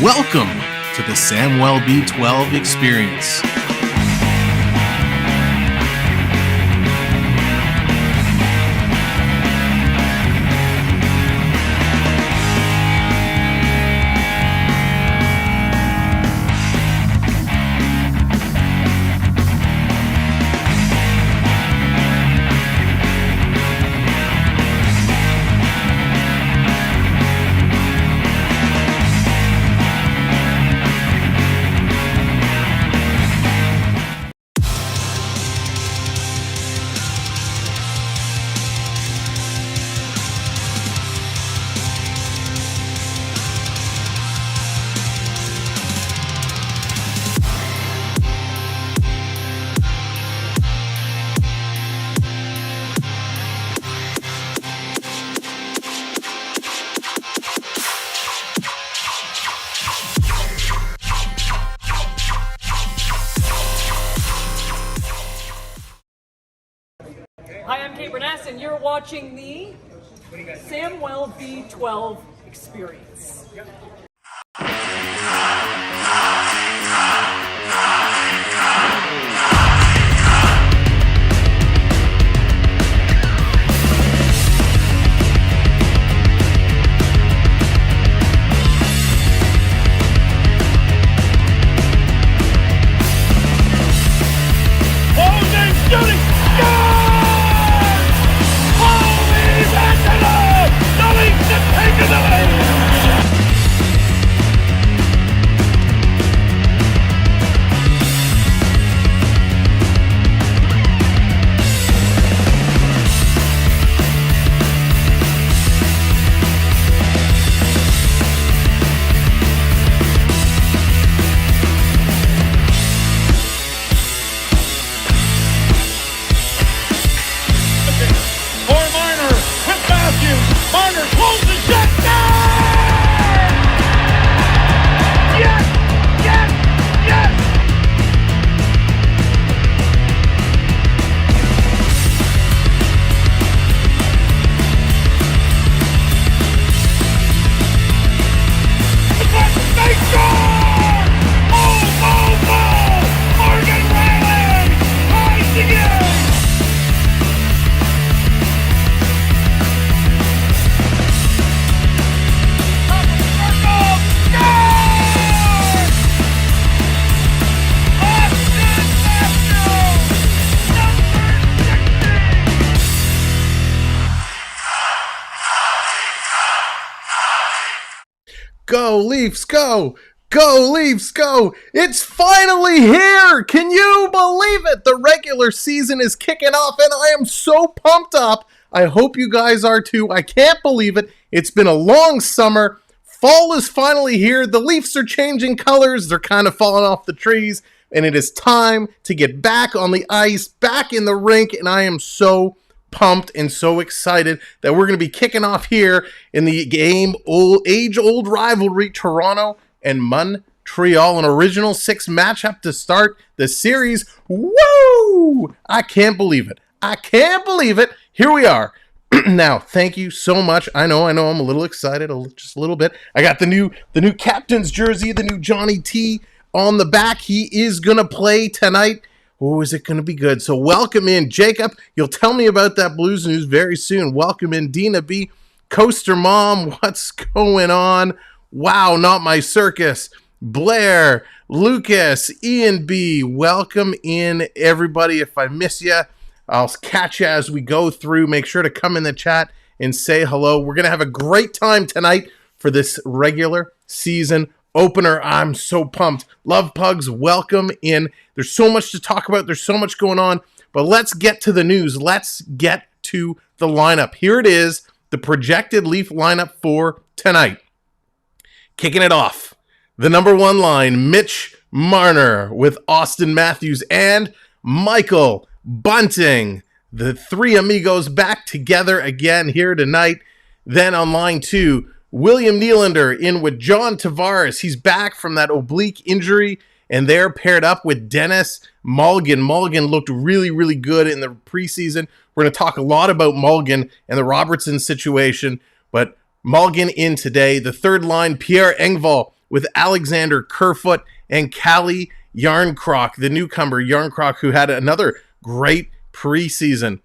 Welcome to the Samwelb12 Experience. And you're watching the Samwelb12 Experience. Marner closes it down! Yes! Yes! Yes! They score! Oh! Morgan Riley ties the game! Go Leafs, go! Go Leafs, go! It's finally here! Can you believe it? The regular season is kicking off and I am so pumped up. I hope you guys are too. I can't believe it. It's been a long summer. Fall is finally here. The Leafs are changing colors. They're kind of falling off the trees. And it is time to get back on the ice, back in the rink. And I am so pumped and so excited that we're going to be kicking off here in the age-old rivalry, Toronto and Montreal, an original 6 matchup to start the series. Woo! I can't believe it. I can't believe it. Here we are. Now, thank you so much. I know I'm a little excited, just a little bit. I got the new captain's jersey, the new Johnny T on the back. He is going to play tonight. Oh, is it going to be good? So welcome in, Jacob. You'll tell me about that Blues news very soon. Welcome in, Dina B. Coaster Mom. What's going on? Wow, not my circus. Blair, Lucas, Ian B. Welcome in, everybody. If I miss you, I'll catch you as we go through. Make sure to come in the chat and say hello. We're going to have a great time tonight for this regular season opener. I'm so pumped. Love Pugs, welcome in. There's so much to talk about. There's so much going on, but let's get to the news. Let's get to the lineup. Here it is, the projected Leaf lineup for tonight. Kicking it off, the number one line, Mitch Marner with Austin Matthews and Michael Bunting. The three amigos back together again here tonight. Then on line 2, William Nylander in with John Tavares. He's back from that oblique injury, and they're paired up with Dennis Mulligan. Mulligan looked really, really good in the preseason. We're going to talk a lot about Mulligan and the Robertson situation, but Mulligan in today. The third line, Pierre Engvall with Alexander Kerfoot and Callie Yarncroc, the newcomer Yarncroc, who had another great preseason.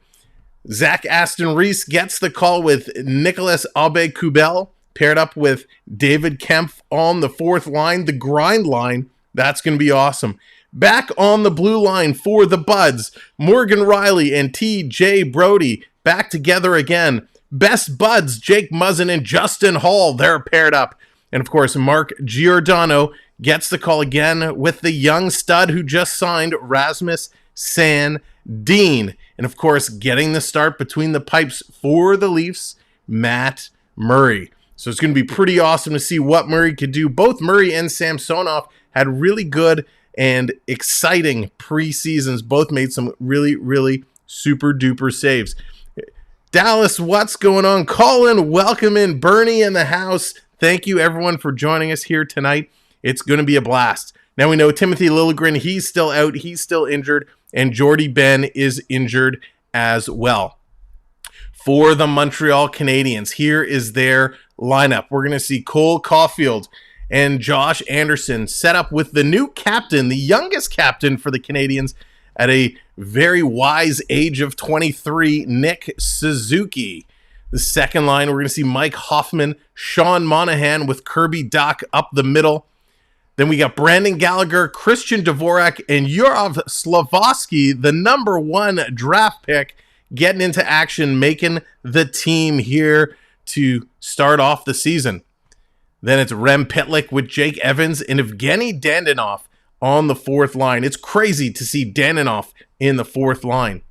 Zach Aston Reese gets the call with Nicolas Aube-Kubel, paired up with David Kempf on the fourth line, the grind line. That's going to be awesome. Back on the blue line for the Buds, Morgan Riley and T.J. Brody back together again. Best Buds, Jake Muzzin and Justin Hall, they're paired up. And of course, Mark Giordano gets the call again with the young stud who just signed, Rasmus Sandin. And of course, getting the start between the pipes for the Leafs, Matt Murray. So it's going to be pretty awesome to see what Murray could do. Both Murray and Samsonov had really good and exciting preseasons. Both made some really, really super duper saves. Dallas, what's going on? Colin, welcome in. Bernie in the house. Thank you, everyone, for joining us here tonight. It's going to be a blast. Now we know Timothy Liljegren, he's still out. He's still injured. And Jordy Ben is injured as well. For the Montreal Canadiens, here is their lineup. We're going to see Cole Caufield and Josh Anderson set up with the new captain, the youngest captain for the Canadiens at a very wise age of 23, Nick Suzuki. The second line, we're going to see Mike Hoffman, Sean Monahan with Kirby Dach up the middle. Then we got Brandon Gallagher, Christian Dvorak, and Juraj Slafkovsky, the number one draft pick, getting into action, making the team here to start off the season. Then it's Rem Pitlick with Jake Evans and Evgeny Dandinov on the fourth line. It's crazy to see Dandinov in the fourth line.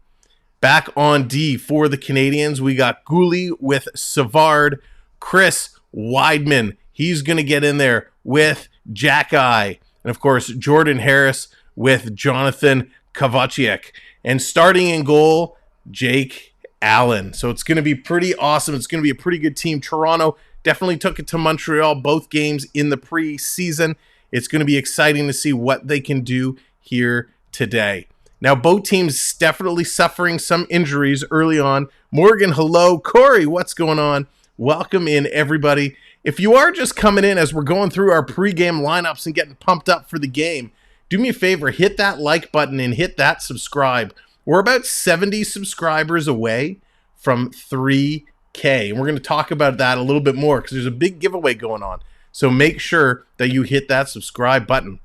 Back on D for the Canadiens, we got Goalie with Savard, Chris Weidman. He's going to get in there with Jack-Eye. And of course, Jordan Harris with Jonathan Kovacic. And starting in goal, Jake Allen. So it's going to be pretty awesome. It's going to be a pretty good team. Toronto definitely took it to Montreal, both games in the preseason. It's going to be exciting to see what they can do here today. Now, both teams definitely suffering some injuries early on. Morgan, hello. Corey, what's going on? Welcome in, everybody. If you are just coming in as we're going through our pregame lineups and getting pumped up for the game, do me a favor, hit that like button and hit that subscribe. We're about 70 subscribers away from 3K. And we're going to talk about that a little bit more because there's a big giveaway going on. So make sure that you hit that subscribe button.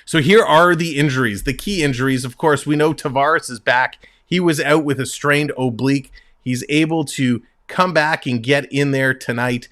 So here are the injuries, the key injuries. Of course, we know Tavares is back. He was out with a strained oblique. He's able to come back and get in there tonight.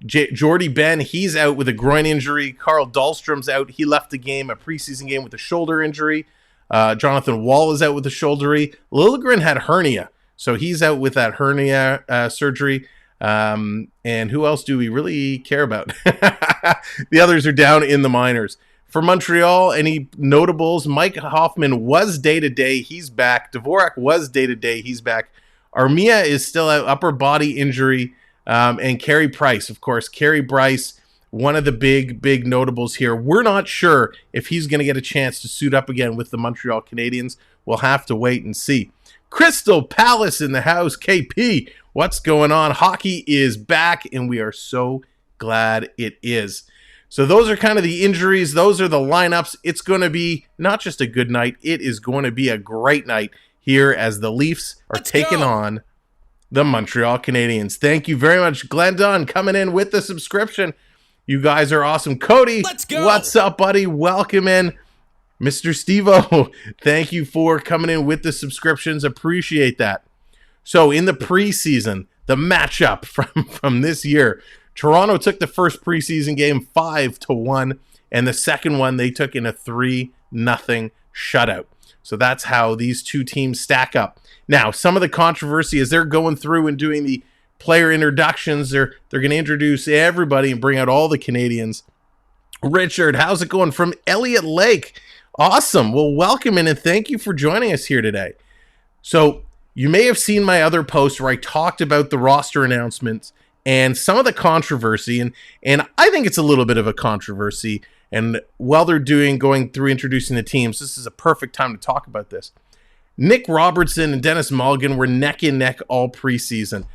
Jordy Ben, he's out with a groin injury. Carl Dahlstrom's out. He left the game, a preseason game, with a shoulder injury. Jonathan Wall is out with a shoulder injury. Liljegren had hernia, so he's out with that hernia surgery. And who else do we really care about? The others are down in the minors. For Montreal, any notables? Mike Hoffman was day-to-day. He's back. Dvorak was day-to-day. He's back. Armia is still out, upper body injury. And Carey Price, of course. Carey Price, one of the big notables here. We're not sure if he's going to get a chance to suit up again with the Montreal Canadiens. We'll have to wait and see. Crystal Palace in the house. KP, what's going on? Hockey is back, and we are so glad it is. So those are kind of the injuries. Those are the lineups. It's going to be not just a good night. It is going to be a great night here as the Leafs are taking on the Montreal Canadiens. Thank you very much, Glendon, coming in with the subscription. You guys are awesome. Cody, what's up, buddy? Welcome in. Mr. Steve-O, thank you for coming in with the subscriptions. Appreciate that. So in the preseason, the matchup from this year, Toronto took the first preseason game 5-1, and the second one they took in a 3-0 shutout. So that's how these two teams stack up. Now, some of the controversy as they're going through and doing the player introductions, they're going to introduce everybody and bring out all the Canadians. Richard, how's it going from Elliott Lake? Awesome. Well, welcome in and thank you for joining us here today. So you may have seen my other post where I talked about the roster announcements and some of the controversy, and I think it's a little bit of a controversy. And while they're going through introducing the teams, this is a perfect time to talk about this. Nick Robertson and Dennis Mulligan were neck and neck all preseason.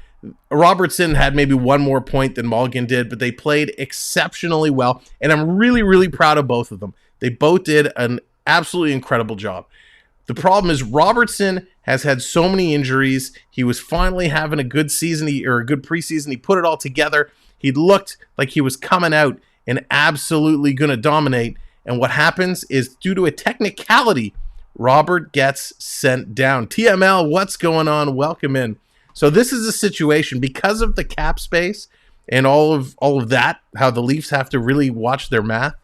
Robertson had maybe one more point than Mulligan did, but they played exceptionally well, and I'm really, really proud of both of them. They both did an absolutely incredible job. The problem is Robertson has had so many injuries. He was finally having a good season or a good preseason. He put it all together. He looked like he was coming out and absolutely going to dominate. And what happens is, due to a technicality, Robert gets sent down. TML, what's going on? Welcome in. So this is a situation because of the cap space and all of that, how the Leafs have to really watch their math.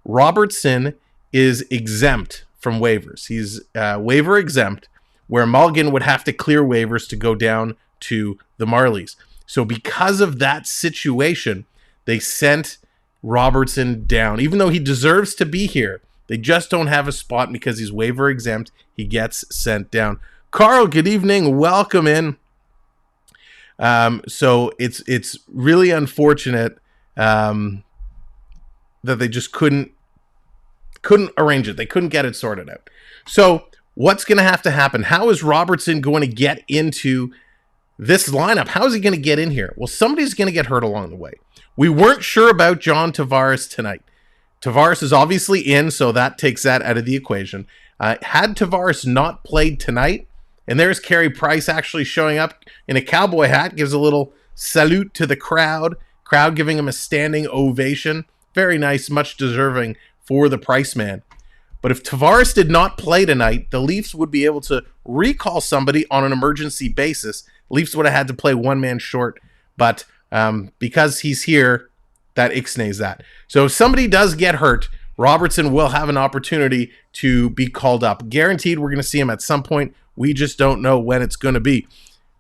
Robertson is exempt from waivers. He's waiver exempt, where Mulligan would have to clear waivers to go down to the Marlies. So because of that situation, they sent Robertson down. Even though he deserves to be here, they just don't have a spot because he's waiver exempt. He gets sent down. Carl, good evening. Welcome in. So it's really unfortunate that they just couldn't arrange it. They couldn't get it sorted out. So what's going to have to happen? How is Robertson going to get into this lineup? How is he going to get in here? Well, somebody's going to get hurt along the way. We weren't sure about John Tavares tonight. Tavares is obviously in, so that takes that out of the equation. Had Tavares not played tonight, and there's Carey Price actually showing up in a cowboy hat, gives a little salute to the crowd giving him a standing ovation. Very nice, much deserving for the Price man. But if Tavares did not play tonight, the Leafs would be able to recall somebody on an emergency basis. Leafs would have had to play one man short, but because he's here, that ixnays that. So if somebody does get hurt, Robertson will have an opportunity to be called up. Guaranteed we're going to see him at some point. We just don't know when it's going to be.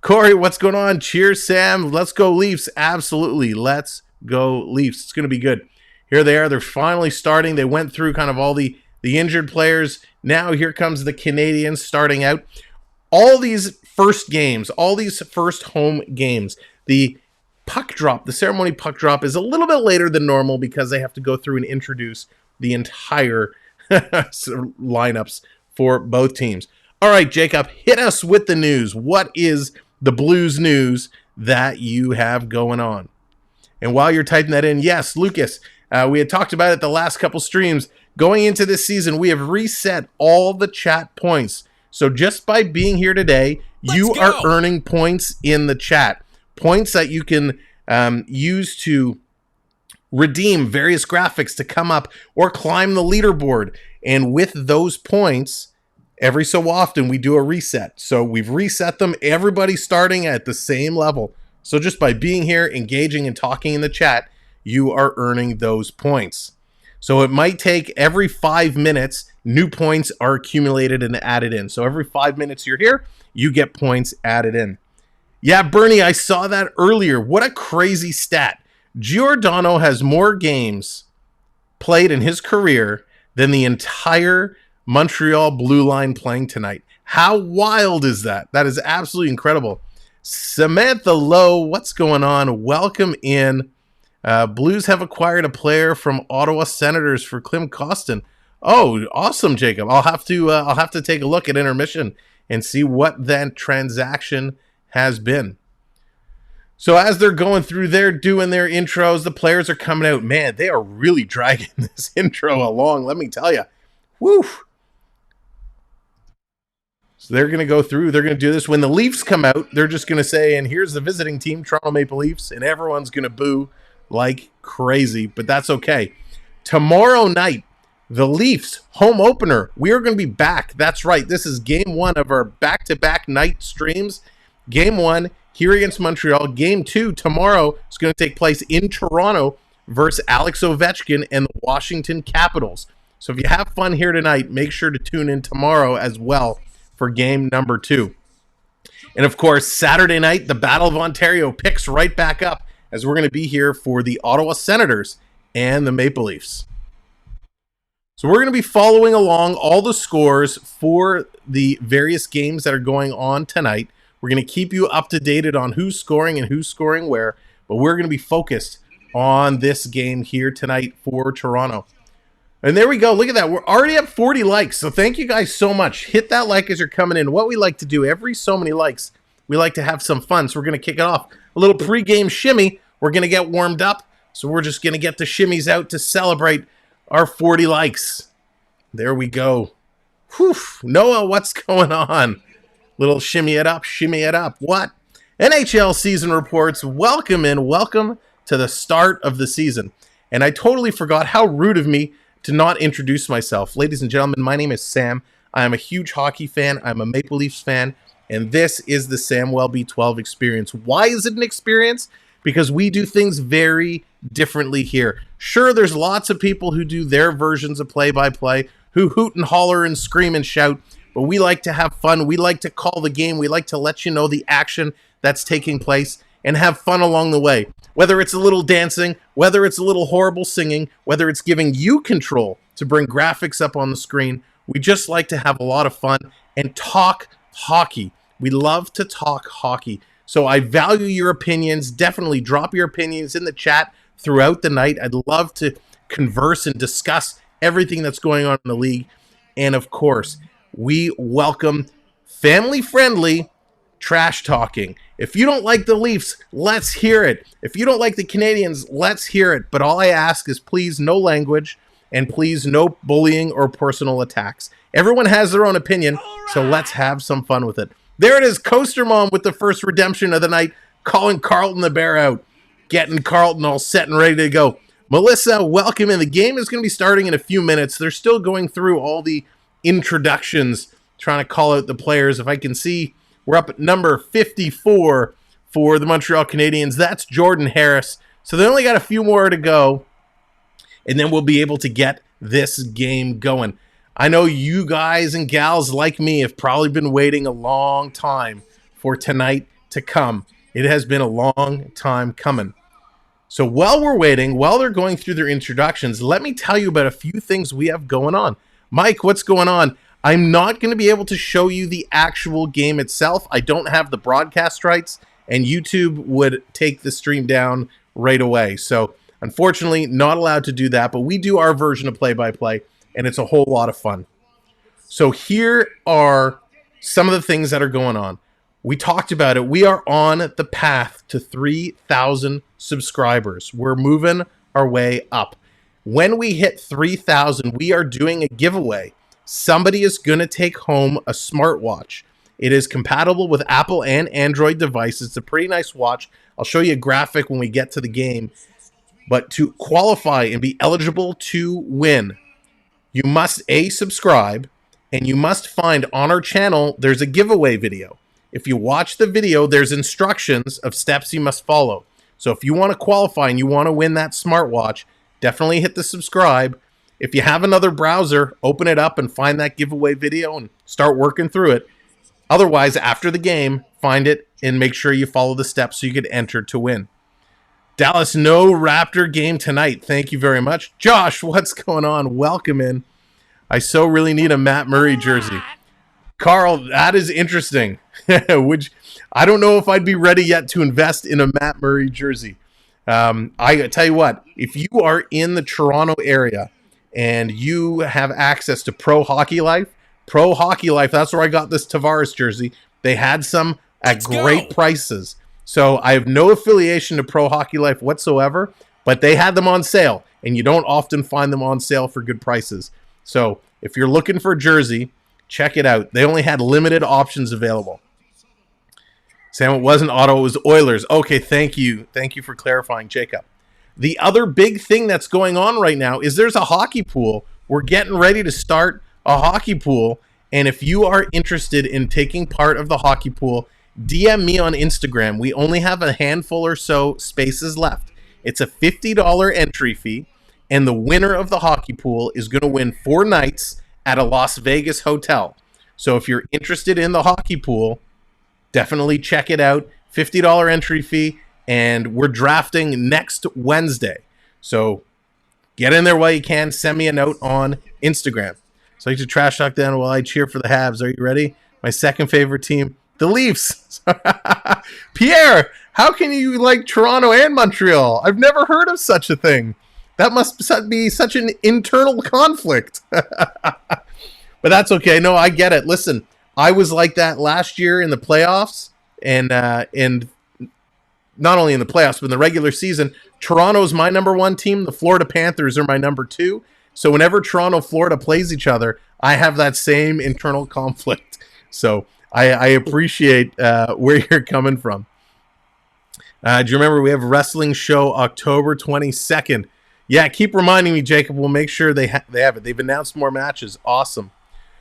Corey, what's going on? Cheers, Sam. Let's go Leafs. Absolutely. Let's go Leafs. It's going to be good. Here they are. They're finally starting. They went through kind of all the injured players. Now here comes the Canadiens starting out. All these first games, all these first home games, the puck drop, the ceremony puck drop is a little bit later than normal because they have to go through and introduce the entire lineups for both teams. All right, Jacob, hit us with the news. What is the Blues news that you have going on? And while you're typing that in, yes, Lucas, we had talked about it the last couple streams. Going into this season, we have reset all the chat points. So just by being here today, you are earning points in the chat. Points that you can use to redeem various graphics to come up or climb the leaderboard. And with those points, every so often we do a reset. So we've reset them, everybody starting at the same level. So just by being here, engaging and talking in the chat, you are earning those points. So it might take every 5 minutes, new points are accumulated and added in. So every 5 minutes you're here, you get points added in. Yeah, Bernie, I saw that earlier. What a crazy stat. Giordano has more games played in his career than the entire Montreal Blue Line playing tonight. How wild is that? That is absolutely incredible. Samantha Lowe, what's going on? Welcome in. Blues have acquired a player from Ottawa Senators for Klim Kostin. Oh, awesome, Jacob. I'll have to take a look at Intermission and see what that transaction has been. So as they're going through, they're doing their intros. The players are coming out. Man, they are really dragging this intro along, let me tell you. Woo! So they're going to go through. They're going to do this. When the Leafs come out, they're just going to say, and here's the visiting team, Toronto Maple Leafs, and everyone's going to boo like crazy, but that's okay. Tomorrow night, the Leafs home opener. We are going to be back. That's right. This is game one of our back-to-back night streams. Game one here against Montreal. Game two tomorrow is going to take place in Toronto versus Alex Ovechkin and the Washington Capitals. So if you have fun here tonight, make sure to tune in tomorrow as well for game number 2. And of course, Saturday night, the Battle of Ontario picks right back up as we're going to be here for the Ottawa Senators and the Maple Leafs. So we're going to be following along all the scores for the various games that are going on tonight. We're going to keep you up to date on who's scoring and who's scoring where, but we're going to be focused on this game here tonight for Toronto. And there we go. Look at that. We're already at 40 likes. So thank you guys so much. Hit that like as you're coming in. What we like to do every so many likes, we like to have some fun. So we're going to kick it off. A little pregame shimmy. We're going to get warmed up. So we're just going to get the shimmies out to celebrate our 40 likes. There we go. Whew. Noah, what's going on? Little shimmy it up, shimmy it up. What? NHL season reports. Welcome in. Welcome to the start of the season. And I totally forgot, how rude of me to not introduce myself. Ladies and gentlemen, my name is Sam. I am a huge hockey fan. I'm a Maple Leafs fan. And this is the Samwelb12 Experience. Why is it an experience? Because we do things very differently here. Sure, there's lots of people who do their versions of play-by-play, who hoot and holler and scream and shout, but we like to have fun. We like to call the game. We like to let you know the action that's taking place and have fun along the way. Whether it's a little dancing, whether it's a little horrible singing, whether it's giving you control to bring graphics up on the screen, we just like to have a lot of fun and talk hockey. We love to talk hockey. So I value your opinions. Definitely drop your opinions in the chat throughout the night. I'd love to converse and discuss everything that's going on in the league. And of course, we welcome family-friendly trash talking. If you don't like the Leafs, let's hear it. If you don't like the Canadiens, let's hear it. But all I ask is please no language and please no bullying or personal attacks. Everyone has their own opinion, so let's have some fun with it. There it is, Coaster Mom with the first redemption of the night, calling Carlton the Bear out, getting Carlton all set and ready to go. Melissa, welcome in. The game is going to be starting in a few minutes. They're still going through all the introductions, trying to call out the players. If I can see, we're up at number 54 for the Montreal Canadiens. That's Jordan Harris. So they only got a few more to go, and then we'll be able to get this game going. I know you guys and gals like me have probably been waiting a long time for tonight to come. It has been a long time coming. So while we're waiting, while they're going through their introductions, let me tell you about a few things we have going on. Mike, what's going on? I'm not going to be able to show you the actual game itself. I don't have the broadcast rights, and YouTube would take the stream down right away. So unfortunately, not allowed to do that, but we do our version of play-by-play, and it's a whole lot of fun. So here are some of the things that are going on. We talked about it. We are on the path to 3,000 subscribers. We're moving our way up. When we hit 3,000, we are doing a giveaway. Somebody is going to take home a smartwatch. It is compatible with Apple and Android devices. It's a pretty nice watch. I'll show you a graphic when we get to the game. But to qualify and be eligible to win, you must subscribe, and you must find on our channel, there's a giveaway video. If you watch the video, there's instructions of steps you must follow. So if you want to qualify and you want to win that smartwatch, definitely hit the subscribe. If you have another browser, open it up and find that giveaway video and start working through it. Otherwise, after the game, find it and make sure you follow the steps so you get entered to win. Dallas, no Raptor game tonight. Thank you very much. Josh, what's going on? Welcome in. I so really need a Matt Murray jersey. Carl, that is interesting. Which I don't know if I'd be ready yet to invest in a Matt Murray jersey. I tell you what, if you are in the Toronto area and you have access to Pro Hockey Life, that's where I got this Tavares jersey. They had some at great prices. So I have no affiliation to Pro Hockey Life whatsoever, but they had them on sale, and you don't often find them on sale for good prices. So if you're looking for a jersey, check it out. They only had limited options available. Sam, it wasn't Ottawa, it was Oilers. Okay, thank you. Thank you for clarifying, Jacob. The other big thing that's going on right now is there's a hockey pool. We're getting ready to start a hockey pool, and if you are interested in taking part of the hockey pool, DM me on Instagram. We only have a handful or so spaces left. It's a $50 entry fee. and the winner of the hockey pool is going to win 4 nights at a Las Vegas hotel. So if you're interested in the hockey pool, definitely check it out. $50 entry fee, and we're drafting next Wednesday. So get in there while you can. Send me a note on Instagram. So I like to trash talk down while I cheer for the Habs. Are you ready? My second favorite team, the Leafs. Pierre, how can you like Toronto and Montreal? I've never heard of such a thing. That must be such an internal conflict. But that's okay. No, I get it. Listen, I was like that last year in the playoffs, and not only in the playoffs, but in the regular season. Toronto's my number 1 team. The Florida Panthers are my number 2. So whenever Toronto, Florida plays each other, I have that same internal conflict. So I appreciate where you're coming from. Do you remember we have a wrestling show October 22nd? Yeah, keep reminding me, Jacob. We'll make sure they have it. They've announced more matches. Awesome.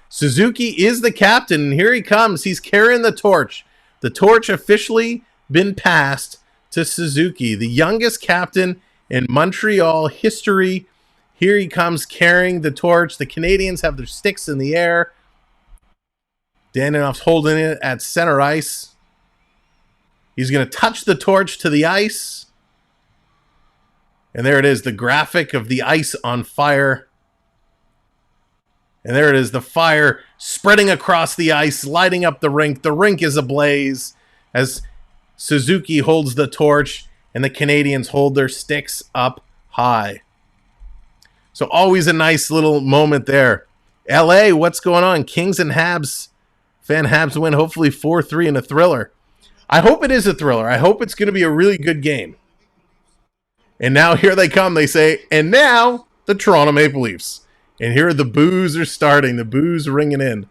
Suzuki is the captain, and here he comes. He's carrying the torch. The torch officially been passed to Suzuki, the youngest captain in Montreal history. Here he comes carrying the torch. The Canadiens have their sticks in the air. Daninoff's holding it at center ice. He's going to touch the torch to the ice. And there it is, the graphic of the ice on fire. And there it is, the fire spreading across the ice, lighting up the rink. The rink is ablaze as Suzuki holds the torch and the Canadiens hold their sticks up high. So always a nice little moment there. LA, what's going on? Kings and Habs. Fan Habs win, hopefully 4-3 in a thriller. I hope it is a thriller. I hope it's going to be a really good game. And now here they come. They say, and now the Toronto Maple Leafs. And here the boos are starting. The boos ringing in.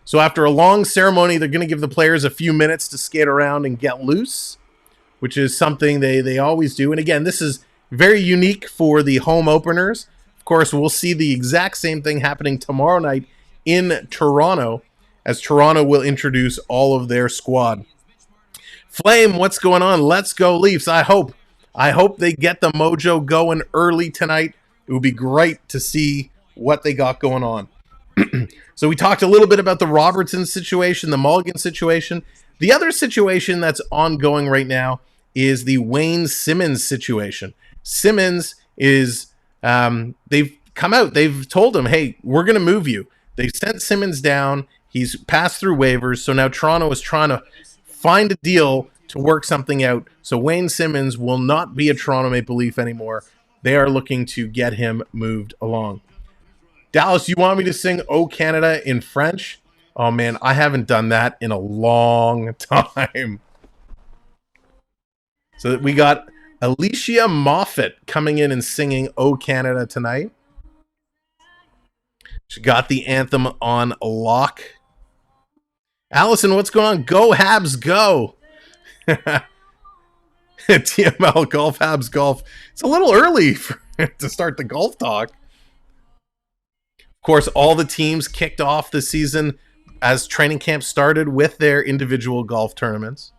So after a long ceremony, they're going to give the players a few minutes to skate around and get loose, which is something they always do. And again, this is very unique for the home openers. Of course, we'll see the exact same thing happening tomorrow night in Toronto, as Toronto will introduce all of their squad. Flame, what's going on? Let's go Leafs. I hope they get the mojo going early tonight. It would be great to see what they got going on. So we talked a little bit about the Robertson situation, the Mulligan situation. The other situation that's ongoing right now is the Wayne Simmonds situation. Simmonds is, they've come out, they've told him, hey, we're going to move you. They sent Simmonds down. He's passed through waivers. So now Toronto is trying to find a deal to work something out. So Wayne Simmonds will not be a Toronto Maple Leaf anymore. They are looking to get him moved along. Dallas, you want me to sing "O Canada" in French? Oh, man, I haven't done that in a long time. So we got Alicia Moffat coming in and singing "O Canada" tonight. She got the anthem on lock. Allison, what's going on? Go Habs, go! TML Golf, Habs Golf. It's a little early to start the golf talk. Of course, all the teams kicked off the season as training camp started with their individual golf tournaments.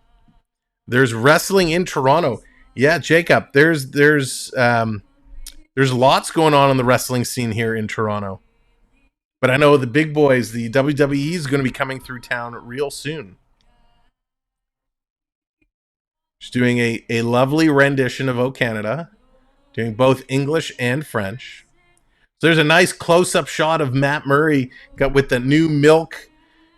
There's wrestling in Toronto. Yeah, Jacob, there's lots going on the wrestling scene here in Toronto. But I know the big boys, the WWE is going to be coming through town real soon. She's doing a lovely rendition of "O Canada," doing both English and French. So there's a nice close-up shot of Matt Murray got with the new milk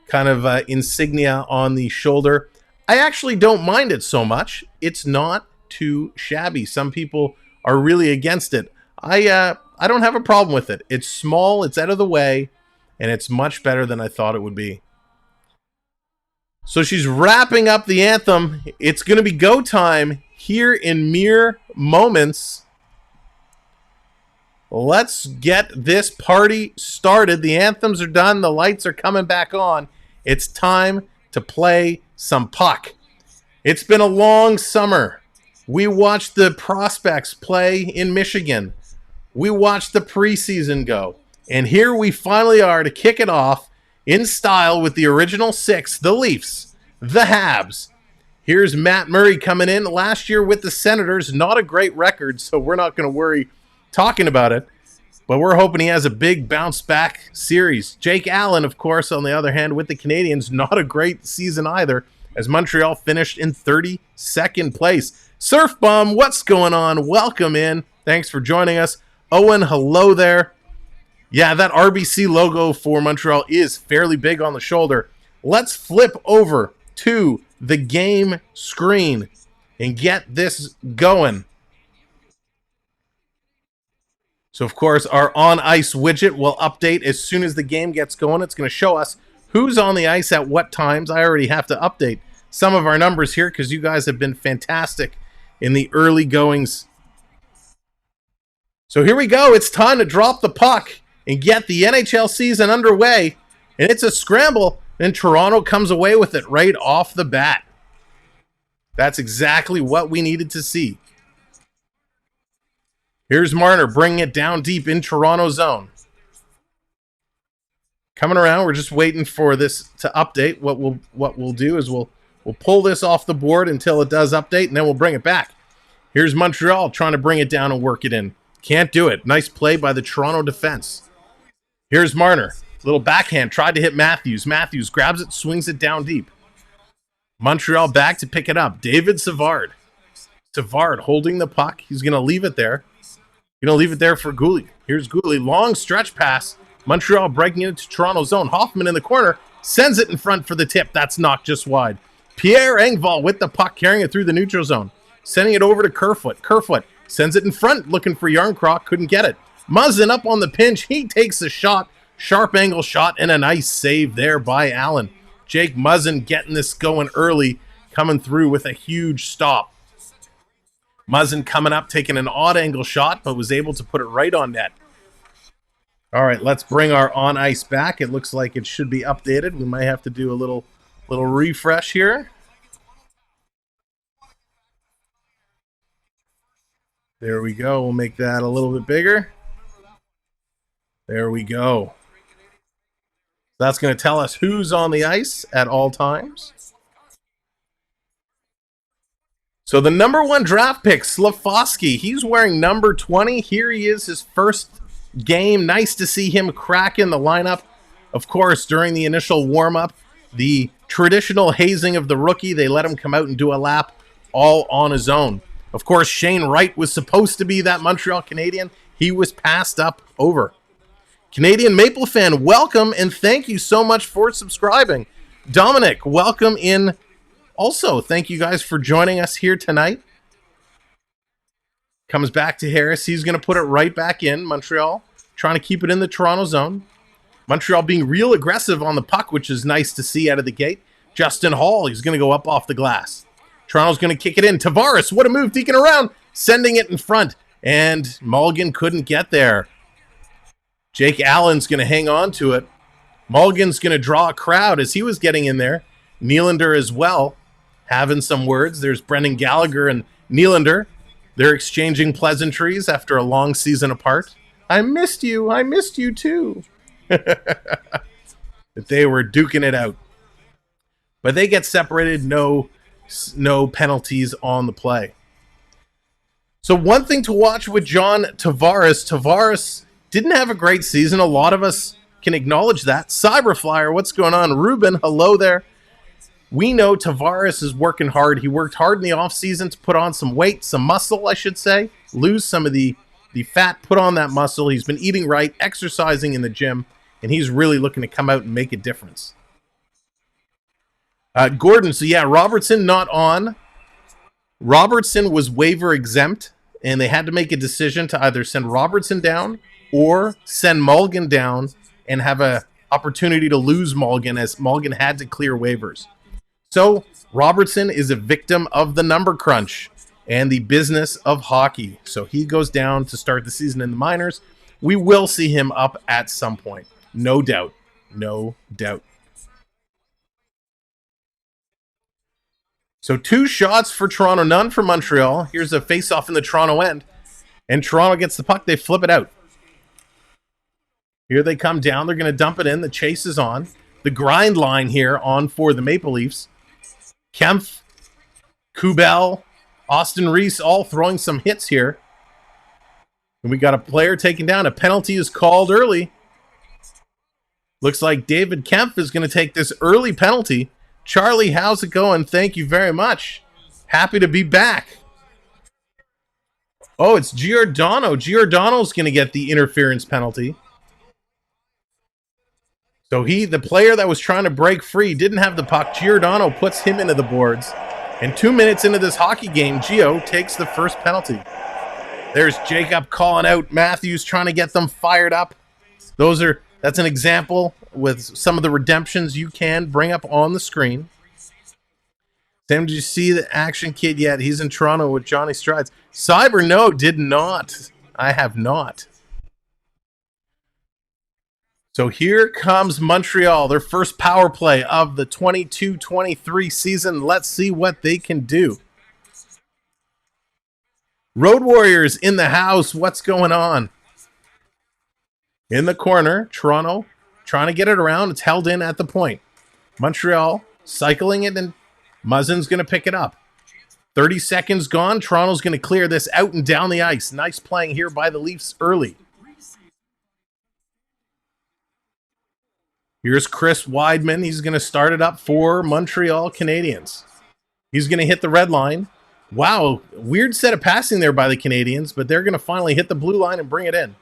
kind of insignia on the shoulder. I actually don't mind it so much. It's not too shabby. Some people are really against it. I don't have a problem with it. It's small, it's out of the way, and it's much better than I thought it would be. So she's wrapping up the anthem. It's going to be go time here in mere moments. Let's get this party started. The anthems are done. The lights are coming back on. It's time to play some puck. It's been a long summer. We watched the prospects play in Michigan. We watched the preseason go. And here we finally are to kick it off in style with the original 6, the Leafs, the Habs. Here's Matt Murray coming in last year with the Senators. Not a great record, so we're not going to worry talking about it, but we're hoping he has a big bounce-back series. Jake Allen, of course, on the other hand, with the Canadiens, not a great season either, as Montreal finished in 32nd place. Surf Bum, what's going on? Welcome in. Thanks for joining us. Owen, hello there. Yeah, that RBC logo for Montreal is fairly big on the shoulder. Let's flip over to the game screen and get this going. So, of course, our on-ice widget will update as soon as the game gets going. It's going to show us who's on the ice at what times. I already have to update some of our numbers here because you guys have been fantastic in the early goings. So here we go. It's time to drop the puck and get the NHL season underway. And it's a scramble, and Toronto comes away with it right off the bat. That's exactly what we needed to see. Here's Marner bringing it down deep in Toronto zone. Coming around, we're just waiting for this to update. What we'll do is we'll pull this off the board until it does update, and then we'll bring it back. Here's Montreal trying to bring it down and work it in. Can't do it. Nice play by the Toronto defense. Here's Marner. Little backhand. Tried to hit Matthews. Matthews grabs it, swings it down deep. Montreal back to pick it up. David Savard. Savard holding the puck. He's going to leave it there. Going to leave it there for Goalie. Here's Goalie. Long stretch pass. Montreal breaking it into Toronto zone. Hoffman in the corner. Sends it in front for the tip. That's knocked just wide. Pierre Engvall with the puck, carrying it through the neutral zone. Sending it over to Kerfoot. Kerfoot sends it in front, looking for Yarncroc. Couldn't get it. Muzzin up on the pinch. He takes a shot. Sharp angle shot and a nice save there by Allen. Jake Muzzin getting this going early, coming through with a huge stop. Muzzin coming up, taking an odd angle shot, but was able to put it right on net. All right, let's bring our on ice back. It looks like it should be updated. We might have to do a little refresh here. There we go. We'll make that a little bit bigger. There we go. That's going to tell us who's on the ice at all times. So the number 1 draft pick, Slafkovsky, he's wearing number 20. Here he is, his first game. Nice to see him crack in the lineup. Of course, during the initial warm-up, the traditional hazing of the rookie, they let him come out and do a lap all on his own. Of course, Shane Wright was supposed to be that Montreal Canadien. He was passed up over. Canadian Maple fan, welcome, and thank you so much for subscribing. Dominic, welcome in. Also, thank you guys for joining us here tonight. Comes back to Harris. He's going to put it right back in. Montreal trying to keep it in the Toronto zone. Montreal being real aggressive on the puck, which is nice to see out of the gate. Justin Hall, he's going to go up off the glass. Toronto's going to kick it in. Tavares, what a move, deking around, sending it in front. And Mulligan couldn't get there. Jake Allen's going to hang on to it. Mulligan's going to draw a crowd as he was getting in there. Nylander as well, having some words. There's Brendan Gallagher and Nylander. They're exchanging pleasantries after a long season apart. I missed you. I missed you too. They were duking it out. But they get separated. No penalties on the play. So one thing to watch with John Tavares. Tavares didn't have a great season. A lot of us can acknowledge that. Cyberflyer, what's going on? Ruben, hello there. We know Tavares is working hard. He worked hard in the offseason to put on some weight, some muscle, I should say. Lose some of the fat, put on that muscle. He's been eating right, exercising in the gym, and he's really looking to come out and make a difference. Gordon, so yeah, Robertson not on. Robertson was waiver exempt, and they had to make a decision to either send Robertson down or send Mulligan down and have a opportunity to lose Mulligan, as Mulligan had to clear waivers. So Robertson is a victim of the number crunch and the business of hockey. So he goes down to start the season in the minors. We will see him up at some point. No doubt. No doubt. So 2 shots for Toronto, none for Montreal. Here's a face-off in the Toronto end. And Toronto gets the puck. They flip it out. Here they come down. They're going to dump it in. The chase is on. The grind line here on for the Maple Leafs. Kempf, Kubel, Austin Reese all throwing some hits here. And we got a player taken down. A penalty is called early. Looks like David Kempf is going to take this early penalty. Charlie, how's it going? Thank you very much. Happy to be back. Oh, it's Giordano. Giordano's going to get the interference penalty. So the player that was trying to break free, didn't have the puck. Giordano puts him into the boards. And 2 minutes into this hockey game, Gio takes the first penalty. There's Jacob calling out Matthews, trying to get them fired up. That's an example with some of the redemptions you can bring up on the screen. Sam, did you see the action kid yet? He's in Toronto with Johnny Strides. Cyber, no, did not. I have not. So here comes Montreal, their first power play of the 22-23 season. Let's see what they can do. Road Warriors in the house. What's going on? In the corner, Toronto trying to get it around. It's held in at the point. Montreal cycling it, and Muzzin's going to pick it up. 30 seconds gone. Toronto's going to clear this out and down the ice. Nice playing here by the Leafs early. Here's Chris Weidman. He's going to start it up for Montreal Canadiens. He's going to hit the red line. Wow, weird set of passing there by the Canadiens, but they're going to finally hit the blue line and bring it in.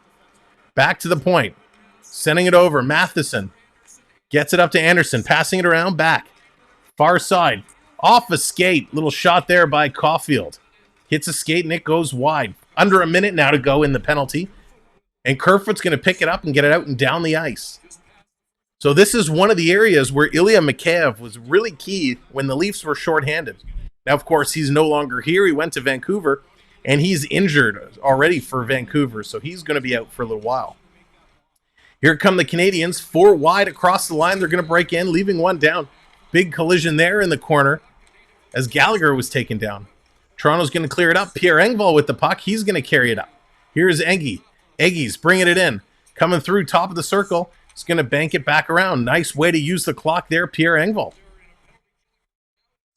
Back to the point. Sending it over. Matheson gets it up to Anderson. Passing it around. Back. Far side. Off a skate. Little shot there by Caufield. Hits a skate and it goes wide. Under a minute now to go in the penalty. And Kerfoot's going to pick it up and get it out and down the ice. So this is one of the areas where Ilya Mikheyev was really key when the Leafs were shorthanded. Now, of course, he's no longer here. He went to Vancouver, and he's injured already for Vancouver, so he's going to be out for a little while. Here come the Canadiens, 4 wide across the line. They're going to break in, leaving one down. Big collision there in the corner as Gallagher was taken down. Toronto's going to clear it up. Pierre Engvall with the puck. He's going to carry it up. Here's Eggy. Eggy's bringing it in. Coming through top of the circle. He's going to bank it back around. Nice way to use the clock there, Pierre Engvall.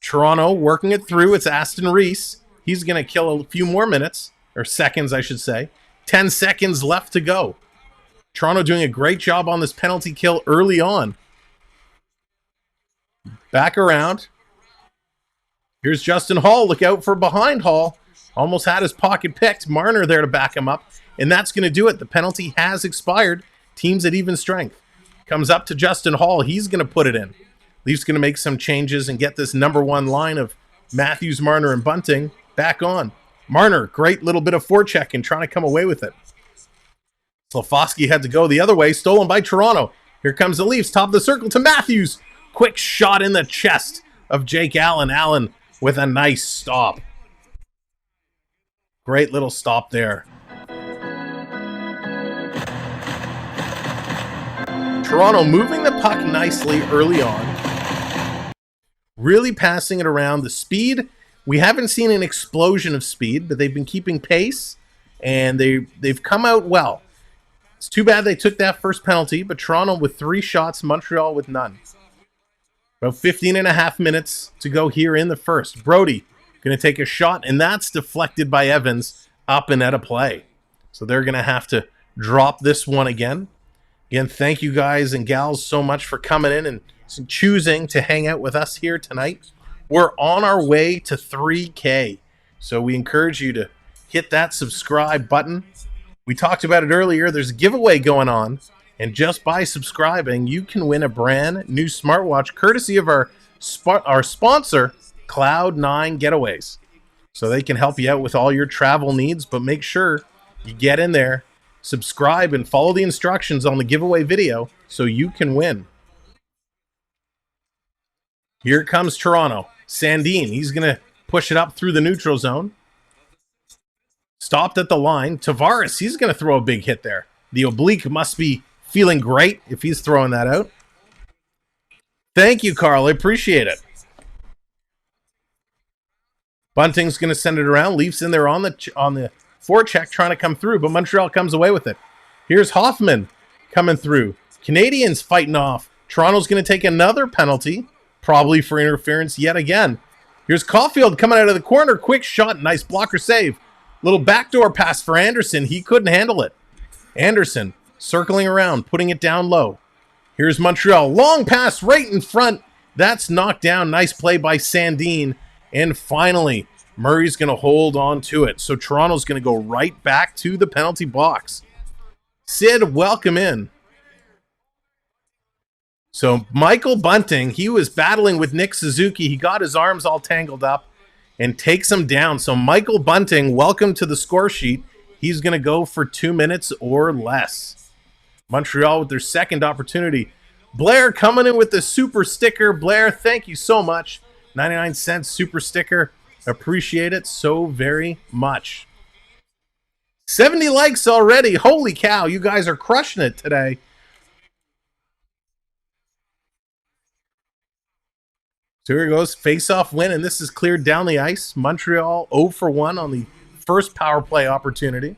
Toronto working it through. It's Aston Reese. He's going to kill a few more minutes, or seconds, I should say. 10 seconds left to go. Toronto doing a great job on this penalty kill early on. Back around. Here's Justin Hall. Look out for behind Hall. Almost had his pocket picked. Marner there to back him up. And that's going to do it. The penalty has expired. Teams at even strength. Comes up to Justin Hall. He's going to put it in. Leafs going to make some changes and get this number one line of Matthews, Marner, and Bunting back on. Marner, great little bit of forecheck and trying to come away with it. Slafkovsky had to go the other way, stolen by Toronto. Here comes the Leafs, top of the circle to Matthews. Quick shot in the chest of Jake Allen. Allen with a nice stop. Great little stop there. Toronto moving the puck nicely early on. Really passing it around. The speed, we haven't seen an explosion of speed, but they've been keeping pace, and they've come out well. It's too bad they took that first penalty, but Toronto with 3 shots, Montreal with none. About 15 and a half minutes to go here in the first. Brody going to take a shot, and that's deflected by Evans up and out of play. So they're going to have to drop this one again. Again, thank you guys and gals so much for coming in and choosing to hang out with us here tonight. We're on our way to 3K, so we encourage you to hit that subscribe button. We talked about it earlier. There's a giveaway going on, and just by subscribing, you can win a brand new smartwatch courtesy of our sponsor, Cloud9 Getaways. So they can help you out with all your travel needs, but make sure you get in there, subscribe, and follow the instructions on the giveaway video so you can win. Here comes Toronto. Sandin, he's going to push it up through the neutral zone. Stopped at the line. Tavares, he's going to throw a big hit there. The oblique must be feeling great if he's throwing that out. Thank you, Carl. I appreciate it. Bunting's going to send it around. Leafs in there on the forecheck trying to come through, but Montreal comes away with it. Here's Hoffman coming through. Canadiens fighting off. Toronto's going to take another penalty, probably for interference yet again. Here's Caufield coming out of the corner. Quick shot. Nice blocker save. Little backdoor pass for Anderson. He couldn't handle it. Anderson circling around, putting it down low. Here's Montreal. Long pass right in front. That's knocked down. Nice play by Sandin. And finally, Murray's going to hold on to it. So Toronto's going to go right back to the penalty box. Sid, welcome in. So Michael Bunting, he was battling with Nick Suzuki. He got his arms all tangled up and takes him down. So Michael Bunting, welcome to the score sheet. He's going to go for 2 minutes or less. Montreal with their second opportunity. Blair coming in with the super sticker. Blair, thank you so much. 99 cents super sticker. Appreciate it so very much. 70 likes already. Holy cow, you guys are crushing it today. So here it goes. Face-off win, and this is cleared down the ice. Montreal 0 for 1 on the first power play opportunity.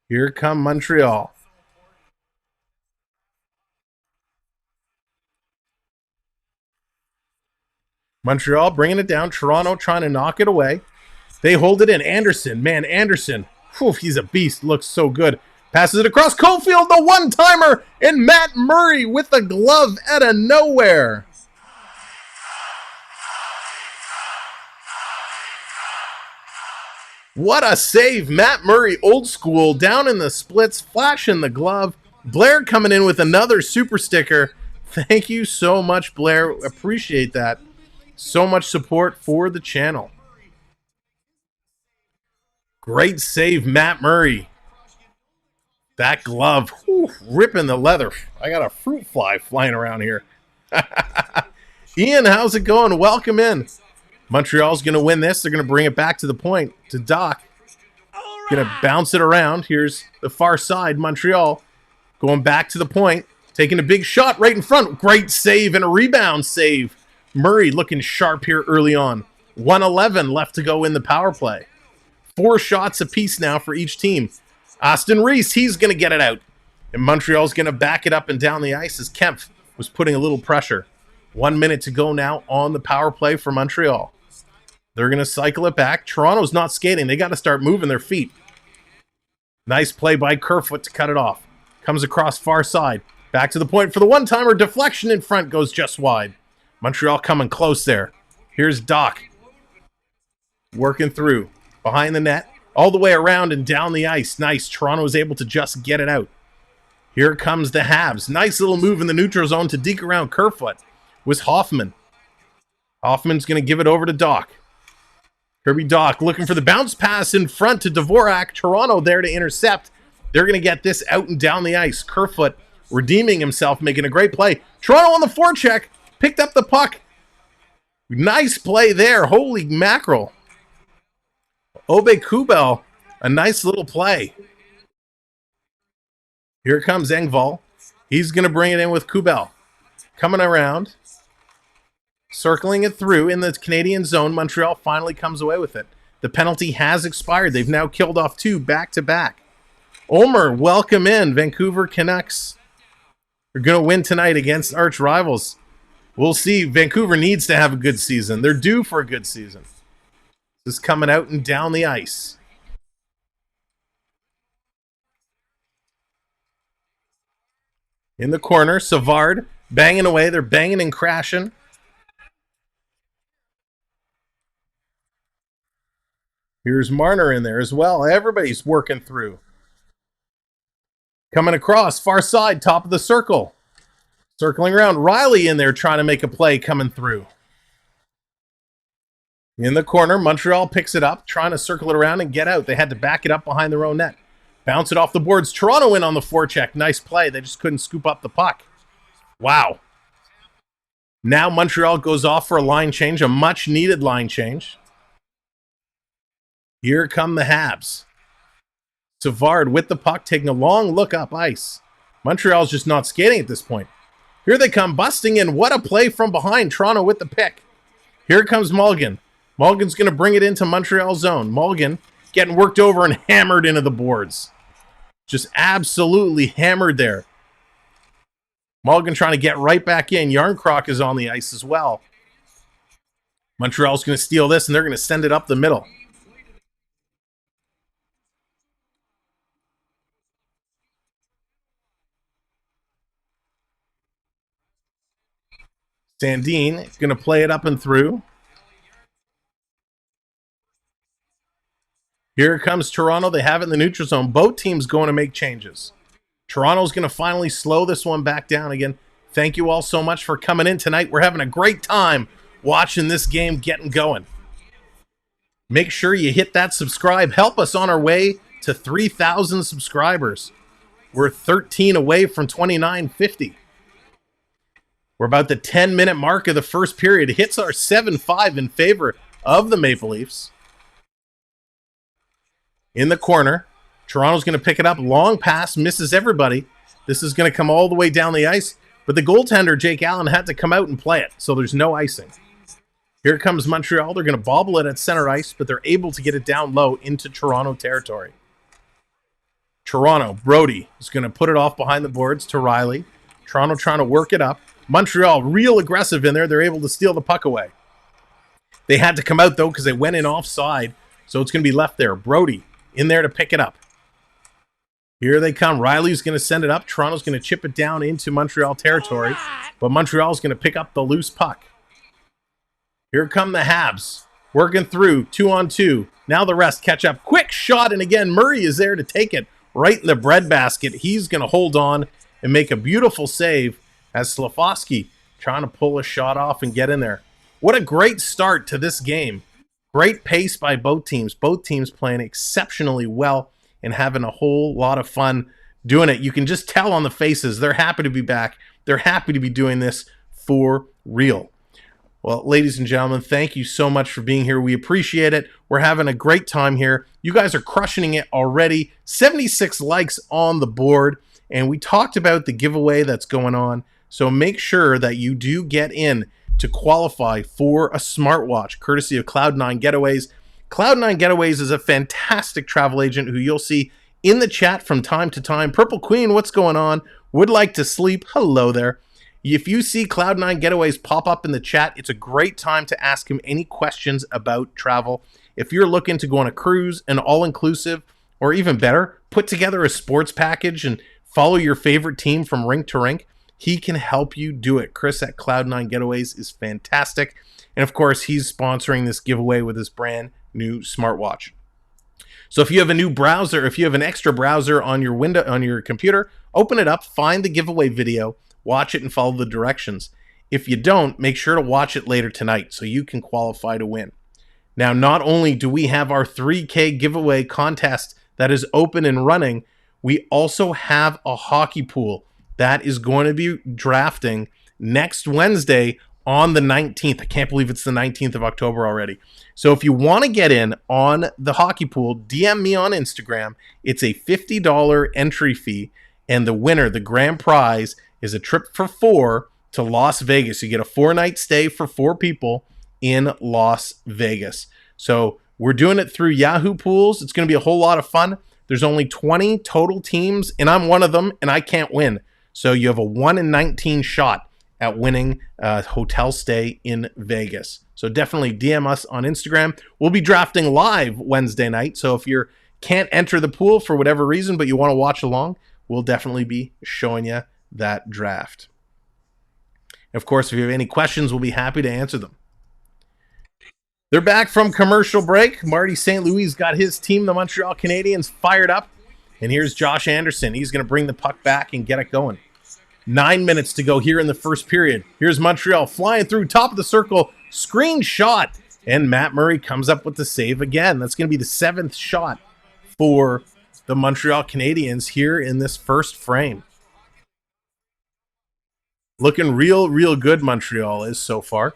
Here come Montreal. Montreal bringing it down. Toronto trying to knock it away. They hold it in. Anderson. Man, Anderson. Whew, he's a beast. Looks so good. Passes it across. Caufield, the one-timer. And Matt Murray with the glove out of nowhere. What a save. Matt Murray, old school, down in the splits, flashing the glove. Blair coming in with another super sticker. Thank you so much, Blair. Appreciate that. So much support for the channel. Great save, Matt Murray. That glove, whew, ripping the leather. I got a fruit fly flying around here. Ian, how's it going? Welcome in. Montreal's going to win this. They're going to bring it back to the point, to Dach. Going to bounce it around. Here's the far side. Montreal going back to the point. Taking a big shot right in front. Great save and a rebound save. Murray looking sharp here early on. 1:11 left to go in the power play. 4 shots apiece now for each team. Austin Reese, he's going to get it out. And Montreal's going to back it up and down the ice as Kemp was putting a little pressure. 1 minute to go now on the power play for Montreal. They're going to cycle it back. Toronto's not skating. They got to start moving their feet. Nice play by Kerfoot to cut it off. Comes across far side. Back to the point for the one-timer. Deflection in front goes just wide. Montreal coming close there. Here's Dach. Working through. Behind the net. All the way around and down the ice. Nice. Toronto is able to just get it out. Here comes the Habs. Nice little move in the neutral zone to deke around Kerfoot. Was Hoffman. Hoffman's going to give it over to Dach. Kirby Dach looking for the bounce pass in front to Dvorak. Toronto there to intercept. They're going to get this out and down the ice. Kerfoot redeeming himself, making a great play. Toronto on the forecheck. Picked up the puck. Nice play there. Holy mackerel. Obe Kubel. A nice little play. Here comes Engvall. He's going to bring it in with Kubel. Coming around. Circling it through in the Canadian zone. Montreal finally comes away with it. The penalty has expired. They've now killed off 2 back-to-back. Omer, welcome in. Vancouver Canucks are going to win tonight against arch rivals. We'll see. Vancouver needs to have a good season. They're due for a good season. This is coming out and down the ice. In the corner, Savard banging away. They're banging and crashing. Here's Marner in there as well. Everybody's working through. Coming across, far side, top of the circle. Circling around. Riley in there trying to make a play coming through. In the corner, Montreal picks it up, trying to circle it around and get out. They had to back it up behind their own net. Bounce it off the boards. Toronto in on the forecheck. Nice play. They just couldn't scoop up the puck. Wow. Now Montreal goes off for a line change, a much-needed line change. Here come the Habs. Savard with the puck, taking a long look up ice. Montreal's just not skating at this point. Here they come, busting in. What a play from behind. Toronto with the pick. Here comes Mulligan. Mulligan's going to bring it into Montreal zone. Mulligan getting worked over and hammered into the boards. Just absolutely hammered there. Mulligan trying to get right back in. Yarncroc is on the ice as well. Montreal's going to steal this, and they're going to send it up the middle. Sandin is going to play it up and through. Here comes Toronto. They have it in the neutral zone. Both teams going to make changes. Toronto's going to finally slow this one back down again. Thank you all so much for coming in tonight. We're having a great time watching this game getting going. Make sure you hit that subscribe. Help us on our way to 3,000 subscribers. We're 13 away from 2950. We're about the 10-minute mark of the first period. It hits our 7-5 in favor of the Maple Leafs. In the corner, Toronto's going to pick it up. Long pass, misses everybody. This is going to come all the way down the ice. But the goaltender, Jake Allen, had to come out and play it, so there's no icing. Here comes Montreal. They're going to bobble it at center ice, but they're able to get it down low into Toronto territory. Toronto, Brody is going to put it off behind the boards to Riley. Toronto trying to work it up. Montreal, real aggressive in there. They're able to steal the puck away. They had to come out, though, because they went in offside, so it's going to be left there. Brody in there to pick it up. Here they come. Riley's going to send it up. Toronto's going to chip it down into Montreal territory, but Montreal's going to pick up the loose puck. Here come the Habs, working through 2-on-2. Now the rest catch up. Quick shot, and again, Murray is there to take it right in the breadbasket. He's going to hold on and make a beautiful save as Slafkovsky trying to pull a shot off and get in there. What a great start to this game. Great pace by both teams. Both teams playing exceptionally well and having a whole lot of fun doing it. You can just tell on the faces. They're happy to be back. They're happy to be doing this for real. Well, ladies and gentlemen, thank you so much for being here. We appreciate it. We're having a great time here. You guys are crushing it already. 76 likes on the board. And we talked about the giveaway that's going on. So make sure that you do get in to qualify for a smartwatch, courtesy of Cloud9 Getaways. Cloud9 Getaways is a fantastic travel agent who you'll see in the chat from time to time. Purple Queen, what's going on? Would like to sleep. Hello there. If you see Cloud9 Getaways pop up in the chat, it's a great time to ask him any questions about travel. If you're looking to go on a cruise, an all-inclusive, or even better, put together a sports package and follow your favorite team from rink to rink, he can help you do it. Chris at Cloud9 Getaways is fantastic. And of course, he's sponsoring this giveaway with his brand new smartwatch. So if you have a new browser, if you have an extra browser on your window, on your computer, open it up, find the giveaway video, watch it and follow the directions. If you don't, make sure to watch it later tonight so you can qualify to win. Now, not only do we have our 3K giveaway contest that is open and running, we also have a hockey pool that is going to be drafting next Wednesday on the 19th. I can't believe it's the 19th of October already. So if you want to get in on the hockey pool, DM me on Instagram. It's a $50 entry fee, and the winner, the grand prize, is a trip for 4 to Las Vegas. You get a 4-night stay for 4 people in Las Vegas. So we're doing it through Yahoo Pools. It's going to be a whole lot of fun. There's only 20 total teams, and I'm one of them, and I can't win. So you have a 1 in 19 shot at winning a hotel stay in Vegas. So definitely DM us on Instagram. We'll be drafting live Wednesday night. So if you can't enter the pool for whatever reason, but you want to watch along, we'll definitely be showing you that draft. And of course, if you have any questions, we'll be happy to answer them. They're back from commercial break. Marty St. Louis got his team, the Montreal Canadiens, fired up. And here's Josh Anderson. He's going to bring the puck back and get it going. 9 minutes to go here in the first period. Here's Montreal flying through top of the circle. Screen shot. And Matt Murray comes up with the save again. That's going to be the 7th shot for the Montreal Canadiens here in this first frame. Looking real good, Montreal is so far.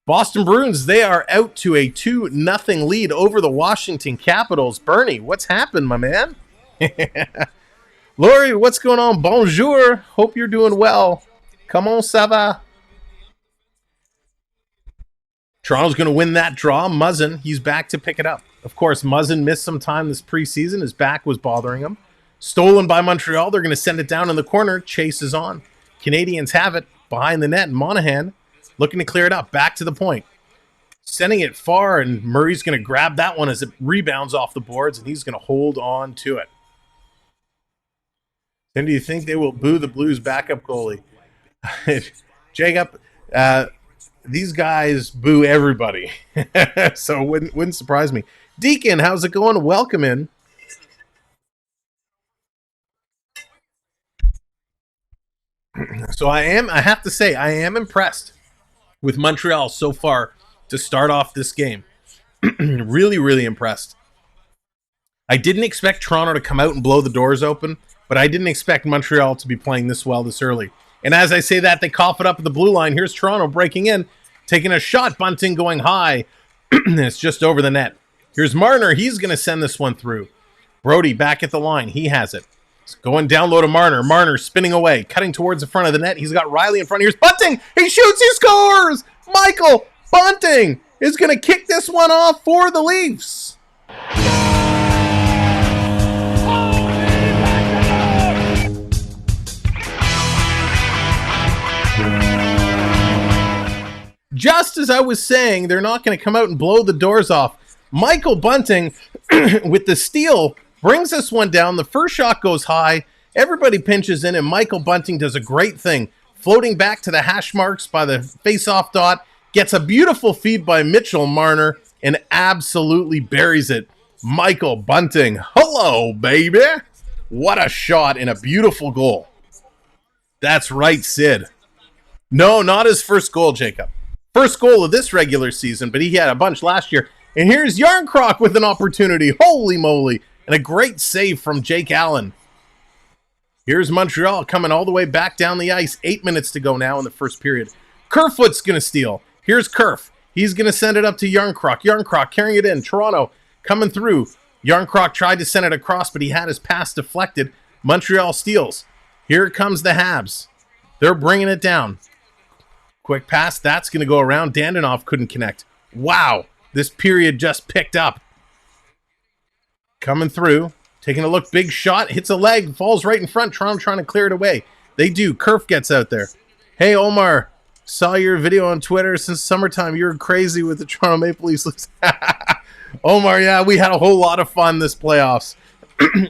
Boston Bruins, they are out to a 2-0 lead over the Washington Capitals. Bernie, what's happened, my man? Laurie, what's going on? Bonjour. Hope you're doing well. Comment ça va? Toronto's going to win that draw. Muzzin, he's back to pick it up. Of course, Muzzin missed some time this preseason. His back was bothering him. Stolen by Montreal. They're going to send it down in the corner. Chase is on. Canadians have it behind the net. Monahan looking to clear it up. Back to the point. sending it far, and Murray's going to grab that one as it rebounds off the boards, and he's going to hold on to it. Then do you think they will boo the Blues backup goalie? Jacob, these guys boo everybody, so it wouldn't surprise me. Deacon, how's it going? Welcome in. So I have to say, I am impressed with Montreal so far to start off this game. Really, really impressed. I didn't expect Toronto to come out and blow the doors open, but I didn't expect Montreal to be playing this well this early. And as I say that, they cough it up at the blue line. Here's Toronto breaking in, taking a shot, Bunting going high. It's just over the net. Here's Marner. He's going to send this one through. Brody back at the line. He has it. It's going down low to Marner. Marner spinning away, cutting towards the front of the net. He's got Riley in front. Here's Bunting. He shoots. He scores. Michael Bunting is going to kick this one off for the Leafs. Just as I was saying, they're not going to come out and blow the doors off. Michael Bunting, with the steal, brings this one down. The first shot goes high. Everybody pinches in, and Michael Bunting does a great thing. Floating back to the hash marks by the face-off dot. Gets a beautiful feed by Mitchell Marner and absolutely buries it. Michael Bunting. Hello, baby. What a shot and a beautiful goal. That's right, Sid. No, not his first goal, Jacob. First goal of this regular season, but he had a bunch last year. And here's Yarncroc with an opportunity. Holy moly. And a great save from Jake Allen. Here's Montreal coming all the way back down the ice. 8 minutes to go now in the first period. Kerfoot's going to steal. Here's Kerf. He's going to send it up to Yarncroc. Yarncroc carrying it in. Toronto coming through. Yarncroc tried to send it across, but he had his pass deflected. Montreal steals. Here comes the Habs. They're bringing it down. Quick pass. That's going to go around. Dandenov couldn't connect. Wow. This period just picked up. Coming through. Taking a look. Big shot. Hits a leg. Falls right in front. Toronto trying to clear it away. They do. Kerf gets out there. Hey, Omar. Saw your video on Twitter since summertime. You were crazy with the Toronto Maple Leafs. Omar, yeah, we had a whole lot of fun this playoffs.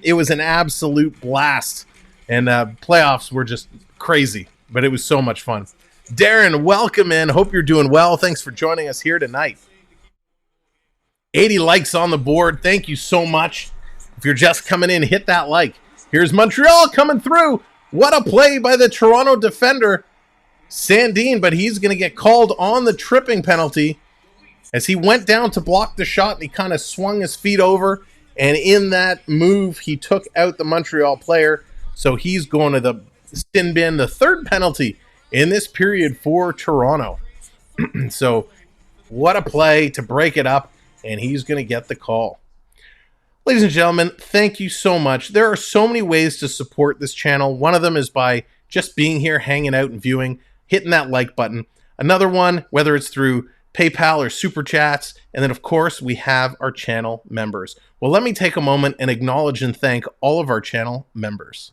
It was an absolute blast. And playoffs were just crazy. But it was so much fun. Darren, welcome in. Hope you're doing well. Thanks for joining us here tonight. 80 likes on the board. Thank you so much. If you're just coming in, hit that like. Here's Montreal coming through. What a play by the Toronto defender, Sandin, but he's going to get called on the tripping penalty as he went down to block the shot and he kind of swung his feet over. And in that move, he took out the Montreal player. So he's going to the sin bin, the third penalty in this period for Toronto. So what a play to break it up, and he's going to get the call. Ladies and gentlemen, thank you so much. There are so many ways to support this channel. One of them is by just being here, hanging out and viewing, hitting that like button. Another one, whether it's through PayPal or Super Chats. And then, of course, we have our channel members. Well, let me take a moment and acknowledge and thank all of our channel members.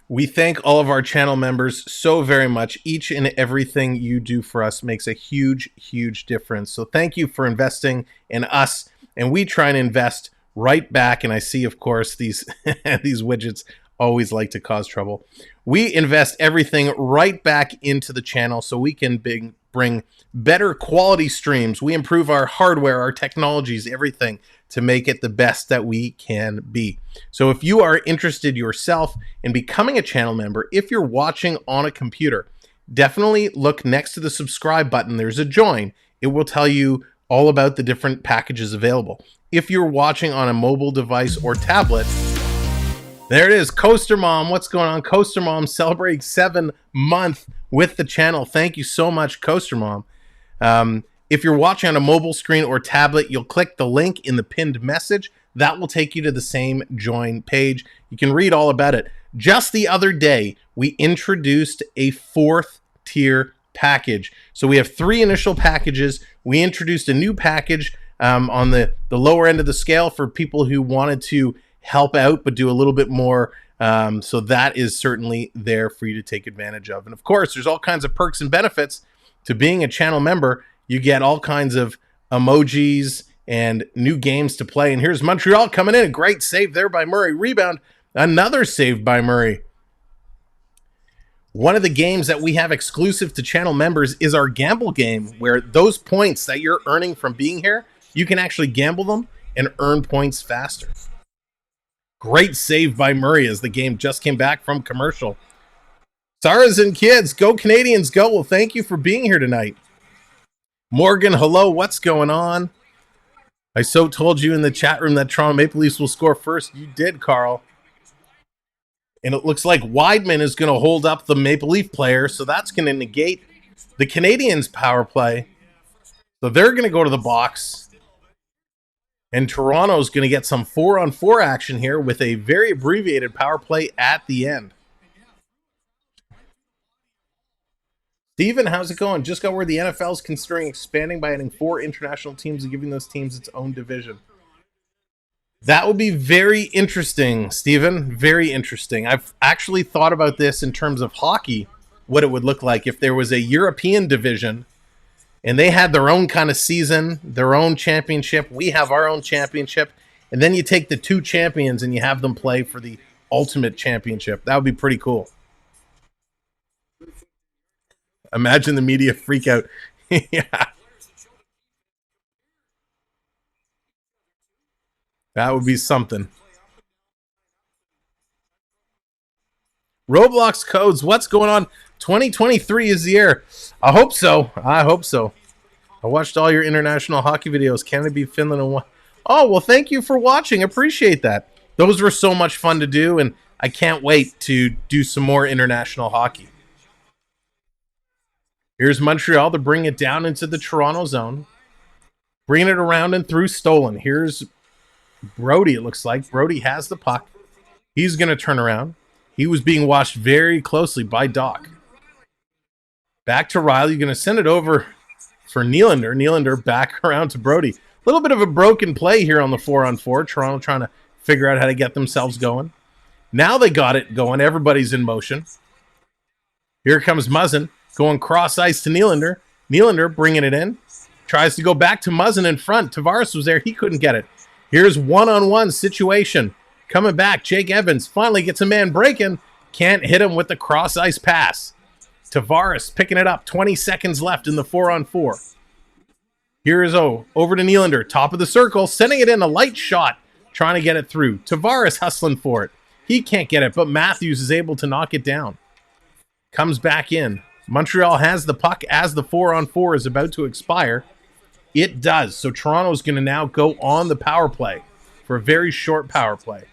We thank all of our channel members so very much. Each and everything you do for us makes a huge, huge difference. So thank you for investing in us. And we try and invest right back. And I see, of course, these these widgets always like to cause trouble. We invest everything right back into the channel so we can bring better quality streams. We improve our hardware, our technologies, everything to make it the best that we can be. So if you are interested yourself in becoming a channel member, if you're watching on a computer, definitely look next to the subscribe button. There's a join. It will tell you all about the different packages available. If you're watching on a mobile device or tablet, there it is. Coaster Mom, what's going on? Coaster Mom celebrating 7-month with the channel. Thank you so much, Coaster Mom. If you're watching on a mobile screen or tablet, you'll click the link in the pinned message. That will take you to the same join page. You can read all about it. Just the other day, we introduced a 4th tier package. So we have 3 initial packages. We introduced a new package on the lower end of the scale for people who wanted to help out but do a little bit more. So that is certainly there for you to take advantage of. And of course, there's all kinds of perks and benefits to being a channel member. You get all kinds of emojis and new games to play. And here's Montreal coming in. A great save there by Murray. Rebound. Another save by Murray. One of the games that we have exclusive to channel members is our gamble game, where those points that you're earning from being here, you can actually gamble them and earn points faster. Great save by Murray as the game just came back from commercial. Stars and kids, go Canadians, go. Well, thank you for being here tonight. Morgan, hello, what's going on? I so told you in the chat room that Toronto Maple Leafs will score first. You did, Carl. And it looks like Weidman is going to hold up the Maple Leaf player, so that's going to negate the Canadiens' power play. So they're going to go to the box. And Toronto's going to get some 4-on-4 action here with a very abbreviated power play at the end. Steven, how's it going? Just got where the NFL is considering expanding by adding 4 international teams and giving those teams its own division. That would be very interesting, Steven. Very interesting. I've actually thought about this in terms of hockey, what it would look like if there was a European division and they had their own kind of season, their own championship. We have our own championship. And then you take the 2 champions and you have them play for the ultimate championship. That would be pretty cool. Imagine the media freak out. Yeah. That would be something. Roblox codes, what's going on? 2023 is the year. I hope so. I hope so. I watched all your international hockey videos. Canada beat Finland and one. Oh, well, thank you for watching. Appreciate that. Those were so much fun to do, and I can't wait to do some more international hockey. Here's Montreal to bring it down into the Toronto zone. Bringing it around and through stolen. Here's Brody, it looks like. Brody has the puck. He's going to turn around. He was being watched very closely by Dach. Back to Riley. You're going to send it over for Nylander. Nylander back around to Brody. A little bit of a broken play here on the 4-on-4. Toronto trying to figure out how to get themselves going. Now they got it going. Everybody's in motion. Here comes Muzzin. Going cross ice to Nylander. Nylander bringing it in. Tries to go back to Muzzin in front. Tavares was there. He couldn't get it. Here's one-on-one situation. Coming back. Jake Evans finally gets a man breaking. Can't hit him with the cross ice pass. Tavares picking it up. 20 seconds left in the 4-on-4. Here is over to Nylander. Top of the circle. Sending it in a light shot. Trying to get it through. Tavares hustling for it. He can't get it, but Matthews is able to knock it down. Comes back in. Montreal has the puck as the 4-on-4 is about to expire. It does. So Toronto's going to now go on the power play for a very short power play.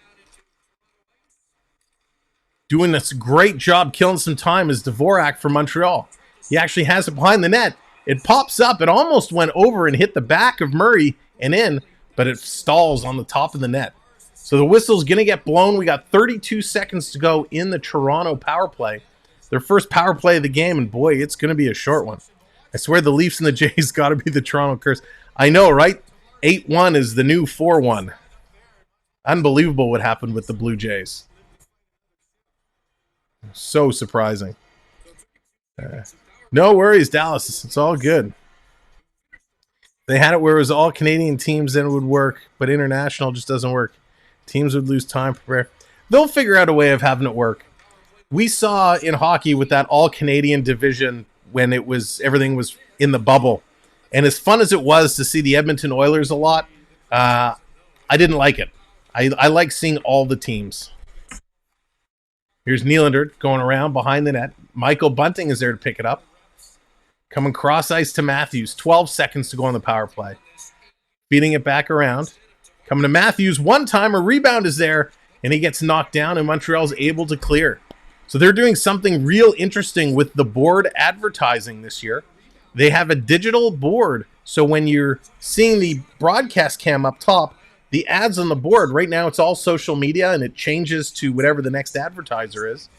Doing this great job killing some time is Dvorak for Montreal. He actually has it behind the net. It pops up. It almost went over and hit the back of Murray and in, but it stalls on the top of the net. So the whistle's going to get blown. We got 32 seconds to go in the Toronto power play. Their first power play of the game, and boy, it's going to be a short one. I swear the Leafs and the Jays got to be the Toronto curse. I know, right? 8-1 is the new 4-1. Unbelievable what happened with the Blue Jays. So surprising. No worries, Dallas. It's all good. They had it where it was all Canadian teams, then it would work, but international just doesn't work. Teams would lose time to prepare. They'll figure out a way of having it work. We saw in hockey with that all-Canadian division when it was everything was in the bubble. And as fun as it was to see the Edmonton Oilers a lot, I didn't like it. I like seeing all the teams. Here's Nylander going around behind the net. Michael Bunting is there to pick it up. Coming cross ice to Matthews. 12 seconds to go on the power play. Feeding it back around. Coming to Matthews. One time, a rebound is there, and he gets knocked down, and Montreal's able to clear. So they're doing something real interesting with the board advertising this year. They have a digital board, so when you're seeing the broadcast cam up top, the ads on the board, right now it's all social media, and it changes to whatever the next advertiser is.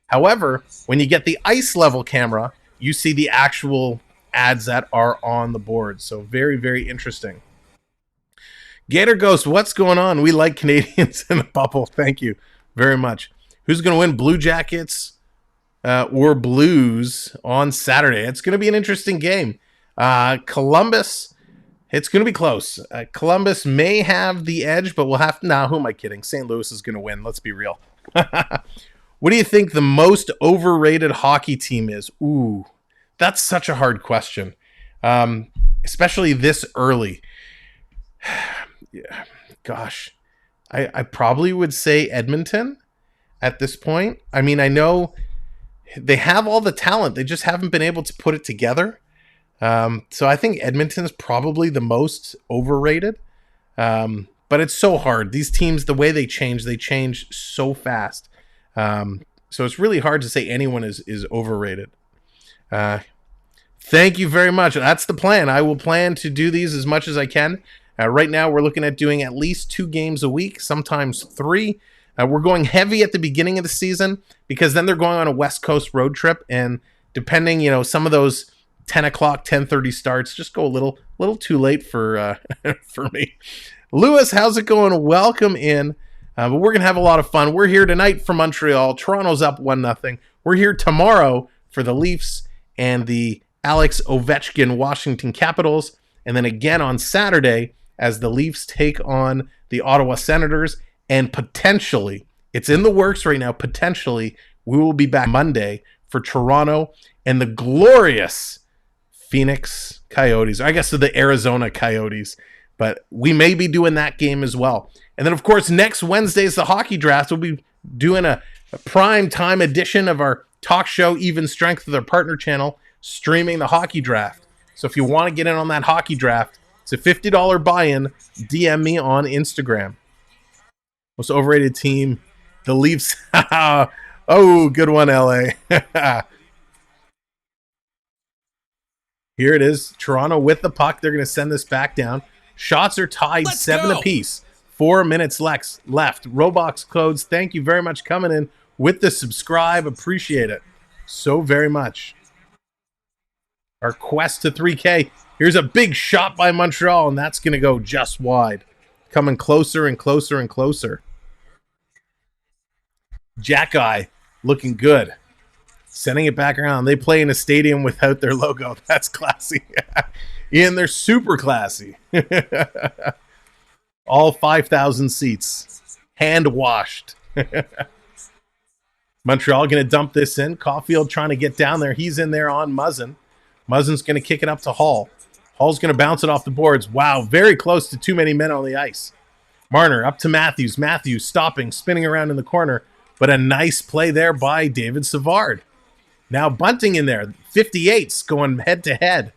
However, when you get the ice level camera, you see the actual ads that are on the board. So very, very interesting. Gator Ghost, what's going on? We like Canadians in the bubble. Thank you very much. Who's going to win, Blue Jackets or Blues on Saturday? It's going to be an interesting game. Columbus, it's going to be close. Columbus may have the edge, but we'll have to... Nah, who am I kidding? St. Louis is going to win. Let's be real. What do you think the most overrated hockey team is? Ooh, that's such a hard question, especially this early. Yeah, gosh, I probably would say Edmonton at this point. I mean, I know they have all the talent. They just haven't been able to put it together. So I think Edmonton is probably the most overrated. But it's so hard. These teams, the way they change so fast. So it's really hard to say anyone is overrated. Thank you very much. That's the plan. I will plan to do these as much as I can. Right now, we're looking at doing at least 2 games a week, sometimes 3. We're going heavy at the beginning of the season because then they're going on a West Coast road trip. And depending, some of those 10 o'clock, 10:30 starts just go a little too late for for me. Lewis, how's it going? Welcome in. But we're going to have a lot of fun. We're here tonight for Montreal. Toronto's up 1-0. We're here tomorrow for the Leafs and the Alex Ovechkin Washington Capitals. And then again on Saturday as the Leafs take on the Ottawa Senators. And potentially, it's in the works right now, potentially, we will be back Monday for Toronto and the glorious Phoenix Coyotes. I guess the Arizona Coyotes. But we may be doing that game as well. And then, of course, next Wednesday is the hockey draft. We'll be doing a prime time edition of our talk show, Even Strength, with our partner channel, streaming the hockey draft. So if you want to get in on that hockey draft, it's a $50 buy-in. DM me on Instagram. Most overrated team, the Leafs. Oh, good one, LA. Here it is. Toronto with the puck. They're going to send this back down. Shots are tied 7 apiece. 4 minutes left. Roblox codes, thank you very much coming in with the subscribe. Appreciate it so very much. Our quest to 3K. Here's a big shot by Montreal, and that's going to go just wide. Coming closer and closer and closer. Jack Eye looking good. Sending it back around. They play in a stadium without their logo. That's classy. Ian, they're super classy. All 5,000 seats. Hand washed. Montreal going to dump this in. Caufield trying to get down there. He's in there on Muzzin. Muzzin's going to kick it up to Hall. Hall's going to bounce it off the boards. Wow, very close to too many men on the ice. Marner up to Matthews. Matthews stopping, spinning around in the corner. But a nice play there by David Savard. Now Bunting in there. 58's going head-to-head.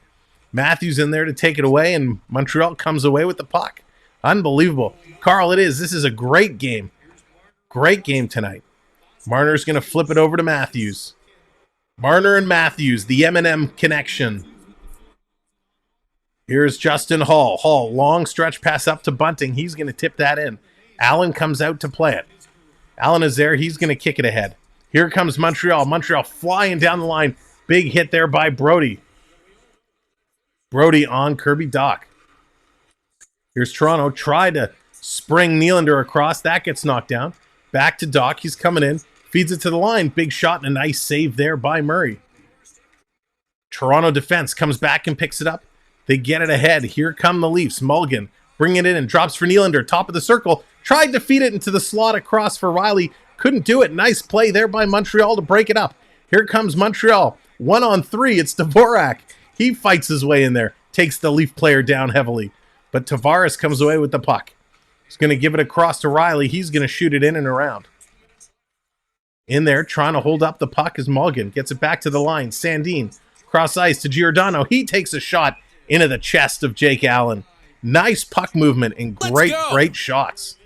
Matthews in there to take it away, and Montreal comes away with the puck. Unbelievable. Carl, it is. This is a great game. Great game tonight. Marner's going to flip it over to Matthews. Marner and Matthews, the M&M connection. Here's Justin Hall. Hall, long stretch pass up to Bunting. He's going to tip that in. Allen comes out to play it. Allen is there. He's going to kick it ahead. Here comes Montreal. Montreal flying down the line. Big hit there by Brody. Brody on Kirby Dach. Here's Toronto. Tried to spring Nylander across. That gets knocked down. Back to Dach. He's coming in. Feeds it to the line. Big shot and a nice save there by Murray. Toronto defense comes back and picks it up. They get it ahead. Here come the Leafs. Mulligan bringing it in and drops for Nylander. Top of the circle. Tried to feed it into the slot across for Riley. Couldn't do it. Nice play there by Montreal to break it up. Here comes Montreal. 1-on-3. It's Dvorak. He fights his way in there. Takes the Leaf player down heavily. But Tavares comes away with the puck. He's going to give it across to Riley. He's going to shoot it in and around. In there, trying to hold up the puck is Mulligan. Gets it back to the line. Sandin. Cross ice to Giordano. He takes a shot into the chest of Jake Allen. Nice puck movement and great shots.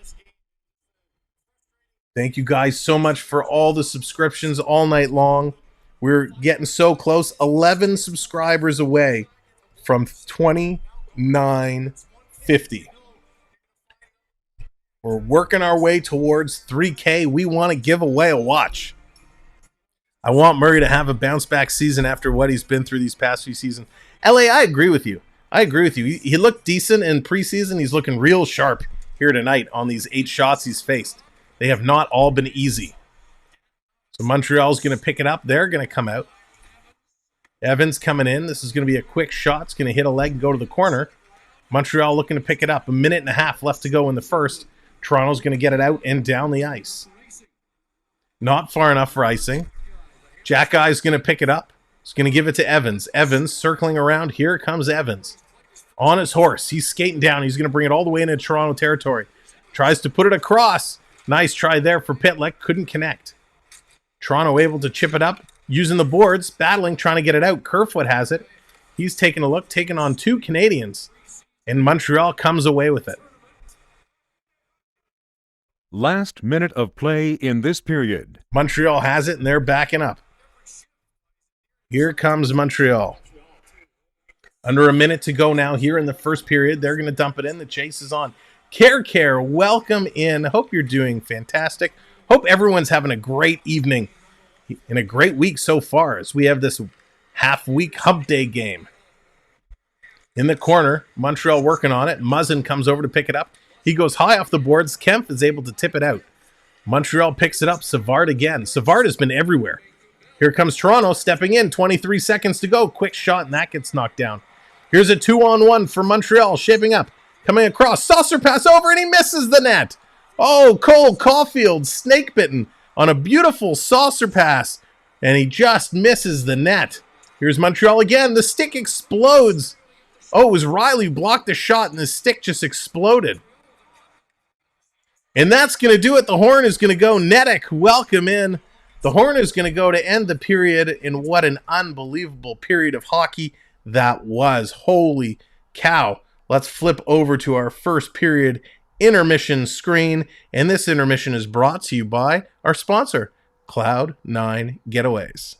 Thank you guys so much for all the subscriptions all night long. We're getting so close. 11 subscribers away from 2950. We're working our way towards 3K. We want to give away a watch. I want Murray to have a bounce back season after what he's been through these past few seasons. LA, I agree with you. He looked decent in preseason. He's looking real sharp here tonight on these 8 shots he's faced. They have not all been easy. So Montreal's going to pick it up. They're going to come out. Evans coming in. This is going to be a quick shot. It's going to hit a leg and go to the corner. Montreal looking to pick it up. 1.5 minutes left to go in the first. Toronto's going to get it out and down the ice. Not far enough for icing. Jack Guy's going to pick it up. He's going to give it to Evans. Evans circling around. Here comes Evans. On his horse. He's skating down. He's going to bring it all the way into Toronto territory. Tries to put it across. Nice try there for Pitlick. Couldn't connect. Toronto able to chip it up. Using the boards. Battling. Trying to get it out. Kerfoot has it. He's taking a look. Taking on 2 Canadians. And Montreal comes away with it. Last minute of play in this period. Montreal has it, and they're backing up. Here comes Montreal. Under a minute to go now here in the first period. They're going to dump it in. The chase is on. Care, welcome in. Hope you're doing fantastic. Hope everyone's having a great evening and a great week so far as we have this half-week hump day game. In the corner, Montreal working on it. Muzzin comes over to pick it up. He goes high off the boards. Kempf is able to tip it out. Montreal picks it up. Savard again. Savard has been everywhere. Here comes Toronto stepping in. 23 seconds to go. Quick shot, and that gets knocked down. Here's a 2-on-1 for Montreal. Shaping up. Coming across. Saucer pass over, and he misses the net. Oh, Cole Caufield snake bitten on a beautiful saucer pass, and he just misses the net. Here's Montreal again. The stick explodes. Oh, it was Riley who blocked the shot, and the stick just exploded. And that's going to do it. The horn is going to go. Nedick, welcome in. The horn is going to go to end the period, and what an unbelievable period of hockey that was. Holy cow. Let's flip over to our first period intermission screen, and this intermission is brought to you by our sponsor, Cloud9 Getaways.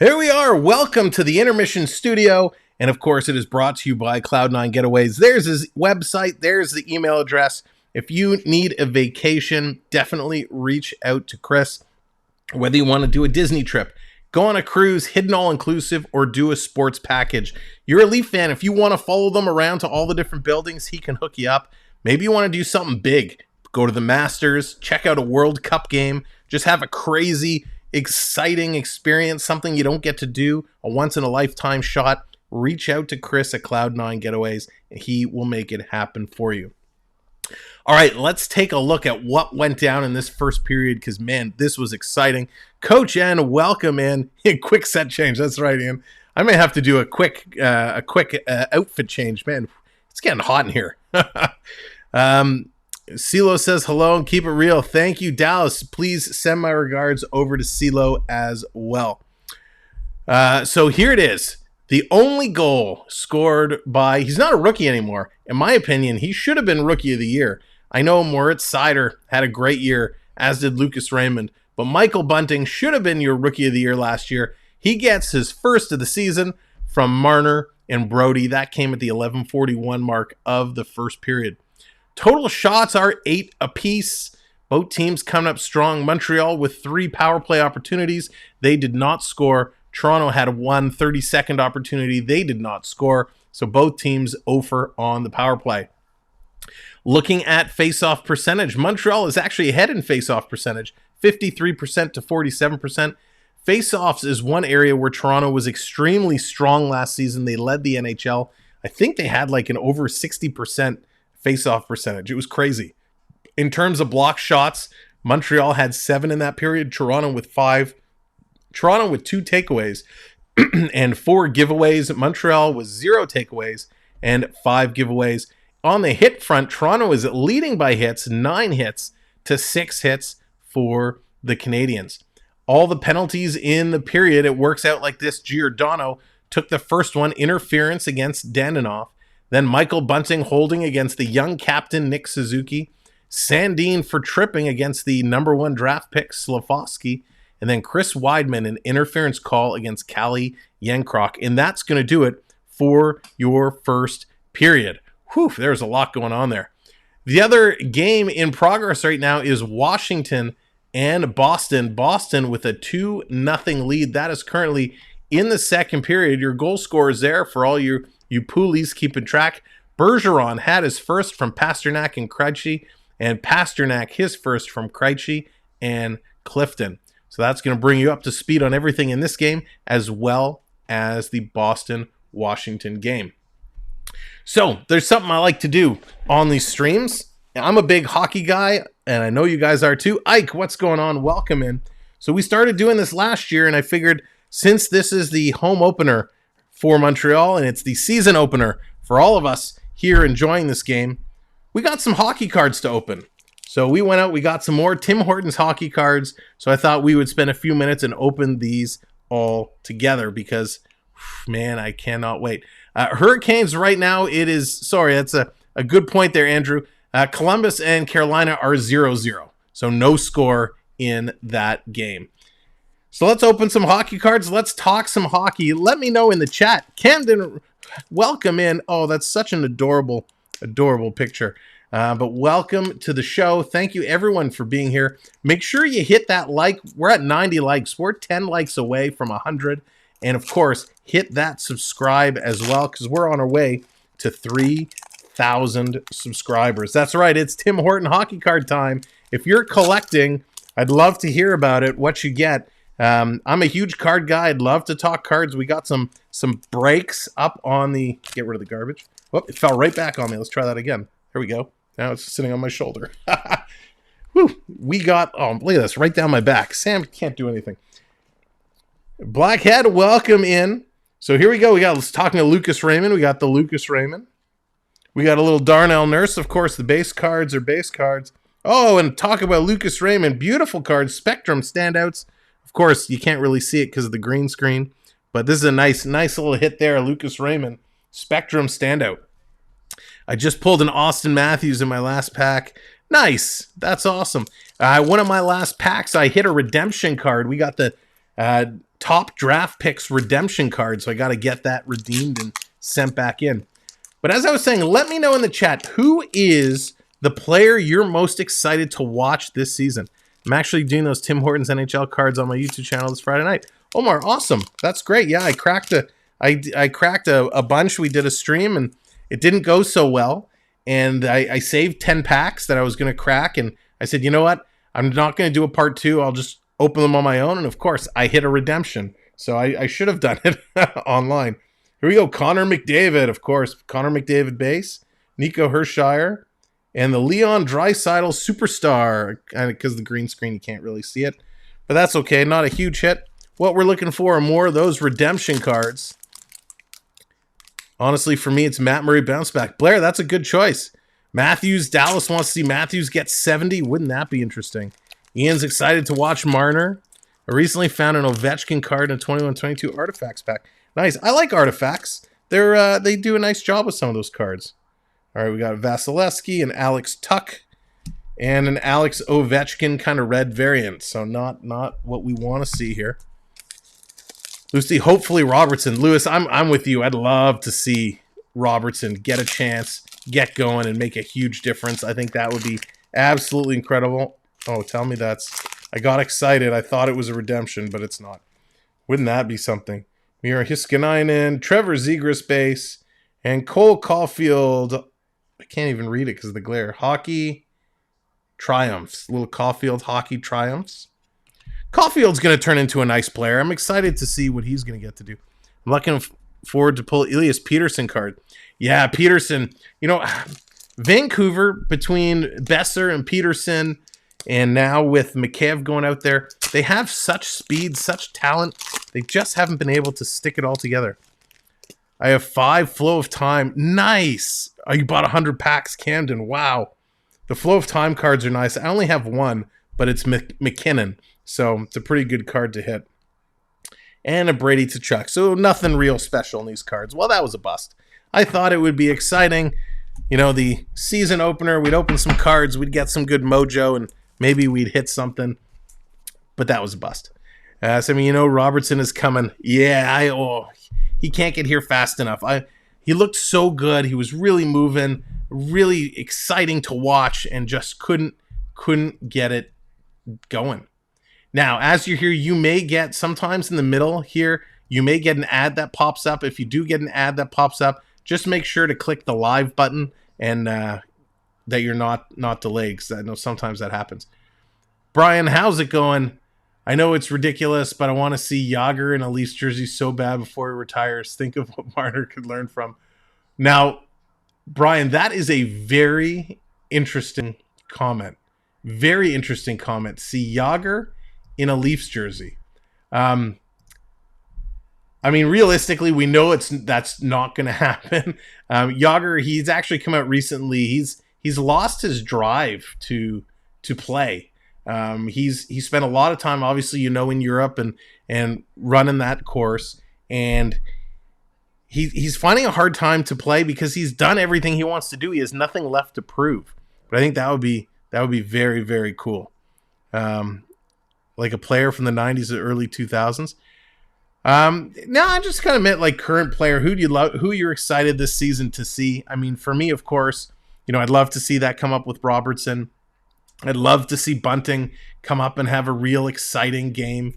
Here we are. Welcome to the Intermission Studio. And of course, it is brought to you by Cloud9 Getaways. There's his website. There's the email address. If you need a vacation, definitely reach out to Chris. Whether you want to do a Disney trip, go on a cruise, hidden all-inclusive, or do a sports package. You're a Leaf fan. If you want to follow them around to all the different buildings, he can hook you up. Maybe you want to do something big. Go to the Masters, check out a World Cup game, just have a crazy exciting experience, something you don't get to do, a once-in-a-lifetime shot. Reach out to Chris at Cloud9 Getaways, and he will make it happen for you. All right, let's take a look at what went down in this first period, because, man, this was exciting. Coach N, welcome in. Quick set change. That's right, Ian. I may have to do a quick outfit change. Man, it's getting hot in here. CeeLo says hello and keep it real. Thank you, Dallas. Please send my regards over to CeeLo as well. So here it is. The only goal scored by, he's not a rookie anymore. In my opinion, he should have been Rookie of the Year. I know Moritz Seider had a great year, as did Lucas Raymond, but Michael Bunting should have been your Rookie of the Year last year. He gets his first of the season from Marner and Brody. That came at the 11:41 mark of the first period. Total shots are 8 apiece. Both teams coming up strong. Montreal with 3 power play opportunities. They did not score. Toronto had one 30-second opportunity. They did not score. So both teams over on the power play. Looking at face-off percentage, Montreal is actually ahead in face-off percentage, 53% to 47%. Face-offs is one area where Toronto was extremely strong last season. They led the NHL. I think they had like an over 60% face-off percentage. It was crazy. In terms of block shots, Montreal had 7 in that period, Toronto with 5. Toronto with 2 takeaways and 4 giveaways. Montreal with 0 takeaways and 5 giveaways. On the hit front, Toronto is leading by hits, 9 hits to 6 hits for the Canadiens. All the penalties in the period, it works out like this. Giordano took the first one, interference against Danilov. Then Michael Bunting holding against the young captain Nick Suzuki. Sandin for tripping against the number 1 draft pick Slafkovsky. And then Chris Weidman, an interference call against Kalle Järnkrok. And that's going to do it for your first period. Whew, there's a lot going on there. The other game in progress right now is Washington and Boston. Boston with a 2-0 lead. That is currently in the second period. Your goal scorers there for all you poolies keeping track. Bergeron had his first from Pasternak and Krejci, and Pasternak his first from Krejci and Clifton. So that's going to bring you up to speed on everything in this game, as well as the Boston-Washington game. So there's something I like to do on these streams. I'm a big hockey guy, and I know you guys are too. Ike, what's going on? Welcome in. So we started doing this last year, and I figured since this is the home opener for Montreal, and it's the season opener for all of us here enjoying this game, we got some hockey cards to open. So we went out, we got some more Tim Hortons hockey cards. So I thought we would spend a few minutes and open these all together because, man, I cannot wait. Hurricanes right now, it is, sorry, that's a good point there, Andrew. Columbus and Carolina are 0-0. So no score in that game. So let's open some hockey cards. Let's talk some hockey. Let me know in the chat. Camden, welcome in. Oh, that's such an adorable picture. But welcome to the show. Thank you, everyone, for being here. Make sure you hit that like. We're at 90 likes. We're 10 likes away from 100. And, of course, hit that subscribe as well because we're on our way to 3,000 subscribers. That's right. It's Tim Horton hockey card time. If you're collecting, I'd love to hear about it, what you get. I'm a huge card guy. I'd love to talk cards. We got some breaks up on the... Get rid of the garbage. Whoop, it fell right back on me. Let's try that again. There we go. Now it's sitting on my shoulder. Woo. We got... Oh, look at this. Right down my back. Sam can't do anything. Blackhead, welcome in. So here we go. Let's talking to Lucas Raymond. We got the Lucas Raymond. We got a little Darnell Nurse. Of course, the base cards are base cards. Oh, and talk about Lucas Raymond. Beautiful cards. Spectrum standouts. Of course, you can't really see it because of the green screen. But this is a nice little hit there. Lucas Raymond. Spectrum standout. I just pulled an Austin Matthews in my last pack. Nice. That's awesome. One of my last packs, I hit a redemption card. We got the top draft picks redemption card, so I got to get that redeemed and sent back in. But as I was saying, let me know in the chat, who is the player you're most excited to watch this season? I'm actually doing those Tim Hortons NHL cards on my YouTube channel this Friday night. Omar, awesome. That's great. Yeah, I cracked a bunch. We did a stream, and it didn't go so well. And I saved 10 packs that I was going to crack, and I said, you know what? I'm not going to do a part 2. I'll just open them on my own, and of course, I hit a redemption. So I should have done it online. Here we go. Connor McDavid, of course. Connor McDavid base. Nico Hershiser. And the Leon Draisaitl Superstar. Because the green screen, you can't really see it. But that's okay. Not a huge hit. What we're looking for are more of those redemption cards. Honestly, for me, it's Matt Murray bounce back. Blair, that's a good choice. Matthews, Dallas wants to see Matthews get 70. Wouldn't that be interesting? Ian's excited to watch Marner. I recently found an Ovechkin card in a 21-22 Artifacts pack. Nice. I like Artifacts. They do a nice job with some of those cards. All right, we got Vasilevsky and Alex Tuck and an Alex Ovechkin kind of red variant. So not what we want to see here. Lucy, hopefully Robertson. Lewis, I'm with you. I'd love to see Robertson get a chance, get going, and make a huge difference. I think that would be absolutely incredible. Oh, tell me I got excited. I thought it was a redemption, but it's not. Wouldn't that be something? Mira Hiskinainen, Trevor Zegras base, and Cole Caufield. I can't even read it because of the glare. Hockey Triumphs. Little Caufield Hockey Triumphs. Caufield's going to turn into a nice player. I'm excited to see what he's going to get to do. I'm forward to pull Elias Peterson card. Yeah, Peterson. Vancouver, between Besser and Peterson, and now with McCabe going out there, they have such speed, such talent. They just haven't been able to stick it all together. I have 5 Flow of Time. Nice. Oh, you bought 100 packs, Camden. Wow. The Flow of Time cards are nice. I only have one, but it's McKinnon. So it's a pretty good card to hit. And a Brady Tkachuk. So nothing real special in these cards. Well, that was a bust. I thought it would be exciting. The season opener, we'd open some cards, we'd get some good mojo, and maybe we'd hit something. But that was a bust. Robertson is coming. Yeah, he can't get here fast enough. He looked so good. He was really moving, really exciting to watch, and just couldn't get it going. Now, as you're here, you may get, sometimes in the middle here, you may get an ad that pops up. If you do get an ad that pops up, just make sure to click the live button and that you're not delayed, because I know sometimes that happens. Brian, how's it going? I know it's ridiculous, but I want to see Jágr in a Leafs jersey so bad before he retires. Think of what Marner could learn from. Now, Brian, that is a very interesting comment. Very interesting comment. See Jágr in a Leafs jersey. Realistically, we know that's not going to happen. Jágr, he's actually come out recently. He's lost his drive to play. He's spent a lot of time, obviously, in Europe and running that course, and he's finding a hard time to play because he's done everything he wants to do. He has nothing left to prove. But I think that would be very, very cool. Like a player from the 90s or early 2000s. Now I just kind of meant like current player. Who do you love? Who you're excited this season to see? For me, of course, I'd love to see that come up with Robertson. I'd love to see Bunting come up and have a real exciting game.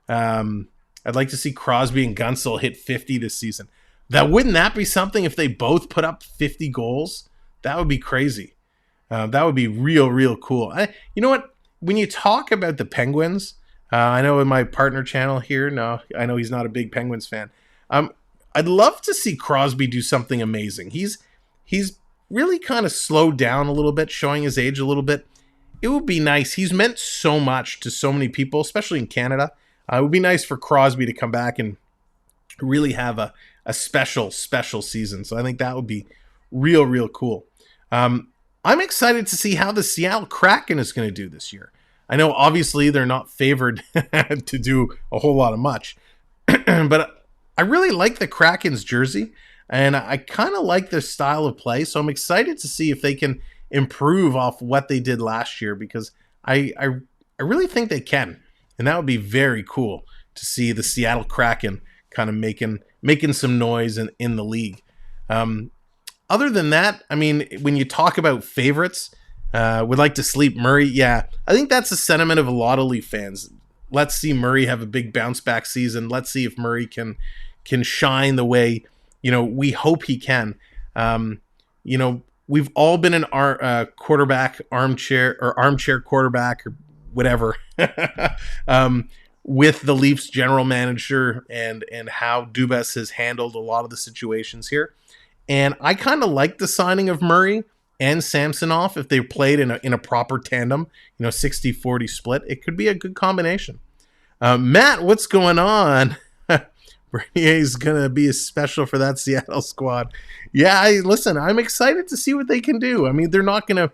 I'd like to see Crosby and Gunsel hit 50 this season. Wouldn't that be something if they both put up 50 goals? That would be crazy. That would be real, real cool. You know what? When you talk about the Penguins, I know in my partner channel here, I know he's not a big Penguins fan. I'd love to see Crosby do something amazing. He's really kind of slowed down a little bit, showing his age a little bit. It would be nice. He's meant so much to so many people, especially in Canada. It would be nice for Crosby to come back and really have a special season. So I think that would be real, real cool. I'm excited to see how the Seattle Kraken is going to do this year. I know obviously they're not favored to do a whole lot of much, but I really like the Kraken's jersey, and I kind of like their style of play. So I'm excited to see if they can improve off what they did last year, because I really think they can, and that would be very cool to see the Seattle Kraken kind of making some noise in the league. Other than that, when you talk about favorites, would like to sleep Murray. Yeah, I think that's the sentiment of a lot of Leaf fans. Let's see Murray have a big bounce back season. Let's see if Murray can shine the way we hope he can. We've all been an quarterback armchair quarterback or whatever with the Leafs general manager and how Dubas has handled a lot of the situations here. And I kind of like the signing of Murray and Samsonov. If they played in a proper tandem, 60-40 split, it could be a good combination. Matt, what's going on? Bernier's going to be special for that Seattle squad. Yeah, listen, I'm excited to see what they can do. They're not going to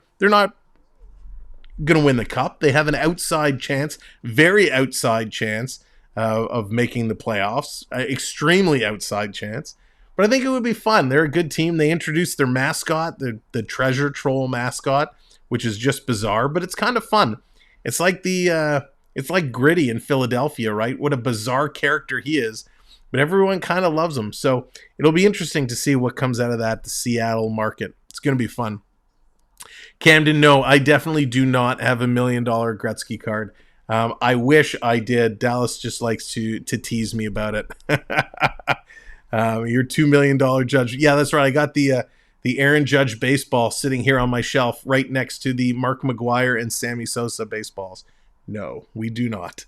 win the cup. They have an outside chance, very outside chance of making the playoffs, extremely outside chance. But I think it would be fun. They're a good team. They introduced their mascot, the treasure troll mascot, which is just bizarre, but it's kind of fun. It's like it's like Gritty in Philadelphia, right? What a bizarre character he is, but everyone kind of loves him. So it'll be interesting to see what comes out of that, the Seattle market. It's going to be fun. Camden, no, I definitely do not have $1 million Gretzky card. I wish I did. Dallas just likes to tease me about it. Your $2 million Judge. Yeah, that's right. I got the Aaron Judge baseball sitting here on my shelf right next to the Mark McGuire and Sammy Sosa baseballs. No, we do not.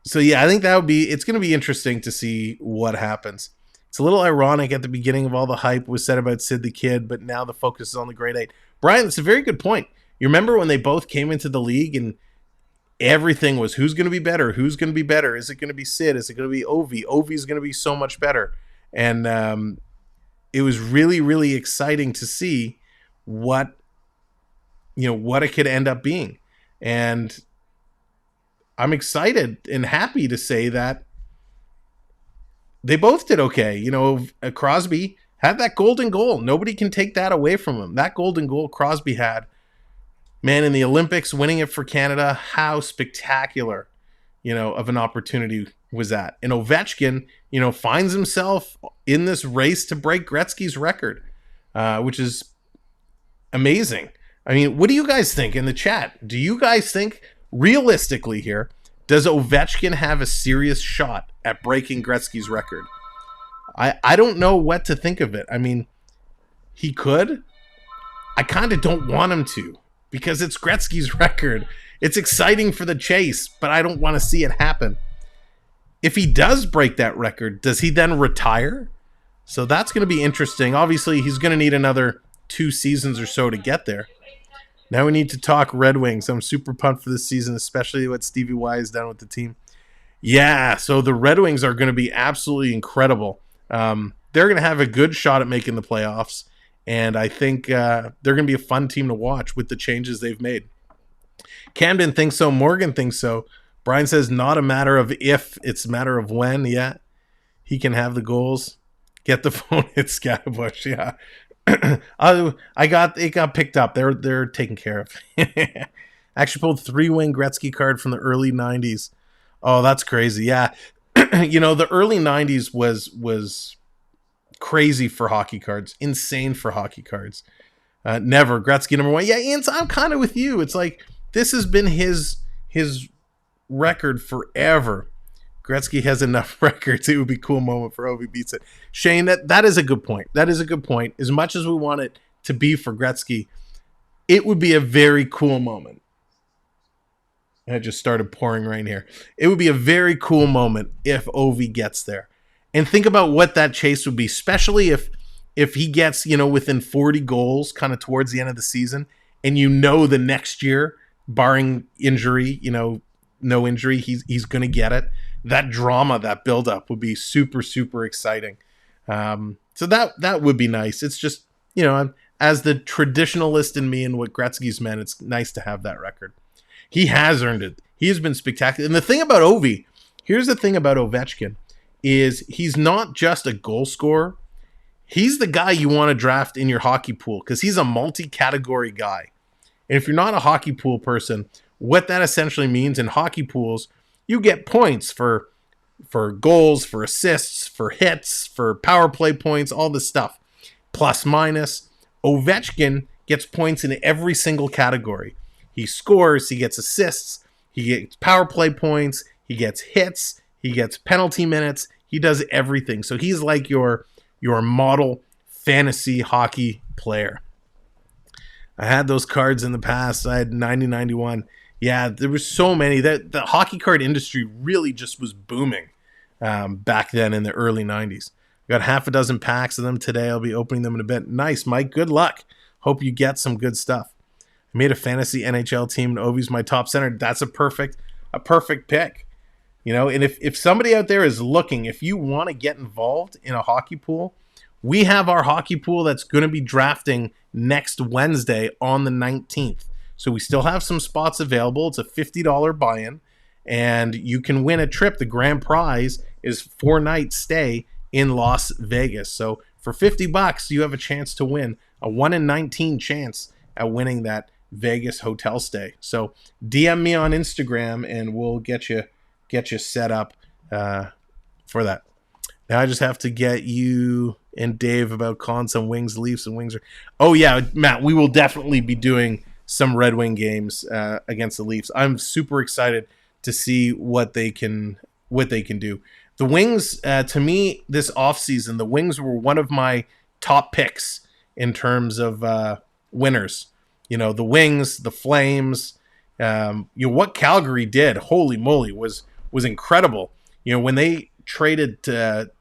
So yeah, I think it's going to be interesting to see what happens. It's a little ironic at the beginning of all the hype was said about Sid the Kid, but now the focus is on the grade 8. Brian, that's a very good point. You remember when they both came into the league and everything was who's going to be better? Who's going to be better? Is it going to be Sid? Is it going to be Ovi? Ovi's going to be so much better. And it was really, really exciting to see what it could end up being. And I'm excited and happy to say that they both did okay. Crosby had that golden goal. Nobody can take that away from him. That golden goal Crosby had, man, in the Olympics, winning it for Canada, how spectacular, of an opportunity was that. And Ovechkin, finds himself in this race to break Gretzky's record, which is amazing. I mean, what do you guys think in the chat? Do you guys think, realistically here, does Ovechkin have a serious shot at breaking Gretzky's record? I don't know what to think of it. I mean, he could. I kind of don't want him to because it's Gretzky's record. It's exciting for the chase, but I don't want to see it happen. If he does break that record, does he then retire? So that's going to be interesting. Obviously, he's going to need another 2 seasons or so to get there. Now we need to talk Red Wings. I'm super pumped for this season, especially what Stevie Y has done with the team. Yeah, so the Red Wings are going to be absolutely incredible. They're going to have a good shot at making the playoffs, and I think they're going to be a fun team to watch with the changes they've made. Camden thinks so. Morgan thinks so. Brian says not a matter of if, it's a matter of when. Yeah, he can have the goals. Get the phone hit Scatterbush. Yeah. It got picked up. They're taken care of. Actually pulled 3-wing Gretzky card from the early 90s. Oh, that's crazy. Yeah. The early 90s was crazy for hockey cards. Insane for hockey cards. Never. Gretzky number 1. Yeah, Ian, I'm kind of with you. It's like this has been his record forever. Gretzky has enough records. It would be a cool moment for Ovi beats it. Shane, that is a good point. That is a good point. As much as we want it to be for Gretzky, it would be a very cool moment. I just started pouring right here. It would be a very cool moment if Ovi gets there. And think about what that chase would be, especially if he gets, within 40 goals kind of towards the end of the season, and the next year, barring injury, no injury, he's going to get it. That drama, that buildup would be super, super exciting. So that would be nice. It's just, as the traditionalist in me and what Gretzky's meant, it's nice to have that record. He has earned it. He has been spectacular. And the thing about Ovi, here's the thing about Ovechkin, is he's not just a goal scorer. He's the guy you want to draft in your hockey pool because he's a multi-category guy. And if you're not a hockey pool person, what that essentially means in hockey pools, you get points for goals, for assists, for hits, for power play points, all this stuff. Plus, minus. Ovechkin gets points in every single category. He scores, he gets assists, he gets power play points, he gets hits, he gets penalty minutes, he does everything. So he's like your model fantasy hockey player. I had those cards in the past. I had 90-91. Yeah, there were so many. That the hockey card industry really just was booming back then in the early 90s. I got half a dozen packs of them today. I'll be opening them in a bit. Nice, Mike. Good luck. Hope you get some good stuff. I made a fantasy NHL team, and Ovi's my top center. That's a perfect pick. And if somebody out there is looking, if you want to get involved in a hockey pool, we have our hockey pool that's going to be drafting next Wednesday on the 19th. So we still have some spots available. It's a $50 buy-in, and you can win a trip. The grand prize is 4-night stay in Las Vegas. So for $50, you have a chance to win a 1 in 19 chance at winning that Vegas hotel stay. So DM me on Instagram, and we'll get you set up for that. Now I just have to get you and Dave about calling some Wings Leafs and Wings. Oh yeah, Matt, we will definitely be doing some Red Wing games against the Leafs. I'm super excited to see what they can do. The Wings, to me, this offseason, the Wings were one of my top picks in terms of winners. The Wings, the Flames, what Calgary did, holy moly, was was incredible. When they traded to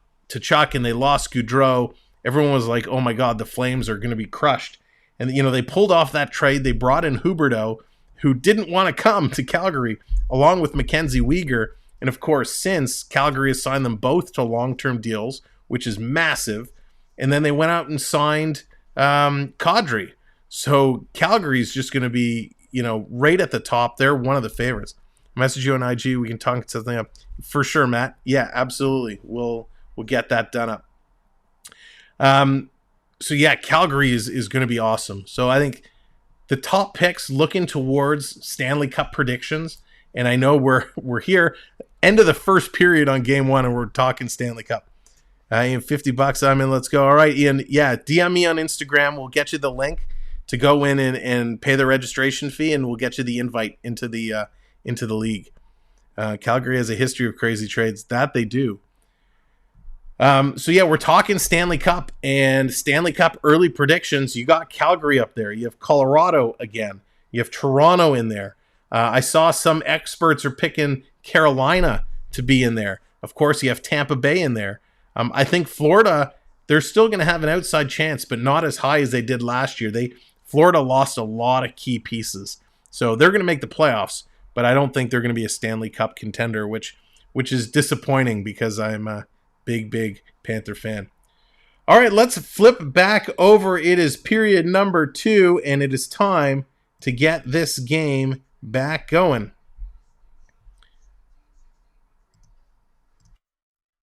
Chuck and they lost Gaudreau, everyone was like, oh my God, the Flames are going to be crushed. And, they pulled off that trade. They brought in Huberdeau, who didn't want to come to Calgary, along with Mackenzie Weegar. And, of course, since Calgary has signed them both to long-term deals, which is massive. And then they went out and signed Kadri. So Calgary's just going to be, right at the top. They're one of the favorites. Message you on IG. We can talk something up. For sure, Matt. Yeah, absolutely. We'll get that done up. So yeah, Calgary is going to be awesome. So I think the top picks looking towards Stanley Cup predictions, and I know we're here end of the first period on game one, and we're talking Stanley Cup. Ian, $50. I'm in. Let's go. All right, Ian. Yeah, DM me on Instagram. We'll get you the link to go in and pay the registration fee, and we'll get you the invite into the league. Calgary has a history of crazy trades. That they do. So yeah, we're talking Stanley Cup and Stanley Cup early predictions. You got Calgary up there. You have Colorado again. You have Toronto in there. I saw some experts are picking Carolina to be in there. Of course, you have Tampa Bay in there. I think Florida, they're still going to have an outside chance, but not as high as they did last year. Florida lost a lot of key pieces. So they're going to make the playoffs, but I don't think they're going to be a Stanley Cup contender, which is disappointing because I'm a big Panther fan. All right, let's flip back over. It is period number 2, and it is time to get this game back going.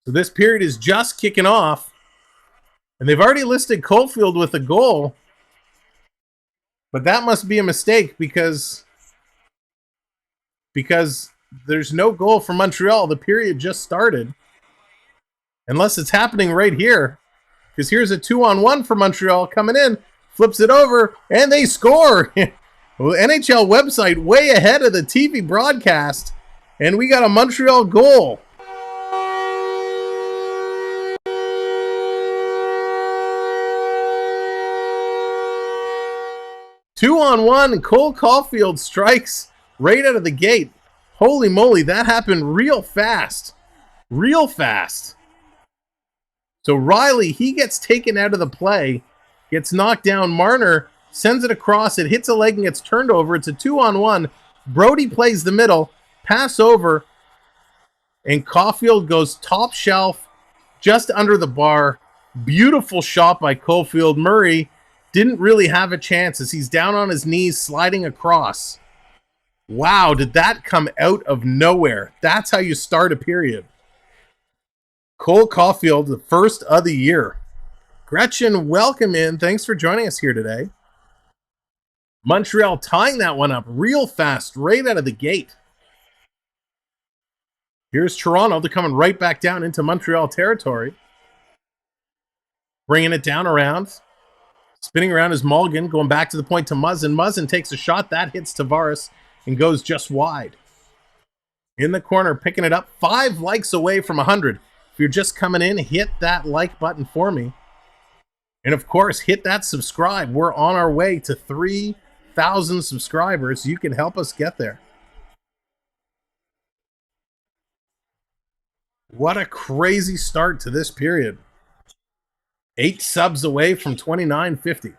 So this period is just kicking off, and they've already listed Caufield with a goal, but that must be a mistake because there's no goal for Montreal. The period just started. Unless it's happening right here. Because here's a 2-on-1 for Montreal coming in. Flips it over. And they score. Well, NHL website way ahead of the TV broadcast. And we got a Montreal goal. Two-on-one. Cole Caufield strikes right out of the gate. Holy moly, that happened real fast. Real fast. So Riley, he gets taken out of the play, gets knocked down. Marner sends it across. It hits a leg and gets turned over. It's a 2-on-1. Brody plays the middle, pass over, and Caufield goes top shelf, just under the bar. Beautiful shot by Caufield. Murray didn't really have a chance as he's down on his knees, sliding across. Wow, did that come out of nowhere? That's how you start a period. Cole Caufield, the first of the year. Gretchen, welcome in. Thanks for joining us here today. Montreal tying that one up real fast, right out of the gate. Here's Toronto. They're coming right back down into Montreal territory. Bringing it down around. Spinning around is Mulligan, going back to the point to Muzzin. Muzzin takes a shot. That hits Tavares and goes just wide. In the corner, picking it up. 5 likes away from 100. If you're just coming in, hit that like button for me. And of course, hit that subscribe. We're on our way to 3,000 subscribers. You can help us get there. What a crazy start to this period. 8 subs away from 2950.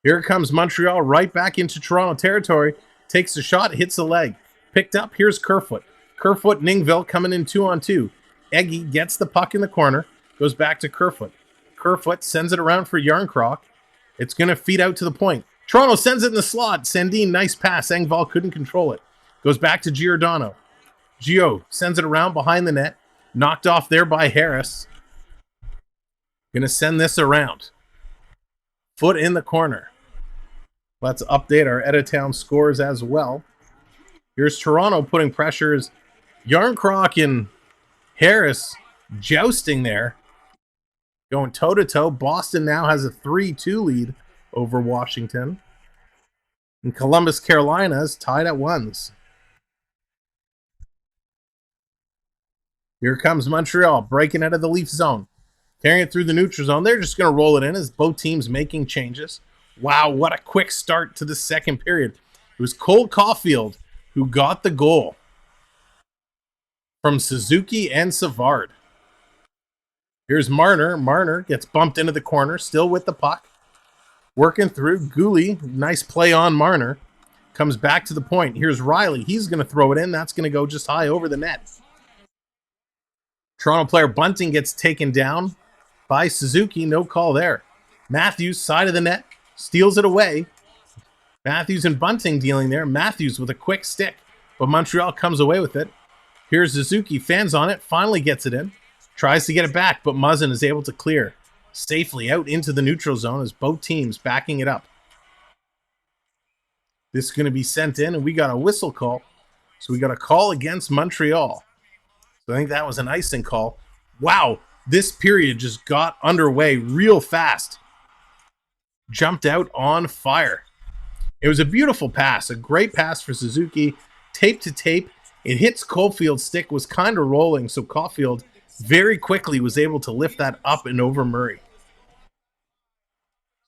Here comes Montreal right back into Toronto territory. Takes a shot, hits a leg. Picked up, here's Kerfoot. Kerfoot, Ningville coming in 2-on-2. Eggy gets the puck in the corner, goes back to Kerfoot. Kerfoot sends it around for Yarncroc. It's going to feed out to the point. Toronto sends it in the slot. Sandin, nice pass. Engvall couldn't control it. Goes back to Giordano. Gio sends it around behind the net. Knocked off there by Harris. Going to send this around. Foot in the corner. Let's update our Editown scores as well. Here's Toronto putting pressures. Yarncroc and Harris jousting there. Going toe-to-toe. Boston now has a 3-2 lead over Washington. And Columbus, Carolina is tied at 1s. Here comes Montreal, breaking out of the Leaf zone. Carrying it through the neutral zone. They're just going to roll it in as both teams making changes. Wow, what a quick start to the second period. It was Cole Caufield who got the goal. from Suzuki and Savard. Here's Marner. Marner gets bumped into the corner, still with the puck. Working through. Goalie, nice play on Marner. Comes back to the point. Here's Riley. He's going to throw it in. That's going to go just high over the net. Toronto player Bunting gets taken down by Suzuki. No call there. Matthews, side of the net, steals it away. Matthews and Bunting dealing there. Matthews with a quick stick, but Montreal comes away with it. Here's Suzuki, fans on it, finally gets it in. Tries to get it back, but Muzzin is able to clear safely out into the neutral zone as both teams backing it up. This is going to be sent in, and we got a whistle call. So we got a call against Montreal. So I think that was an icing call. Wow, this period just got underway real fast. Jumped out on fire. It was a beautiful pass, a great pass for Suzuki. Tape to tape. It hits Caufield's stick, was kind of rolling, so Caufield very quickly was able to lift that up and over Murray.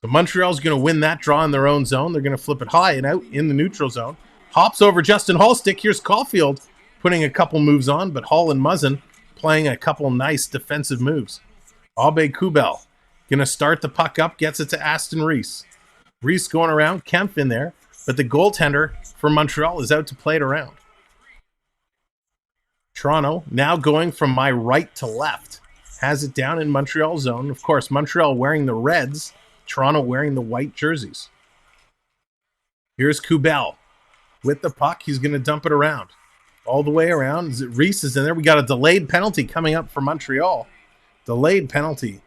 So Montreal's going to win that draw in their own zone. They're going to flip it high and out in the neutral zone. Hops over Justin Hall's stick. Here's Caufield putting a couple moves on, but Hall and Muzzin playing a couple nice defensive moves. Abe Kubel going to start the puck up, gets it to Aston Reese. Reese going around, Kempf in there, but the goaltender for Montreal is out to play it around. Toronto now going from my right to left. Has it down in Montreal zone. Of course, Montreal wearing the reds, Toronto wearing the white jerseys. Here's Kubel with the puck. He's going to dump it around. All the way around. Reese is in there. We got a delayed penalty coming up for Montreal. Delayed penalty.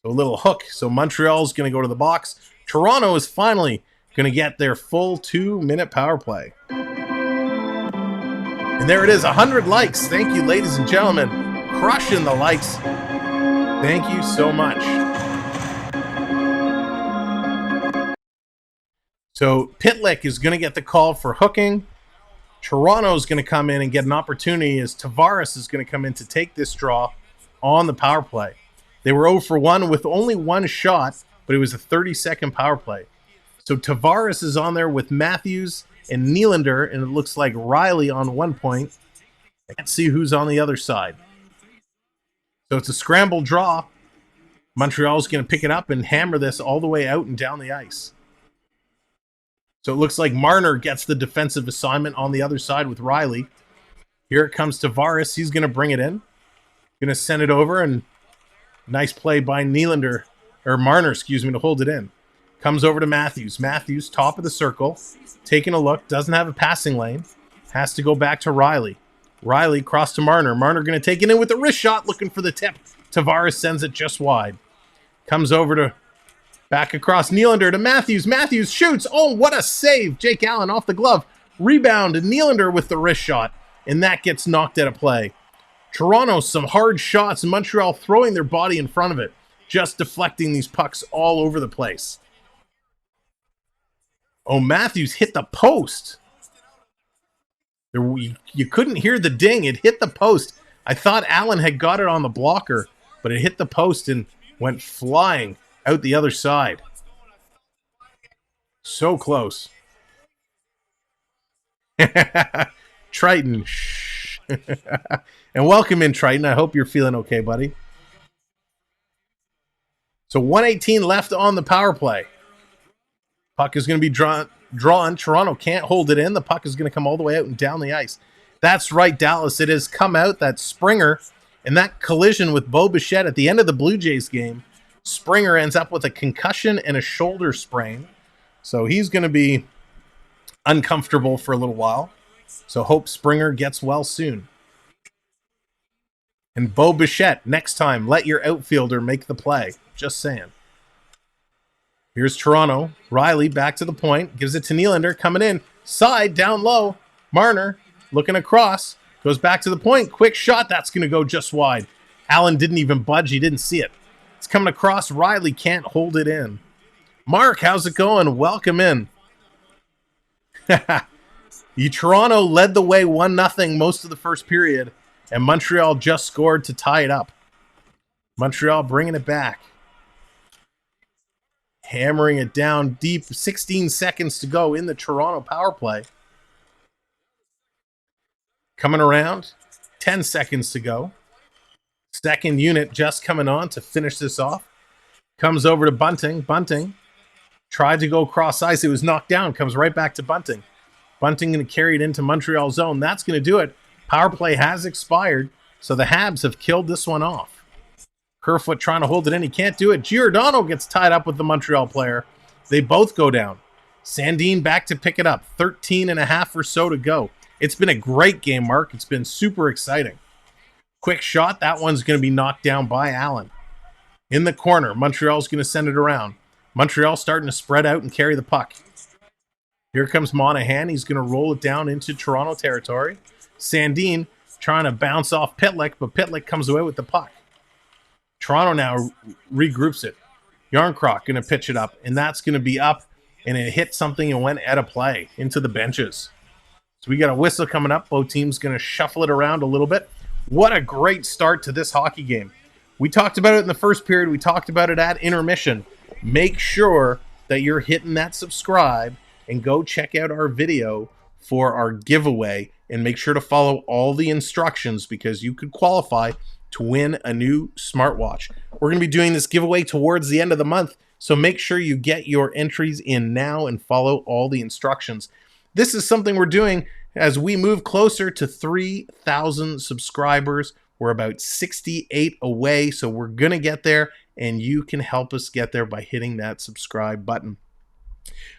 So a little hook. So Montreal's going to go to the box. Toronto is finally going to get their full 2-minute power play. And there it is, 100 likes. Thank you, ladies and gentlemen. Crushing the likes. Thank you so much. So Pitlick is going to get the call for hooking. Toronto is going to come in and get an opportunity as Tavares is going to come in to take this draw on the power play. They were 0 for 1 with only one shot, but it was a 30-second power play. So Tavares is on there with Matthews and Nylander, and it looks like Riley on one point. I can't see who's on the other side. So it's a scramble draw. Montreal's going to pick it up and hammer this all the way out and down the ice. So it looks like Marner gets the defensive assignment on the other side with Riley. Here it comes Tavares. He's going to bring it in. Going to send it over, and nice play by Nylander, or Marner, to hold it in. Comes over to Matthews. Matthews, top of the circle, taking a look, doesn't have a passing lane. Has to go back to Riley. Riley cross to Marner. Marner going to take it in with the wrist shot, looking for the tip. Tavares sends it just wide. Comes over to back across Nylander to Matthews. Matthews shoots. Oh, what a save. Jake Allen off the glove. Rebound to Nylander with the wrist shot, and that gets knocked out of play. Toronto, some hard shots, and Montreal throwing their body in front of it, just deflecting these pucks all over the place. Oh, Matthews hit the post. You couldn't hear the ding. It hit the post. I thought Allen had got it on the blocker, but it hit the post and went flying out the other side. So close. Triton. Shh. And welcome in, Triton. I hope you're feeling okay, buddy. So 1:18 left on the power play. Puck is going to be drawn. Toronto can't hold it in. The puck is going to come all the way out and down the ice. That's right, Dallas. It has come out. That Springer and that collision with Bo Bichette at the end of the Blue Jays game. Springer ends up with a concussion and a shoulder sprain. So he's going to be uncomfortable for a little while. So hope Springer gets well soon. And Bo Bichette, next time, let your outfielder make the play. Just saying. Here's Toronto. Riley back to the point. Gives it to Nylander. Coming in. Side, down low. Marner looking across. Goes back to the point. Quick shot. That's going to go just wide. Allen didn't even budge. He didn't see it. It's coming across. Riley can't hold it in. Mark, how's it going? Welcome in. Toronto led the way 1-0 most of the first period, and Montreal just scored to tie it up. Montreal bringing it back. Hammering it down deep. 16 seconds to go in the Toronto power play. Coming around. 10 seconds to go. Second unit just coming on to finish this off. Comes over to Bunting. Bunting tried to go cross ice. It was knocked down. Comes right back to Bunting. Bunting going to carry it into Montreal zone. That's going to do it. Power play has expired, so the Habs have killed this one off. Kerfoot trying to hold it in. He can't do it. Giordano gets tied up with the Montreal player. They both go down. Sandin back to pick it up. 13 and a half or so to go. It's been a great game, Mark. It's been super exciting. Quick shot. That one's going to be knocked down by Allen. In the corner, Montreal's going to send it around. Montreal starting to spread out and carry the puck. Here comes Monahan. He's going to roll it down into Toronto territory. Sandin trying to bounce off Pitlick, but Pitlick comes away with the puck. Toronto now regroups it. Yarncroc going to pitch it up, and that's going to be up, and it hit something and went out of play into the benches. So we got a whistle coming up. Both teams going to shuffle it around a little bit. What a great start to this hockey game. We talked about it in the first period. We talked about it at intermission. Make sure that you're hitting that subscribe and go check out our video for our giveaway, and make sure to follow all the instructions because you could qualify to win a new smartwatch. We're going to be doing this giveaway towards the end of the month, so make sure you get your entries in now and follow all the instructions. This is something we're doing as we move closer to 3,000 subscribers. We're about 68 away, so we're going to get there, and you can help us get there by hitting that subscribe button.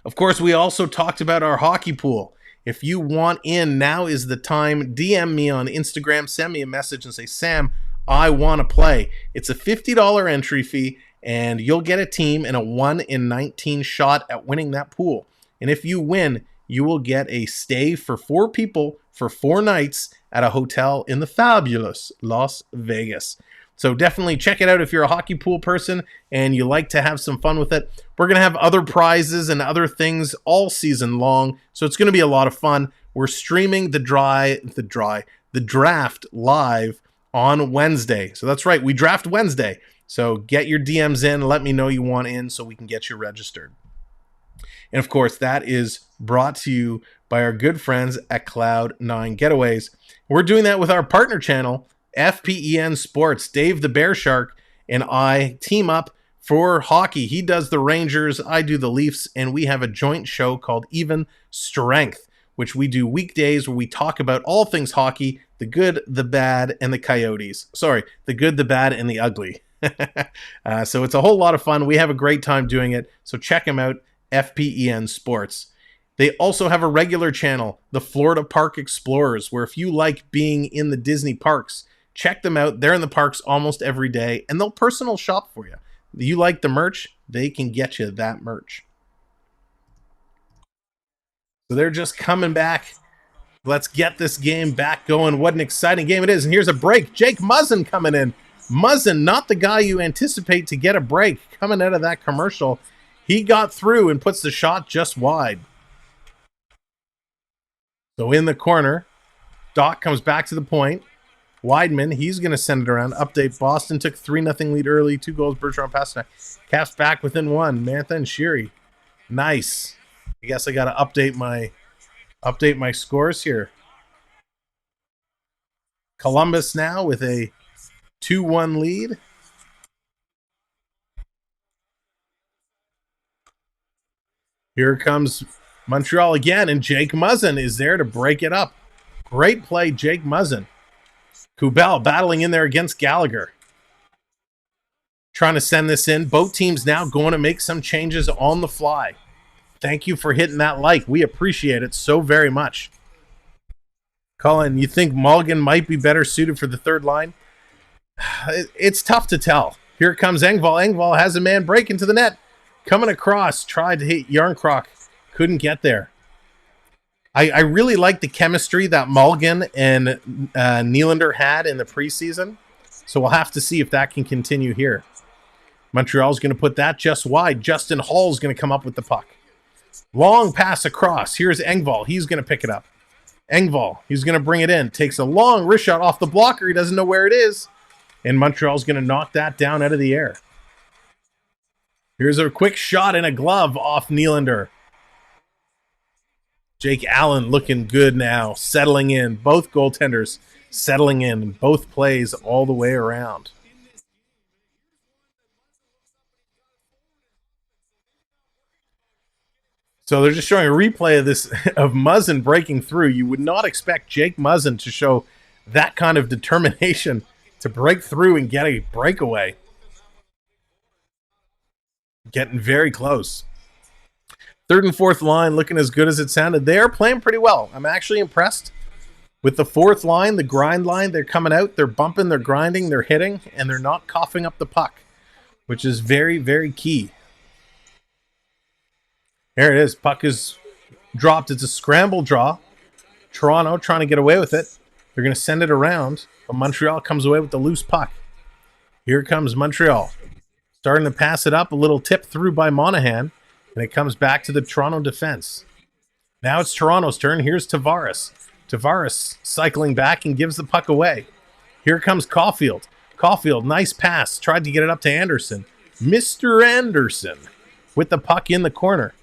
Of course, we also talked about our hockey pool. If you want in, now is the time. DM me on Instagram, send me a message and say, Sam, I want to play. It's a $50 entry fee, and you'll get a team and a 1 in 19 shot at winning that pool. And if you win, you will get a stay for 4 people for 4 nights at a hotel in the fabulous Las Vegas. So definitely check it out if you're a hockey pool person and you like to have some fun with it. We're going to have other prizes and other things all season long, so it's going to be a lot of fun. We're streaming the draft live on Wednesday. So that's right, we draft Wednesday. So get your DMs in, let me know you want in so we can get you registered. And of course, that is brought to you by our good friends at Cloud9 Getaways. We're doing that with our partner channel, FPEN Sports. Dave the Bear Shark and I team up for hockey. He does the Rangers, I do the Leafs, and we have a joint show called Even Strength, which we do weekdays where we talk about all things hockey, the good, the bad, and the Coyotes. Sorry, the good, the bad, and the ugly. So it's a whole lot of fun. We have a great time doing it. So check them out, FPEN Sports. They also have a regular channel, the Florida Park Explorers, where if you like being in the Disney parks, check them out. They're in the parks almost every day, and they'll personal shop for you. You like the merch, they can get you that merch. So they're just coming back. Let's get this game back going. What an exciting game it is. And here's a break. Jake Muzzin coming in. Muzzin, not the guy you anticipate to get a break coming out of that commercial. He got through and puts the shot just wide. So in the corner, Dach comes back to the point. Weidman, he's going to send it around. Update, Boston took 3-0 lead early. 2 goals, Bertrand Pasternak. Caps back within 1. Mantha and Sheary. Nice. I guess I got to update my scores here. Columbus now with a 2-1 lead. Here comes Montreal again, and Jake Muzzin is there to break it up. Great play, Jake Muzzin. Kubel battling in there against Gallagher. Trying to send this in. Both teams now going to make some changes on the fly. Thank you for hitting that like. We appreciate it so very much. Colin, you think Mulligan might be better suited for the third line? It's tough to tell. Here comes Engvall. Engvall has a man break into the net. Coming across. Tried to hit Yarncroc. Couldn't get there. I really like the chemistry that Mulligan and Nylander had in the preseason. So we'll have to see if that can continue here. Montreal's going to put that just wide. Justin Hall's going to come up with the puck. Long pass across. Here's Engvall. He's going to pick it up. Engvall, he's going to bring it in. Takes a long wrist shot off the blocker. He doesn't know where it is. And Montreal's going to knock that down out of the air. Here's a quick shot and a glove off Nylander. Jake Allen looking good now, settling in. Both goaltenders settling in, both plays all the way around. So they're just showing a replay of this, of Muzzin breaking through. You would not expect Jake Muzzin to show that kind of determination to break through and get a breakaway. Getting very close. Third and fourth line looking as good as it sounded. They are playing pretty well. I'm actually impressed with the fourth line, the grind line. They're coming out, they're bumping, they're grinding, they're hitting, and they're not coughing up the puck, which is very, very key. There it is. Puck is dropped. It's a scramble draw. Toronto trying to get away with it. They're going to send it around, but Montreal comes away with the loose puck. Here comes Montreal. Starting to pass it up. A little tip through by Monahan, and it comes back to the Toronto defense. Now it's Toronto's turn. Here's Tavares. Tavares cycling back and gives the puck away. Here comes Caufield. Caufield, nice pass. Tried to get it up to Anderson. Mr. Anderson with the puck in the corner.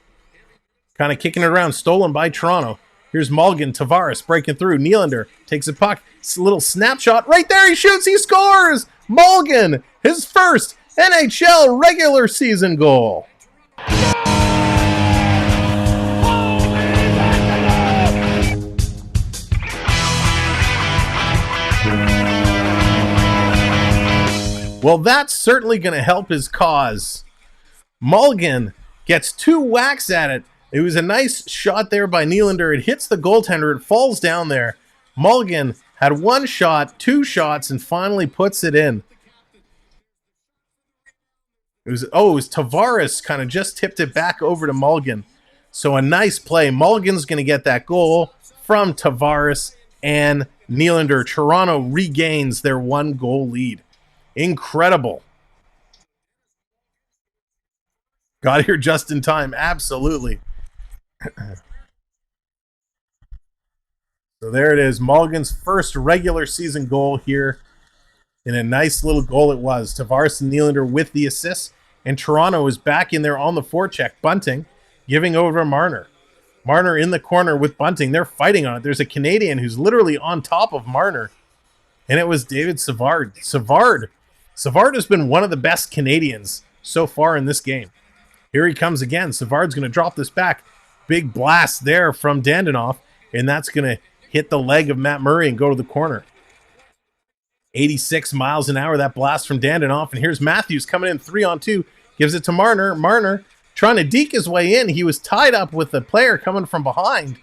Kind of kicking it around, stolen by Toronto. Here's Mulligan, Tavares breaking through. Nylander takes a puck. It's a little snapshot. Right there, he shoots, he scores! Mulligan, his first NHL regular season goal. Well, that's certainly going to help his cause. Mulligan gets 2 whacks at it. It was a nice shot there by Nylander. It hits the goaltender. It falls down there. Mulligan had 1 shot, 2 shots, and finally puts it in. It was Tavares kind of just tipped it back over to Mulligan. So a nice play. Mulligan's going to get that goal from Tavares and Nylander. Toronto regains their 1-goal lead. Incredible. Got here just in time. Absolutely. So there it is. Mulligan's first regular season goal here. And a nice little goal it was. Tavares and Nylander with the assist. And Toronto is back in there on the forecheck. Bunting giving over to Marner. Marner in the corner with Bunting. They're fighting on it. There's a Canadian who's literally on top of Marner. And it was David Savard. Savard has been one of the best Canadians so far in this game. Here he comes again. Savard's going to drop this back. Big blast there from Dandanoff. And that's going to hit the leg of Matt Murray and go to the corner. 86 miles an hour, that blast from Dandanoff. And here's Matthews coming in 3-on-2. Gives it to Marner. Marner trying to deke his way in. He was tied up with the player coming from behind.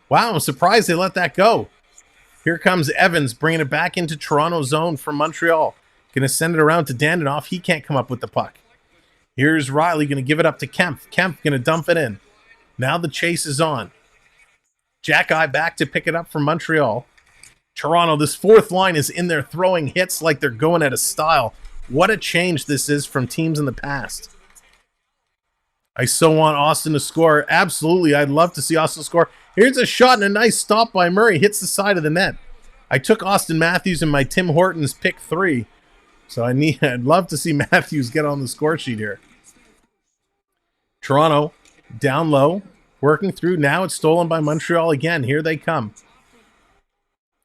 Wow, I'm surprised they let that go. Here comes Evans bringing it back into Toronto zone from Montreal. Going to send it around to Dandanoff. He can't come up with the puck. Here's Riley going to give it up to Kemp. Kemp going to dump it in. Now the chase is on. Jack-Eye back to pick it up from Montreal. Toronto, this fourth line is in there throwing hits like they're going out of style. What a change this is from teams in the past. I so want Austin to score. Absolutely, I'd love to see Austin score. Here's a shot and a nice stop by Murray. Hits the side of the net. I took Austin Matthews in my Tim Hortons pick 3. So I'd love to see Matthews get on the score sheet here. Toronto down low, working through. Now it's stolen by Montreal again. Here they come.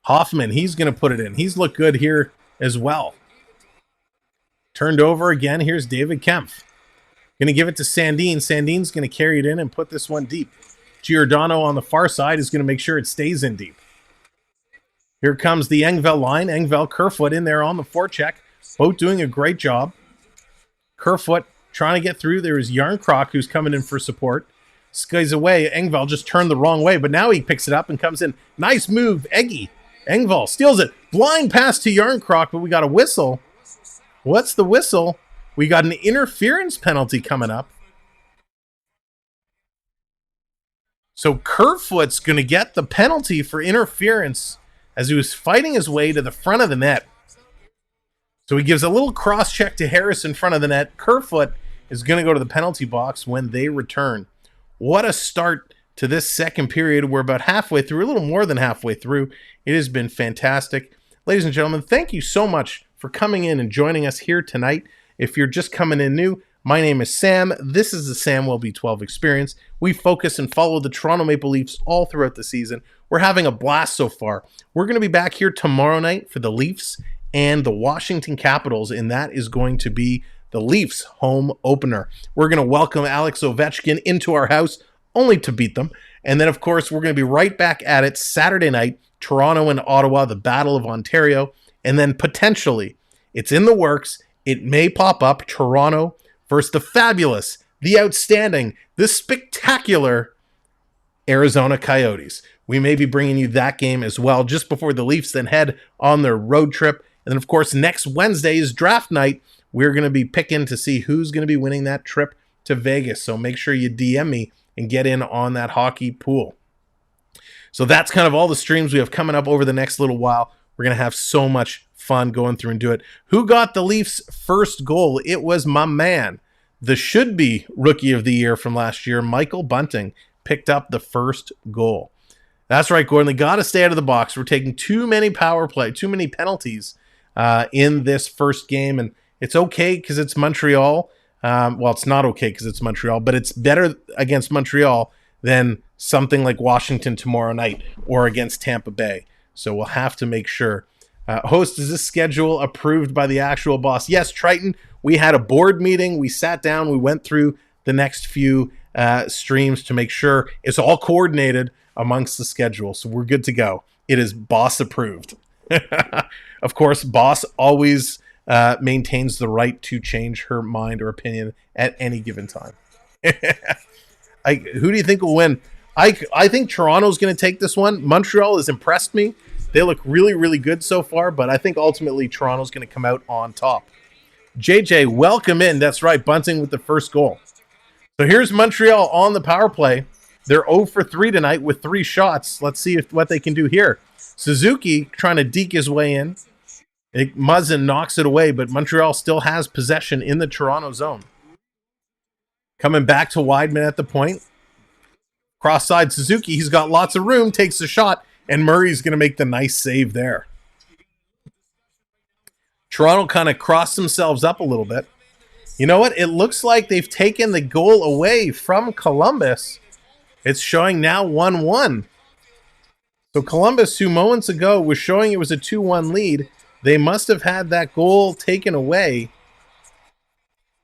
Hoffman, he's going to put it in. He's looked good here as well. Turned over again. Here's David Kempf. Going to give it to Sandin. Sandin's going to carry it in and put this one deep. Giordano on the far side is going to make sure it stays in deep. Here comes the Engvall line. Engvall, Kerfoot in there on the forecheck. Both doing a great job. Kerfoot trying to get through. There is Yarncroc who's coming in for support. Skies away. Engvall just turned the wrong way, but now he picks it up and comes in. Nice move, Eggy. Engvall steals it. Blind pass to Yarncroc, but we got a whistle. What's the whistle? We got an interference penalty coming up. So Kerfoot's going to get the penalty for interference as he was fighting his way to the front of the net. So he gives a little cross check to Harris in front of the net. Kerfoot is going to go to the penalty box when they return. What a start to this second period. We're about halfway through, a little more than halfway through. It has been fantastic. Ladies and gentlemen, thank you so much for coming in and joining us here tonight. If you're just coming in new, My name is Sam. This is the Samwelb12 Experience. We focus and follow the Toronto Maple Leafs all throughout the season. We're having a blast so far. We're going to be back here tomorrow night for the Leafs and the Washington Capitals, and that is going to be the Leafs home opener. We're going to welcome Alex Ovechkin into our house, only to beat them. And then, of course, we're going to be right back at it Saturday night, Toronto and Ottawa, the Battle of Ontario. And then potentially, it's in the works, it may pop up, Toronto versus the fabulous, the outstanding, the spectacular Arizona Coyotes. We may be bringing you that game as well just before the Leafs then head on their road trip. And then, of course, next Wednesday is draft night. We're going to be picking to see who's going to be winning that trip to Vegas. So make sure you DM me and get in on that hockey pool. So that's kind of all the streams we have coming up over the next little while. We're going to have so much fun going through and do it. Who got the Leafs' first goal? It was my man, the should-be Rookie of the Year from last year, Michael Bunting, picked up the first goal. That's right, Gordon. They got to stay out of the box. We're taking too many power play, too many penalties in this first game, and it's okay because it's Montreal. Well, it's not okay because it's Montreal, but it's better against Montreal than something like Washington tomorrow night or against Tampa Bay. So we'll have to make sure. Host, is this schedule approved by the actual boss? Yes, Triton. We had a board meeting. We sat down. We went through the next few streams to make sure it's all coordinated amongst the schedule. So we're good to go. It is boss approved. Of course, boss always maintains the right to change her mind or opinion at any given time. Who do you think will win? I think Toronto's going to take this one. Montreal has impressed me. They look really, really good so far, but I think ultimately Toronto's going to come out on top. JJ, welcome in. That's right, Bunting with the first goal. So here's Montreal on the power play. They're 0 for 3 tonight with 3 shots. Let's see what they can do here. Suzuki trying to deke his way in. Muzzin knocks it away, but Montreal still has possession in the Toronto zone. Coming back to Wideman at the point. Cross-side Suzuki, he's got lots of room, takes the shot, and Murray's going to make the nice save there. Toronto kind of crossed themselves up a little bit. You know what? It looks like they've taken the goal away from Columbus. It's showing now 1-1. So Columbus, 2 moments ago, was showing it was a 2-1 lead. They must have had that goal taken away.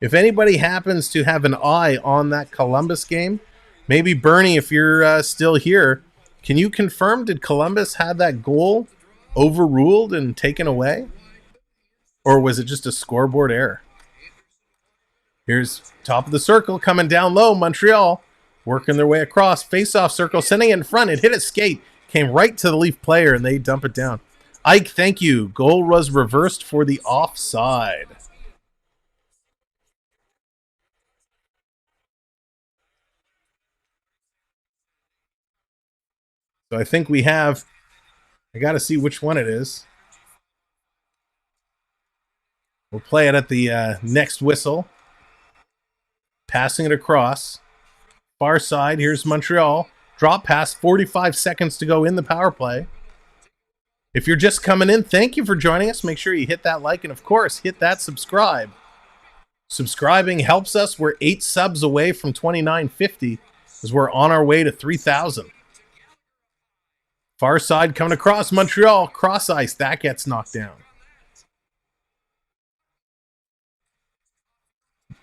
If anybody happens to have an eye on that Columbus game, maybe Bernie, if you're still here, can you confirm, did Columbus have that goal overruled and taken away? Or was it just a scoreboard error? Here's top of the circle coming down low. Montreal working their way across. Face-off circle, sending it in front. It hit a skate. Came right to the Leaf player, and they dump it down. Ike, thank you. Goal was reversed for the offside. So I think we have, I got to see which one it is. We'll play it at the next whistle. Passing it across. Far side, here's Montreal. Drop pass, 45 seconds to go in the power play. If you're just coming in, thank you for joining us. Make sure you hit that like and, of course, hit that subscribe. Subscribing helps us. We're 8 subs away from 2950 as we're on our way to 3,000. Far side coming across Montreal. Cross ice. That gets knocked down.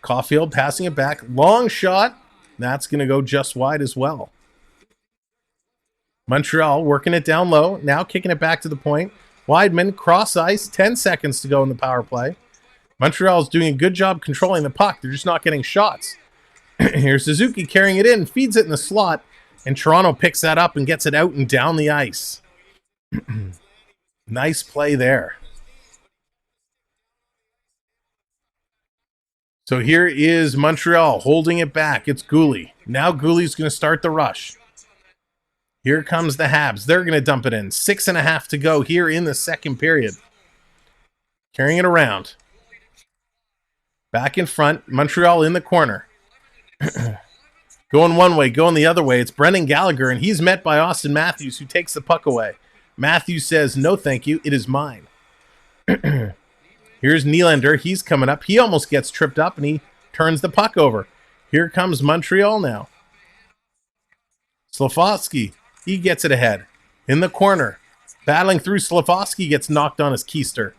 Caufield passing it back. Long shot. That's going to go just wide as well. Montreal working it down low. Now kicking it back to the point. Wideman, cross ice. 10 seconds to go in the power play. Montreal's doing a good job controlling the puck. They're just not getting shots. Here's Suzuki carrying it in. Feeds it in the slot. And Toronto picks that up and gets it out and down the ice. Nice play there. So here is Montreal holding it back. It's Goalie. Now Goalie's going to start the rush. Here comes the Habs. They're going to dump it in. 6.5 to go here in the second period. Carrying it around. Back in front. Montreal in the corner. Going one way, going the other way. It's Brendan Gallagher, and he's met by Austin Matthews, who takes the puck away. Matthews says, no thank you, it is mine. Here's Nylander. He's coming up. He almost gets tripped up, and he turns the puck over. Here comes Montreal now. Slafkovsky, he gets it ahead. In the corner, battling through, Slafkovsky gets knocked on his keister.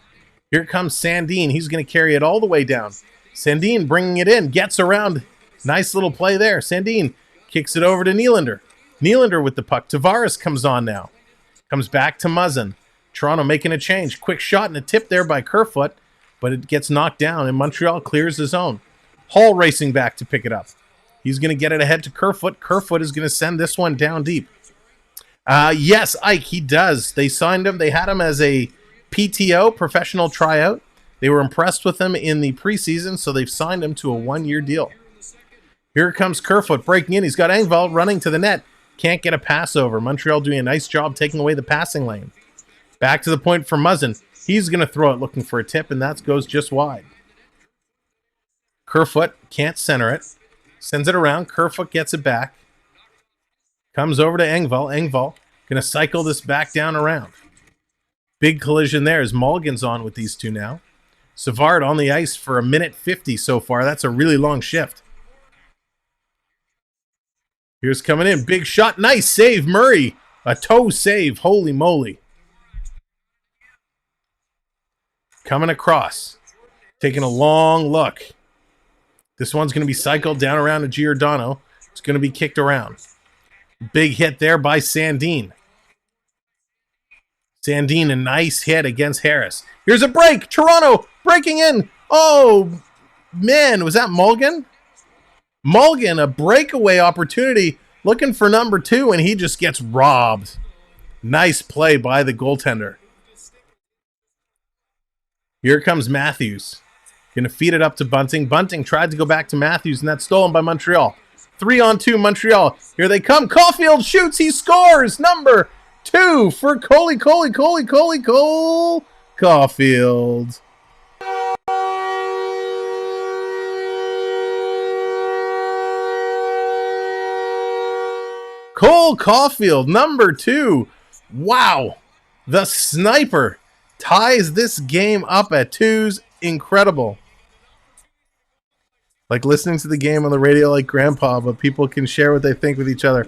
Here comes Sandin. He's going to carry it all the way down. Sandin bringing it in, gets around. Nice little play there. Sandin kicks it over to Nylander. Nylander with the puck. Tavares comes on now. Comes back to Muzzin. Toronto making a change. Quick shot and a tip there by Kerfoot, but it gets knocked down, and Montreal clears his own. Hall racing back to pick it up. He's going to get it ahead to Kerfoot. Kerfoot is going to send this one down deep. Yes, Ike, he does. They signed him. They had him as a PTO, professional tryout. They were impressed with him in the preseason, so they've signed him to a one-year deal. Here comes Kerfoot breaking in. He's got Engvall running to the net. Can't get a pass over. Montreal doing a nice job taking away the passing lane. Back to the point for Muzzin. He's going to throw it looking for a tip, and that goes just wide. Kerfoot can't center it. Sends it around. Kerfoot gets it back. Comes over to Engvall. Engvall going to cycle this back down around. Big collision there as Mulligan's on with these two now. Savard on the ice for 1:50 so far. That's a really long shift. Here's coming in. Big shot. Nice save, Murray. A toe save. Holy moly. Coming across. Taking a long look. This one's going to be cycled down around to Giordano. It's going to be kicked around. Big hit there by Sandin. Sandin, a nice hit against Harris. Here's a break. Toronto breaking in. Oh, man. Was that Mulligan? Mulligan, a breakaway opportunity, looking for number 2, and he just gets robbed. Nice play by the goaltender. Here comes Matthews. Going to feed it up to Bunting. Bunting tried to go back to Matthews, and that's stolen by Montreal. 3-on-2 Montreal. Here they come. Caufield shoots. He scores. Number 2 for Cole Caufield. Cole Caufield, number 2. Wow. The sniper ties this game up at 2s. Incredible. Like listening to the game on the radio like grandpa, but people can share what they think with each other.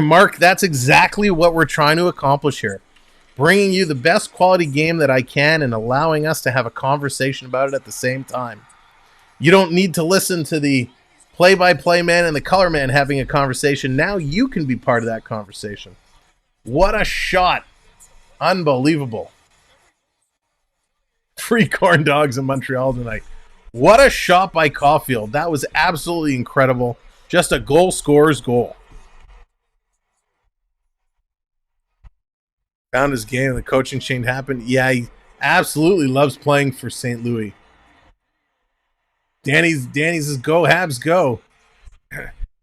Mark, that's exactly what we're trying to accomplish here. Bringing you the best quality game that I can and allowing us to have a conversation about it at the same time. You don't need to listen to the play-by-play man and the color man having a conversation. Now you can be part of that conversation. What a shot. Unbelievable. Free corn dogs in Montreal tonight. What a shot by Caufield. That was absolutely incredible. Just a goal scorer's goal. Found his game. The coaching change happened. Yeah, he absolutely loves playing for St. Louis. Danny's says, go Habs, go.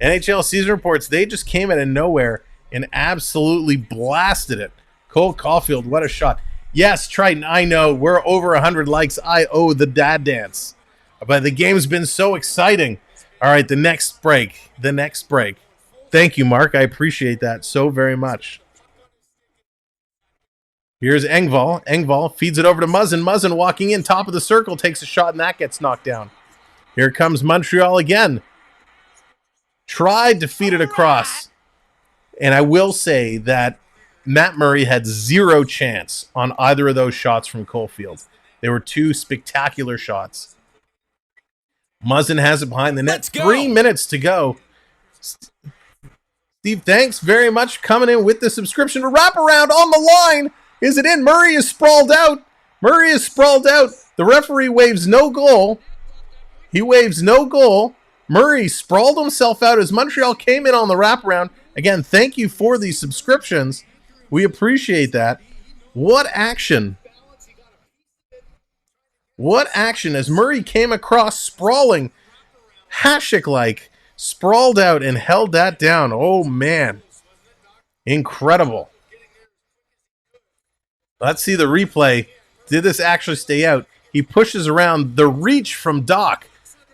NHL season reports, they just came out of nowhere and absolutely blasted it. Cole Caufield, what a shot. Yes, Triton, I know. We're over 100 likes. I owe the dad dance. But the game's been so exciting. All right, the next break. Thank you, Mark. I appreciate that so very much. Here's Engvall. Engvall feeds it over to Muzzin. Muzzin walking in, top of the circle, takes a shot, and that gets knocked down. Here comes Montreal again. Tried to feed it across. And I will say that Matt Murray had zero chance on either of those shots from Caufield. They were 2 spectacular shots. Muzzin has it behind the net. 3 minutes to go. Steve, thanks very much for coming in with the subscription. Wraparound on the line. Is it in? Murray is sprawled out. The referee waves no goal. He waves no goal. Murray sprawled himself out as Montreal came in on the wraparound. Again, thank you for the subscriptions. We appreciate that. What action. What action as Murray came across sprawling, Hasek-like, sprawled out and held that down. Oh, man. Incredible. Let's see the replay. Did this actually stay out? He pushes around the reach from Dach.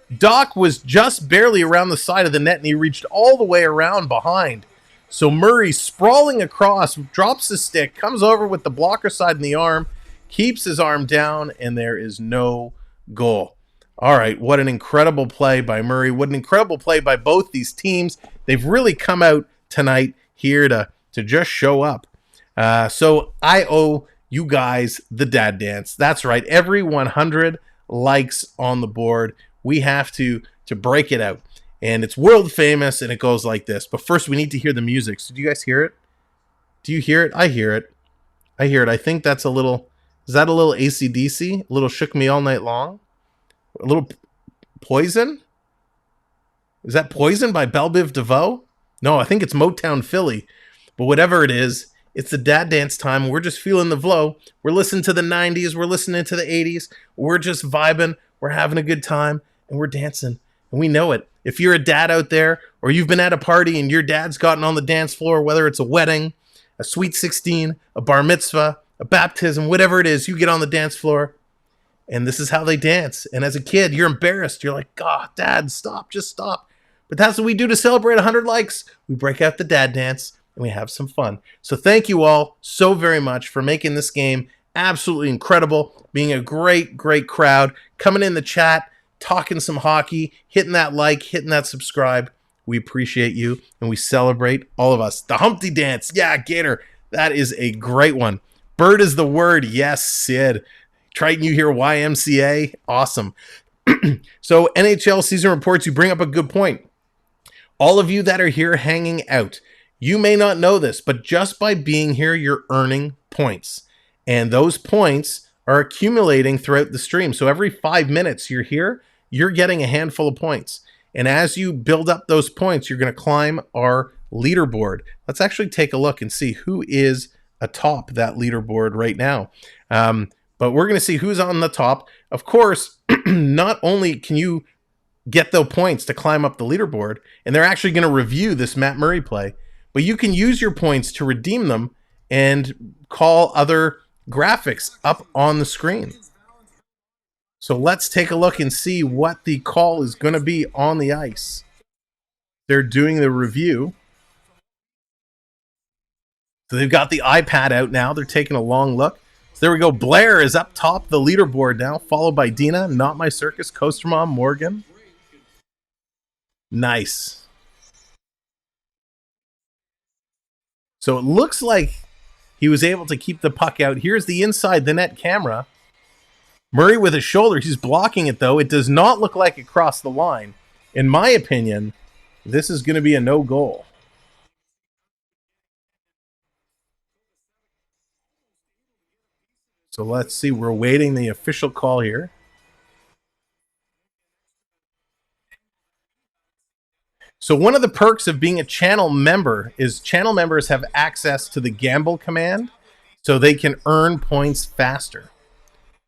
Dach was just barely around the side of the net, and he reached all the way around behind. So Murray sprawling across, drops the stick, comes over with the blocker side in the arm, keeps his arm down, and there is no goal. All right, what an incredible play by Murray. What an incredible play by both these teams. They've really come out tonight here to just show up. So I owe you guys the dad dance. That's right. Every 100 likes on the board, we have to break it out. And it's world famous, and it goes like this. But first, we need to hear the music. So do you guys hear it? Do you hear it? I hear it. I hear it. I think that's a little... Is that a little AC/DC? A little Shook Me All Night Long? A little Poison? Is that Poison by Belle Biv DeVoe? No, I think it's Motown Philly. But whatever it is, it's the dad dance time. We're just feeling the flow. We're listening to the 90s. We're listening to the 80s. We're just vibing. We're having a good time. And we're dancing. And we know it. If you're a dad out there, or you've been at a party and your dad's gotten on the dance floor, whether it's a wedding, a sweet 16, a bar mitzvah, a baptism, whatever it is, you get on the dance floor, and this is how they dance. And as a kid, you're embarrassed. You're like, God, Dad, stop, just stop. But that's what we do to celebrate 100 likes. We break out the dad dance, and we have some fun. So thank you all so very much for making this game absolutely incredible, being a great, great crowd, coming in the chat, talking some hockey, hitting that like, hitting that subscribe. We appreciate you, and we celebrate all of us. The Humpty Dance. Yeah, Gator. That is a great one. Bird is the word. Yes, Sid. Triton, you hear YMCA? Awesome. So NHL season reports, you bring up a good point. All of you that are here hanging out, you may not know this, but just by being here, you're earning points. And those points are accumulating throughout the stream. So every 5 minutes you're here, you're getting a handful of points. And as you build up those points, you're going to climb our leaderboard. Let's actually take a look and see who is atop that leaderboard right now. But we're going to see who's on the top. Of course, not only can you get the points to climb up the leaderboard, and they're actually going to review this Matt Murray play, but you can use your points to redeem them and call other graphics up on the screen. So let's take a look and see what the call is going to be on the ice. They're doing the review. So they've got the iPad out now. They're taking a long look. So there we go. Blair is up top the leaderboard now, followed by Dina, Not My Circus, Coaster Mom, Morgan. Nice. So it looks like he was able to keep the puck out. Here's the inside the net camera. Murray with his shoulder. He's blocking it, though. It does not look like it crossed the line. In my opinion, this is going to be a no goal. So let's see. We're awaiting the official call here. So one of the perks of being a channel member is channel members have access to the gamble command so they can earn points faster.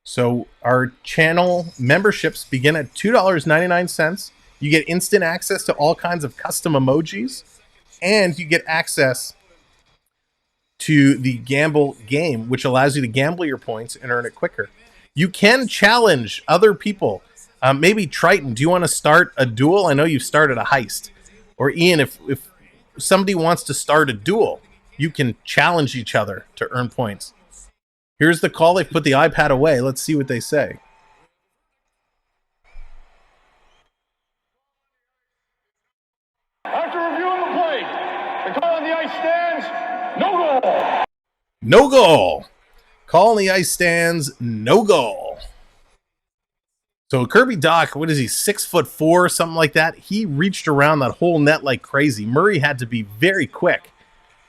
So our channel memberships begin at $2.99. You get instant access to all kinds of custom emojis, and you get access to the gamble game, which allows you to gamble your points and earn it quicker. You can challenge other people. Maybe Triton, do you want to start a duel? I know you've started a heist. Or Ian, if somebody wants to start a duel, you can challenge each other to earn points. Here's the call. They've put the iPad away. Let's see what they say. After reviewing the play, the call on the ice stands, no goal. No goal. Call on the ice stands, no goal. So Kirby Dach, what is he, 6'4", something like that? He reached around that whole net like crazy. Murray had to be very quick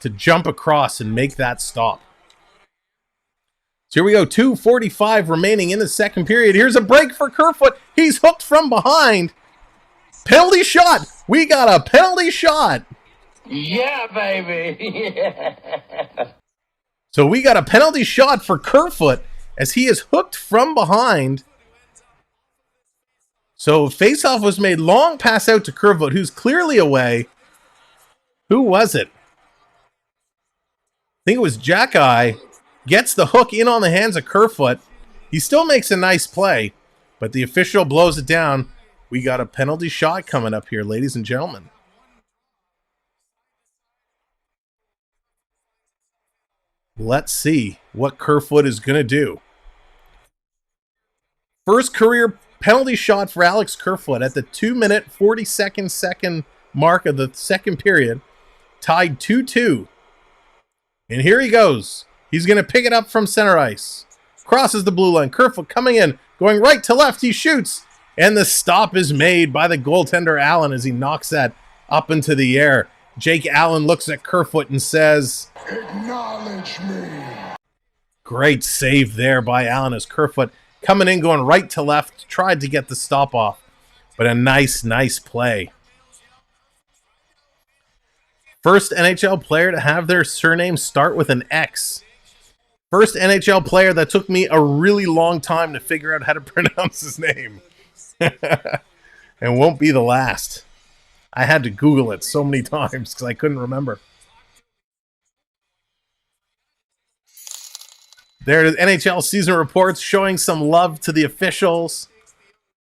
to jump across and make that stop. So here we go, 2:45 remaining in the second period. Here's a break for Kerfoot. He's hooked from behind. Penalty shot. We got a penalty shot. Yeah, baby. Yeah. So we got a penalty shot for Kerfoot as he is hooked from behind. So faceoff was made, long pass out to Kerfoot, who's clearly away. Who was it? I think it was Jack-Eye. Gets the hook in on the hands of Kerfoot. He still makes a nice play, but the official blows it down. We got a penalty shot coming up here, ladies and gentlemen. Let's see what Kerfoot is going to do. First career Penalty shot for Alex Kerfoot at the 2-minute, 42nd mark of the second period. Tied 2-2. And here he goes. He's going to pick it up from center ice. Crosses the blue line. Kerfoot coming in. Going right to left. He shoots. And the stop is made by the goaltender Allen as he knocks that up into the air. Jake Allen looks at Kerfoot and says, "Acknowledge me." Great save there by Allen as Kerfoot coming in, going right to left. Tried to get the stop off. But a nice play. First NHL player to have their surname start with an X. First NHL player that took me a really long time to figure out how to pronounce his name. And won't be the last. I had to Google it so many times because I couldn't remember. There it is, NHL season reports showing some love to the officials.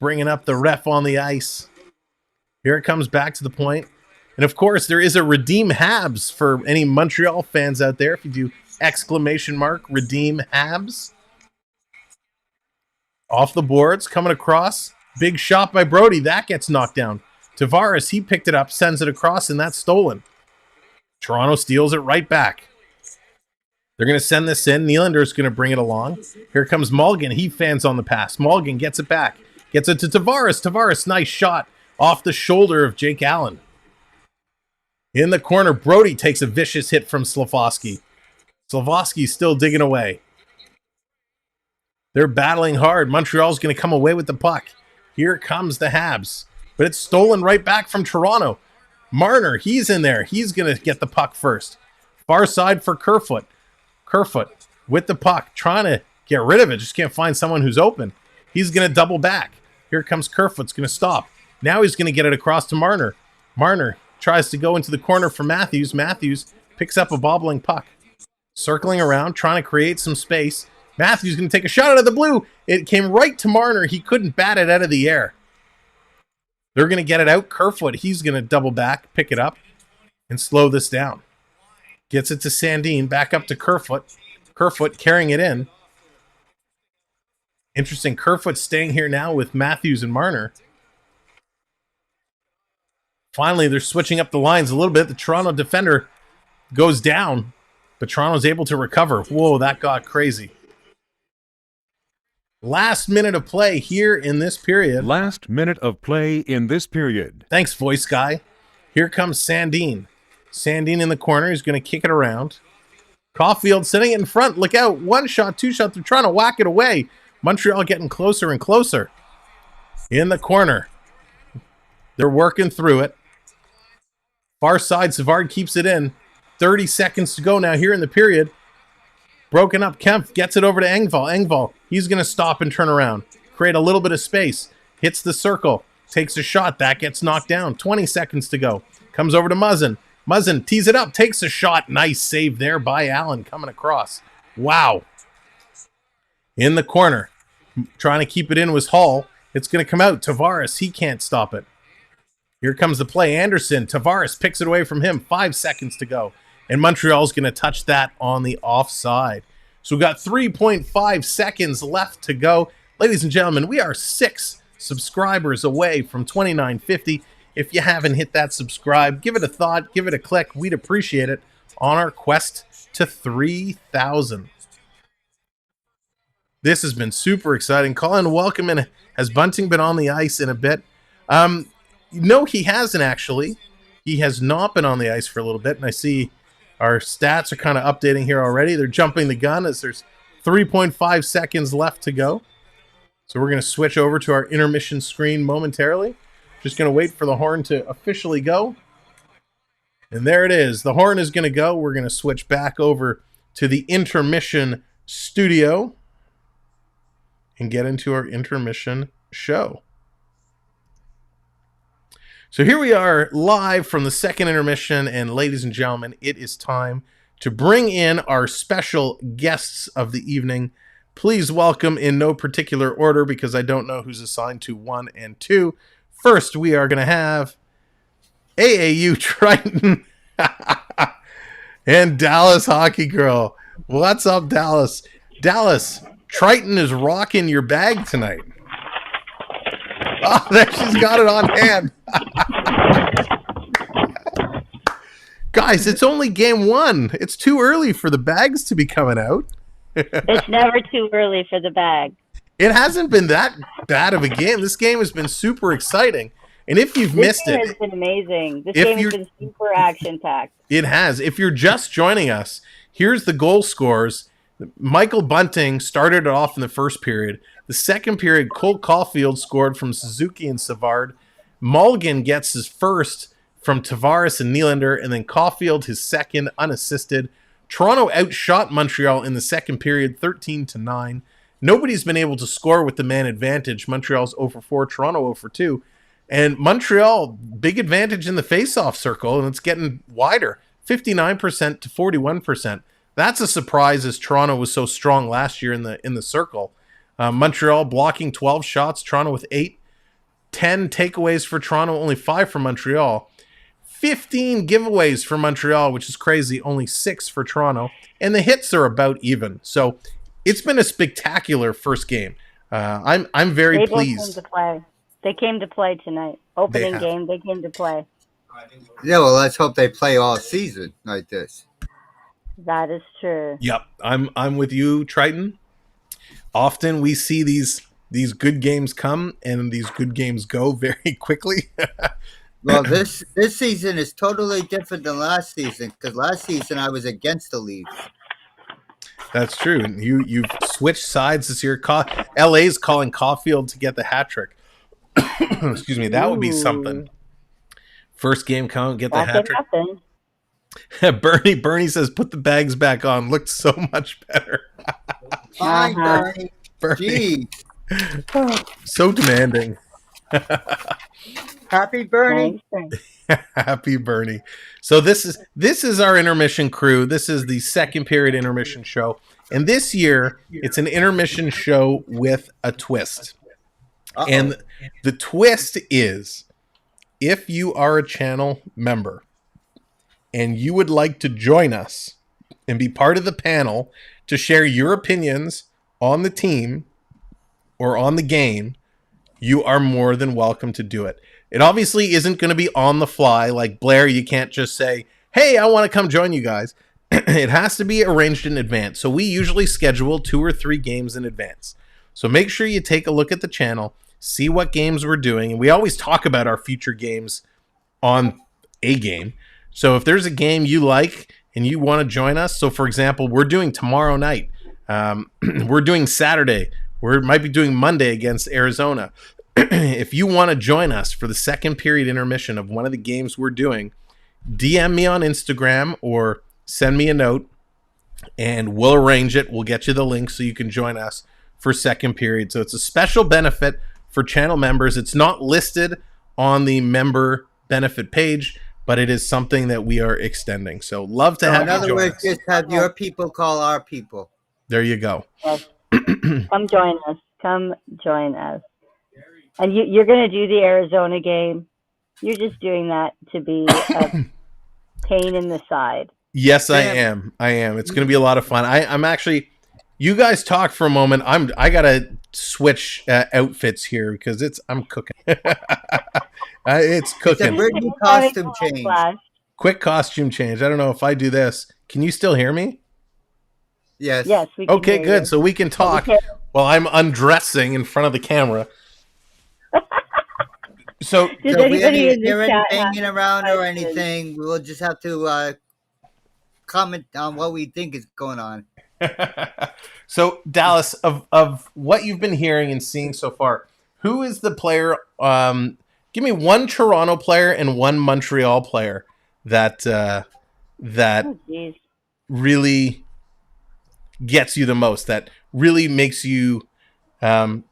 Bringing up the ref on the ice. Here it comes back to the point. And of course, there is a Redeem Habs for any Montreal fans out there. If you do ! Redeem Habs. Off the boards, coming across. Big shot by Brody. That gets knocked down. Tavares, he picked it up, sends it across, and that's stolen. Toronto steals it right back. They're going to send this in. Nylander's going to bring it along. Here comes Mulligan. He fans on the pass. Mulligan gets it back. Gets it to Tavares. Tavares, nice shot off the shoulder of Jake Allen. In the corner, Brody takes a vicious hit from Slafkovsky. Slafkovsky's still digging away. They're battling hard. Montreal's going to come away with the puck. Here comes the Habs. But it's stolen right back from Toronto. Marner, he's in there. He's going to get the puck first. Far side for Kerfoot. Kerfoot with the puck, trying to get rid of it. Just can't find someone who's open. He's going to double back. Here comes Kerfoot's going to stop. Now he's going to get it across to Marner. Marner tries to go into the corner for Matthews. Matthews picks up a bobbling puck. Circling around, trying to create some space. Matthews going to take a shot out of the blue. It came right to Marner. He couldn't bat it out of the air. They're going to get it out. Kerfoot, he's going to double back, pick it up, and slow this down. Gets it to Sandin, back up to Kerfoot. Kerfoot carrying it in. Interesting, Kerfoot staying here now with Matthews and Marner. Finally, they're switching up the lines a little bit. The Toronto defender goes down, but Toronto's able to recover. Whoa, that got crazy. Last minute of play here in this period. Last minute of play in this period. Thanks, voice guy. Here comes Sandin. Sandin in the corner. He's going to kick it around. Caufield sitting in front. Look out. One shot, two shot. They're trying to whack it away. Montreal getting closer and closer. In the corner. They're working through it. Far side, Savard keeps it in. 30 seconds to go now here in the period. Broken up, Kempf gets it over to Engvall. Engvall, he's going to stop and turn around. Create a little bit of space. Hits the circle. Takes a shot. That gets knocked down. 20 seconds to go. Comes over to Muzzin. Muzzin tees it up. Takes a shot. Nice save there by Allen coming across. Wow. In the corner. Trying to keep it in was Hall. It's going to come out. Tavares, he can't stop it. Here comes the play. Anderson. Tavares picks it away from him. 5 seconds to go. And Montreal's going to touch that on the offside. So we've got 3.5 seconds left to go. Ladies and gentlemen, we are 6 subscribers away from $29.50. If you haven't hit that subscribe, give it a thought, give it a click. We'd appreciate it on our quest to 3,000. This has been super exciting. Colin, welcome in. Has Bunting been on the ice in a bit? No, he hasn't actually. He has not been on the ice for a little bit, and I see our stats are kind of updating here already. They're jumping the gun as there's 3.5 seconds left to go. So we're going to switch over to our intermission screen momentarily. Just going to wait for the horn to officially go. And there it is. The horn is going to go. We're going to switch back over to the intermission studio and get into our intermission show. So here we are live from the second intermission, and ladies and gentlemen, it is time to bring in our special guests of the evening. Please welcome in no particular order because I don't know who's assigned to 1 and 2. First, we are going to have AAU Triton and Dallas Hockey Girl. What's up, Dallas? Dallas, Triton is rocking your bag tonight. Oh, there she's got it on hand. Guys, it's only game one. It's too early for the bags to be coming out. It's never too early for the bag. It hasn't been that bad of a game. This game has been super exciting. And if you've missed it, this game has been amazing. This game has been super action-packed. It has. If you're just joining us, here's the goal scores. Michael Bunting started it off in the first period. The second period, Cole Caufield scored from Suzuki and Savard. Mulligan gets his first from Tavares and Nylander, and then Caufield his second, unassisted. Toronto outshot Montreal in the second period, 13-9. Nobody's been able to score with the man advantage. Montreal's 0-4, Toronto 0-2. And Montreal, big advantage in the face-off circle, and it's getting wider, 59% to 41%. That's a surprise, as Toronto was so strong last year in the circle. Montreal blocking 12 shots, Toronto with 8. 10 takeaways for Toronto, only 5 for Montreal. 15 giveaways for Montreal, which is crazy, only 6 for Toronto. And the hits are about even. So it's been a spectacular first game. I'm very pleased. They came to play tonight. Opening game, they came to play. Yeah, well, let's hope they play all season like this. That is true. Yep, I'm with you, Triton. Often we see these good games come and these good games go very quickly. Well, this season is totally different than last season, because last season I was against the Leafs. That's true. You've switched sides this year. LA's calling Caufield to get the hat trick. Excuse me, that would be something. First game count, get the hat trick. Bernie says, put the bags back on. Looked so much better. Fine, Bernie. Jeez. So demanding. Happy Bernie. Happy Bernie. So this is our intermission crew. This is the second period intermission show. And this year, it's an intermission show with a twist. Uh-oh. And the twist is, if you are a channel member and you would like to join us and be part of the panel to share your opinions on the team or on the game, you are more than welcome to do it. It obviously isn't going to be on the fly. Like Blair, you can't just say, hey, I want to come join you guys. It has to be arranged in advance. So we usually schedule 2 or 3 games in advance. So make sure you take a look at the channel, see what games we're doing. And we always talk about our future games on a game. So if there's a game you like and you want to join us, so for example, we're doing tomorrow night. We're doing Saturday. We might be doing Monday against Arizona. If you want to join us for the second period intermission of one of the games we're doing, DM me on Instagram or send me a note and we'll arrange it. We'll get you the link so you can join us for second period. So it's a special benefit for channel members. It's not listed on the member benefit page, but it is something that we are extending. So love to have you join us. In other words, just have your people call our people. There you go. Yes. Come join us. Come join us. And you're going to do the Arizona game. You're just doing that to be a pain in the side. Yes, I am. It's going to be a lot of fun. I'm actually. You guys talk for a moment. I gotta switch outfits here because I'm cooking. It's cooking. It's a costume change. Quick costume change. I don't know if I do this. Can you still hear me? Yes. Yes. We can okay, hear good. You. So we can talk while I'm undressing in front of the camera. So we didn't hear any banging around or anything. We'll just have to comment on what we think is going on. So Dallas, of what you've been hearing and seeing so far, who is the player? Give me one Toronto player and one Montreal player that really gets you the most. That really makes you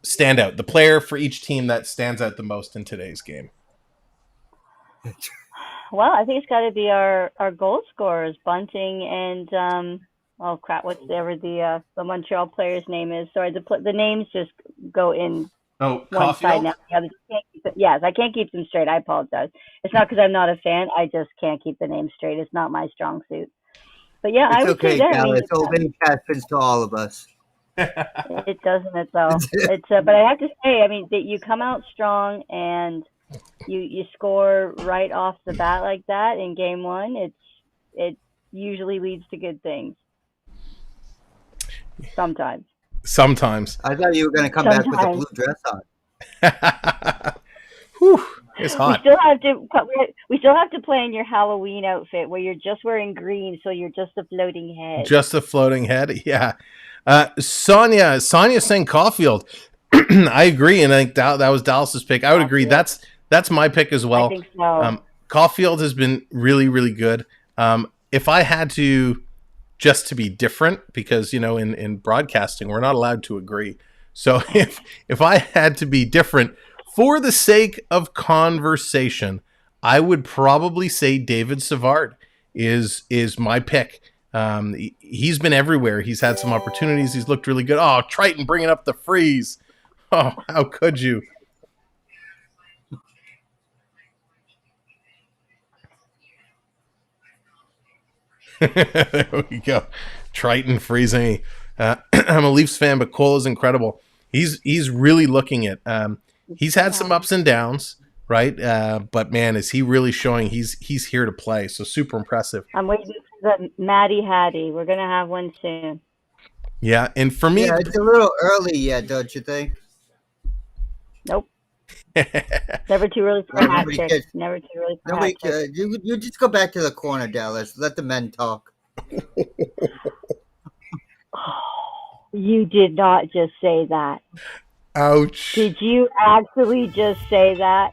stand out. The player for each team that stands out the most in today's game. Well, I think it's got to be our goal scorers, Bunting and oh crap, whatever the Montreal player's name is. Sorry, the names just go in one Caufield? side now. The other. Yes, I can't keep them straight. I apologize. It's not because I'm not a fan. I just can't keep the names straight. It's not my strong suit. But yeah, I would say that. It's okay, Dallas. Open happens to all of us. It doesn't it though. But I have to say, I mean, that you come out strong and you score right off the bat like that in game one. It usually leads to good things. Sometimes. I thought you were going to come back with a blue dress on. Whew, it's hot. We still have to play in your Halloween outfit where you're just wearing green, so you're just a floating head. Just a floating head, yeah. Sonia saying Caufield. I agree, and I think that was Dallas's pick. I would agree. That's my pick as well. I think so. Caufield has been really, really good. If I had to, just to be different, because in broadcasting we're not allowed to agree. So if I had to be different for the sake of conversation, I would probably say David Savard is my pick. He's been everywhere. He's had some opportunities. He's looked really good. Oh, Triton bringing up the freeze. Oh, how could you? There we go. Triton freezing me. I'm a Leafs fan, but Cole is incredible. He's really looking it. He's had some ups and downs, right? But man, is he really showing he's here to play. So super impressive. I'm waiting for the Maddie Hattie. We're gonna have one soon. Yeah, and for me, it's a little early yet, don't you think? Nope. Never too early for a hat trick. Never too early for a hat trick. You just go back to the corner, Dallas. Let the men talk. You did not just say that. Ouch. Did you actually just say that?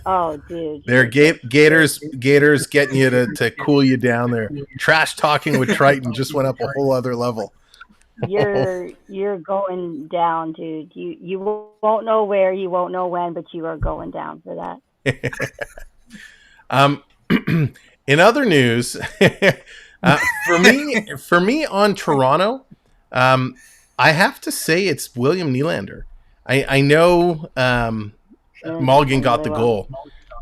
Oh, dude. They're Gators getting you to cool you down there. Trash talking with Triton just went up a whole other level. You're going down, dude. You won't know where, you won't know when, but you are going down for that. In other news, for me on Toronto, I have to say it's William Nylander. I know Mulligan got the goal,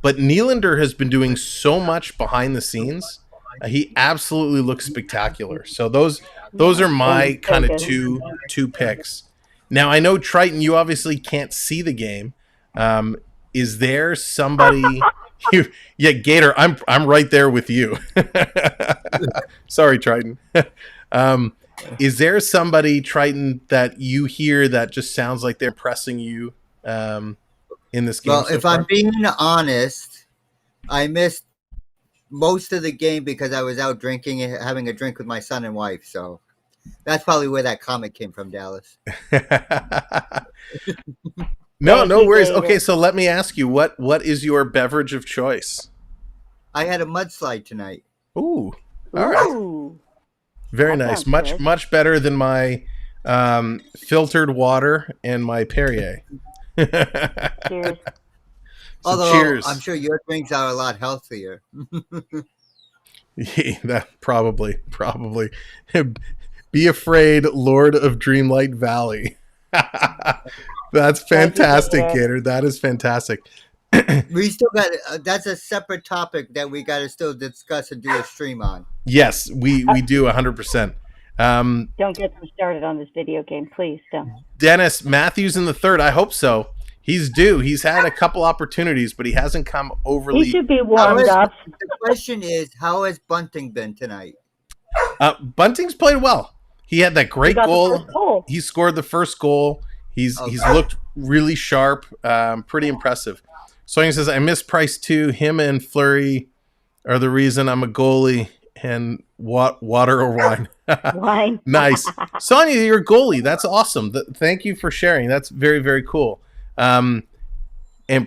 but Nylander has been doing so much behind the scenes. He absolutely looks spectacular. So those are my kind of two picks. Now I know Triton, you obviously can't see the game. Is there somebody? Yeah, Gator, I'm right there with you. Sorry, Triton. Is there somebody, Triton, that you hear that just sounds like they're pressing you in this game? Well, if I'm being honest, I missed most of the game because I was out drinking and having a drink with my son and wife. So that's probably where that comment came from, Dallas. No worries. Okay, so let me ask you, what is your beverage of choice? I had a mudslide tonight. Ooh, all right. Ooh. Very nice. Much better than my filtered water and my Perrier. Cheers. Although cheers. I'm sure your drinks are a lot healthier. Yeah, that probably. Be afraid, Lord of Dreamlight Valley. That's fantastic, Gator. That is fantastic. We still got that's a separate topic that we got to still discuss and do a stream on. Yes, we do 100%. Don't get them started on this video game, please. Don't. Dennis Matthews in the third. I hope so. He's due. He's had a couple opportunities, but he hasn't come overly. He should be warmed up. The question is, how has Bunting been tonight? Bunting's played well. He had that great goal. He scored the first goal. He's looked really sharp. Pretty impressive. Sonia says, I miss Price too. Him and Fleury are the reason I'm a goalie. And water or wine? Wine. Nice. Sonia, you're a goalie. That's awesome. Thank you for sharing. That's very, very cool. And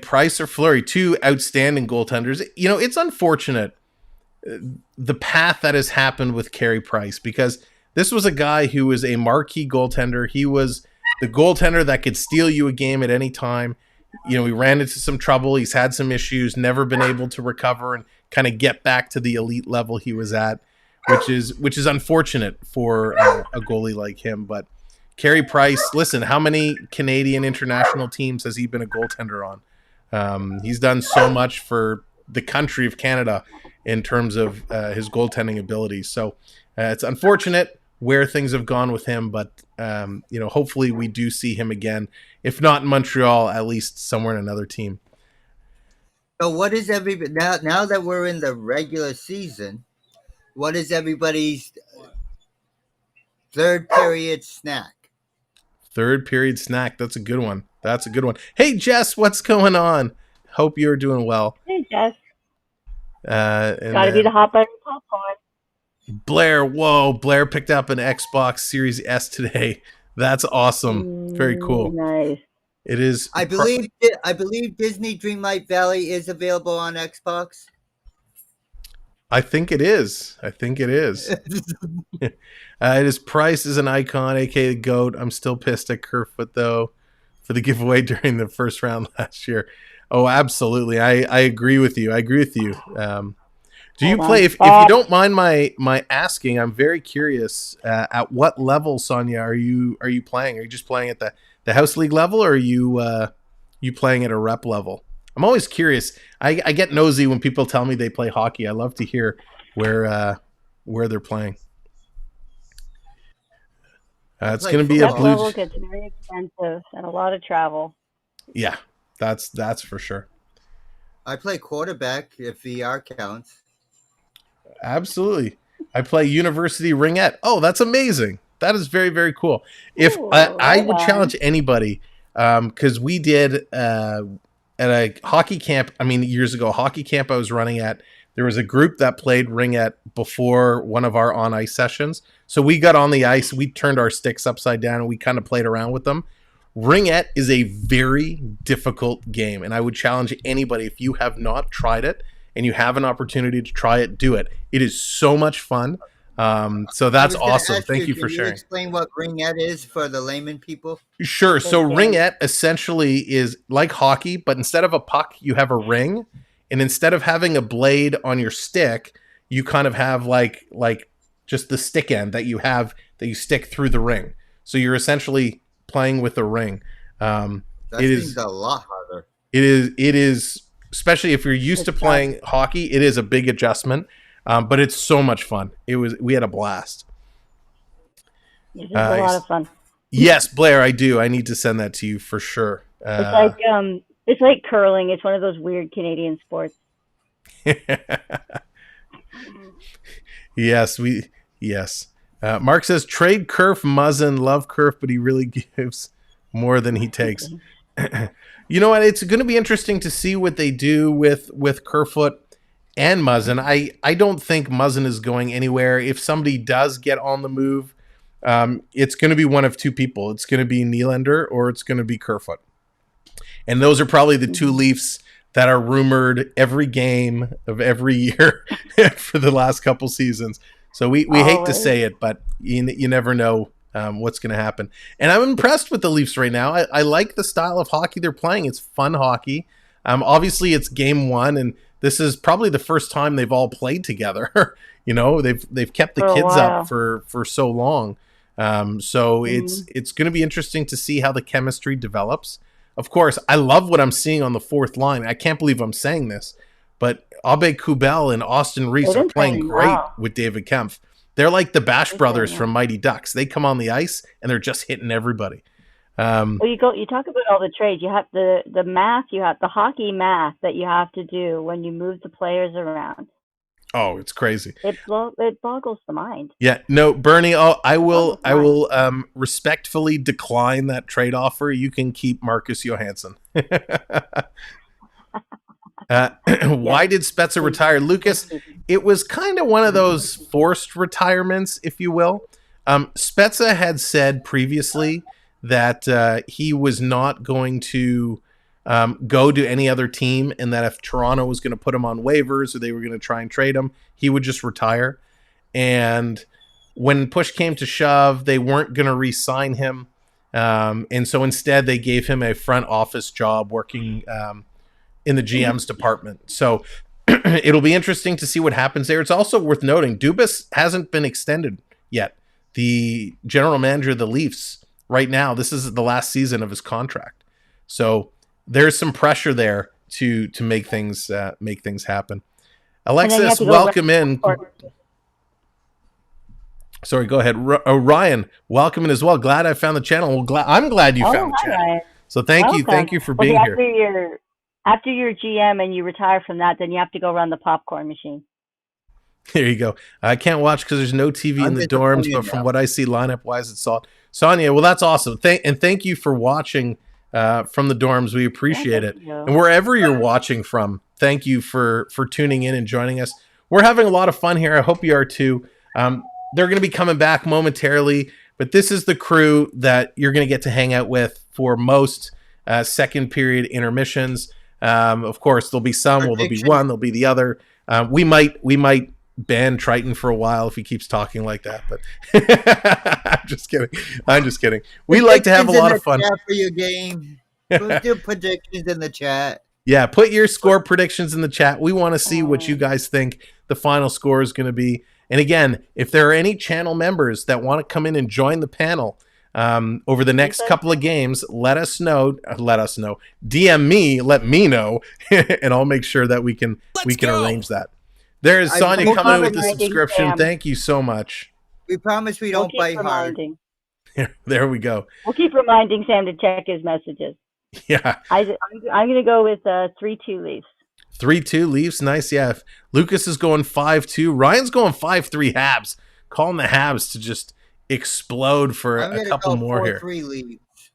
Price or Fleury, two outstanding goaltenders. You know, it's unfortunate the path that has happened with Carey Price, because this was a guy who was a marquee goaltender. He was the goaltender that could steal you a game at any time. You know, he ran into some trouble. He's had some issues, never been able to recover and kind of get back to the elite level he was at, which is unfortunate for a goalie like him. But Carey Price, listen, how many Canadian international teams has he been a goaltender on? He's done so much for the country of Canada in terms of his goaltending abilities. So it's unfortunate. where things have gone with him, but hopefully we do see him again. If not in Montreal, at least somewhere in another team. So what is everybody now that we're in the regular season? What is everybody's third period snack? Third period snack. That's a good one. Hey, Jess, what's going on? Hope you're doing well. Hey, Jess. Gotta be the hot button popcorn. Blair picked up an Xbox Series S today. That's awesome. Very cool. Nice. It is. I believe Disney Dreamlight Valley is available on Xbox. I think it is. His price is an icon, aka the GOAT. I'm still pissed at Kerfoot though for the giveaway during the first round last year. Oh, absolutely. I agree with you. Do you play? If you don't mind my asking, I'm very curious. At what level, Sonia, are you playing? Are you just playing at the house league level, or are you playing at a rep level? I'm always curious. I get nosy when people tell me they play hockey. I love to hear where they're playing. It's going to be a Rep level gets very expensive and a lot of travel. Yeah, that's for sure. I play quarterback if VR counts. Absolutely. I play University Ringette. Oh, that's amazing. That is very, very cool. If I would challenge anybody, because we did at a hockey camp, years ago, hockey camp I was running at, there was a group that played Ringette before one of our on-ice sessions. So we got on the ice, we turned our sticks upside down, and we kind of played around with them. Ringette is a very difficult game, and I would challenge anybody, if you have not tried it and you have an opportunity to try it, do it. It is so much fun. So that's awesome. Thank you for sharing. Can you explain what Ringette is for the layman people? Sure. So Ringette essentially is like hockey, but instead of a puck, you have a ring. And instead of having a blade on your stick, you kind of have like just the stick end that you stick through the ring. So you're essentially playing with a ring. That seems a lot harder. It is, especially if you're used to playing hockey, it is a big adjustment. But it's so much fun. We had a blast. It's a lot of fun. Yes, Blair, I do. I need to send that to you for sure. It's like curling. It's one of those weird Canadian sports. Yes. Mark says trade Kerf Muzzin, love Kerf, but he really gives more than he takes. You know what? It's going to be interesting to see what they do with Kerfoot and Muzzin. I don't think Muzzin is going anywhere. If somebody does get on the move, it's going to be one of two people. It's going to be Nylander or it's going to be Kerfoot. And those are probably the two Leafs that are rumored every game of every year for the last couple seasons. So we hate to say it, but you never know what's going to happen. And I'm impressed with the Leafs right now. I like the style of hockey they're playing. It's fun hockey. Obviously, it's game one, and this is probably the first time they've all played together. They've kept the kids up for so long. So it's going to be interesting to see how the chemistry develops. Of course, I love what I'm seeing on the fourth line. I can't believe I'm saying this, but Abe Kubel and Austin Reese are playing great with David Kempf. They're like the Bash brothers from Mighty Ducks. They come on the ice and they're just hitting everybody. Well, you talk about all the trades. You have the math. You have the hockey math that you have to do when you move the players around. Oh, it's crazy. It boggles the mind. Yeah, no, Bernie. I will respectfully decline that trade offer. You can keep Marcus Johansson. Why did Spezza retire, Lucas? It was kind of one of those forced retirements, if you will. Spezza had said previously that he was not going to go to any other team, and that if Toronto was going to put him on waivers or they were going to try and trade him, he would just retire. And when push came to shove, they weren't going to re-sign him. And so instead they gave him a front office job working in the GM's department. So it'll be interesting to see what happens there. It's also worth noting, Dubas hasn't been extended yet. The general manager of the Leafs right now, this is the last season of his contract. So there's some pressure there to make things happen. Alexis, welcome in. Sorry, go ahead. Ryan, welcome in as well. Glad I found the channel. Well, I'm glad you found the channel. Ryan. So thank you for being here. After you're GM and you retire from that, then you have to go run the popcorn machine. There you go. I can't watch because there's no TV in the dorms, but from what I see lineup-wise, it's all. Sonia, well, that's awesome. Thank you for watching from the dorms. We appreciate it. And wherever you're watching from, thank you for tuning in and joining us. We're having a lot of fun here. I hope you are too. They're going to be coming back momentarily, but this is the crew that you're going to get to hang out with for most second period intermissions. Of course, there'll be some. Well, there'll be one. There'll be the other. We might ban Triton for a while if he keeps talking like that. But I'm just kidding. We like to have a lot of fun for your game. Put your predictions in the chat. Yeah, put your score predictions in the chat. We want to see what you guys think the final score is going to be. And again, if there are any channel members that want to come in and join the panel over the next couple of games, let us know. DM me, let me know, and I'll make sure that we can arrange that. There is Sonia coming in with the subscription. Sam. Thank you so much. We promise we don't bite hard. There we go. We'll keep reminding Sam to check his messages. Yeah. I'm going to go with 3-2 Leafs. 3-2 Leafs. Nice. Yeah. If Lucas is going 5-2. Ryan's going 5-3 Habs. Calling the Habs to just explode for a couple more here. 4-3 Leafs.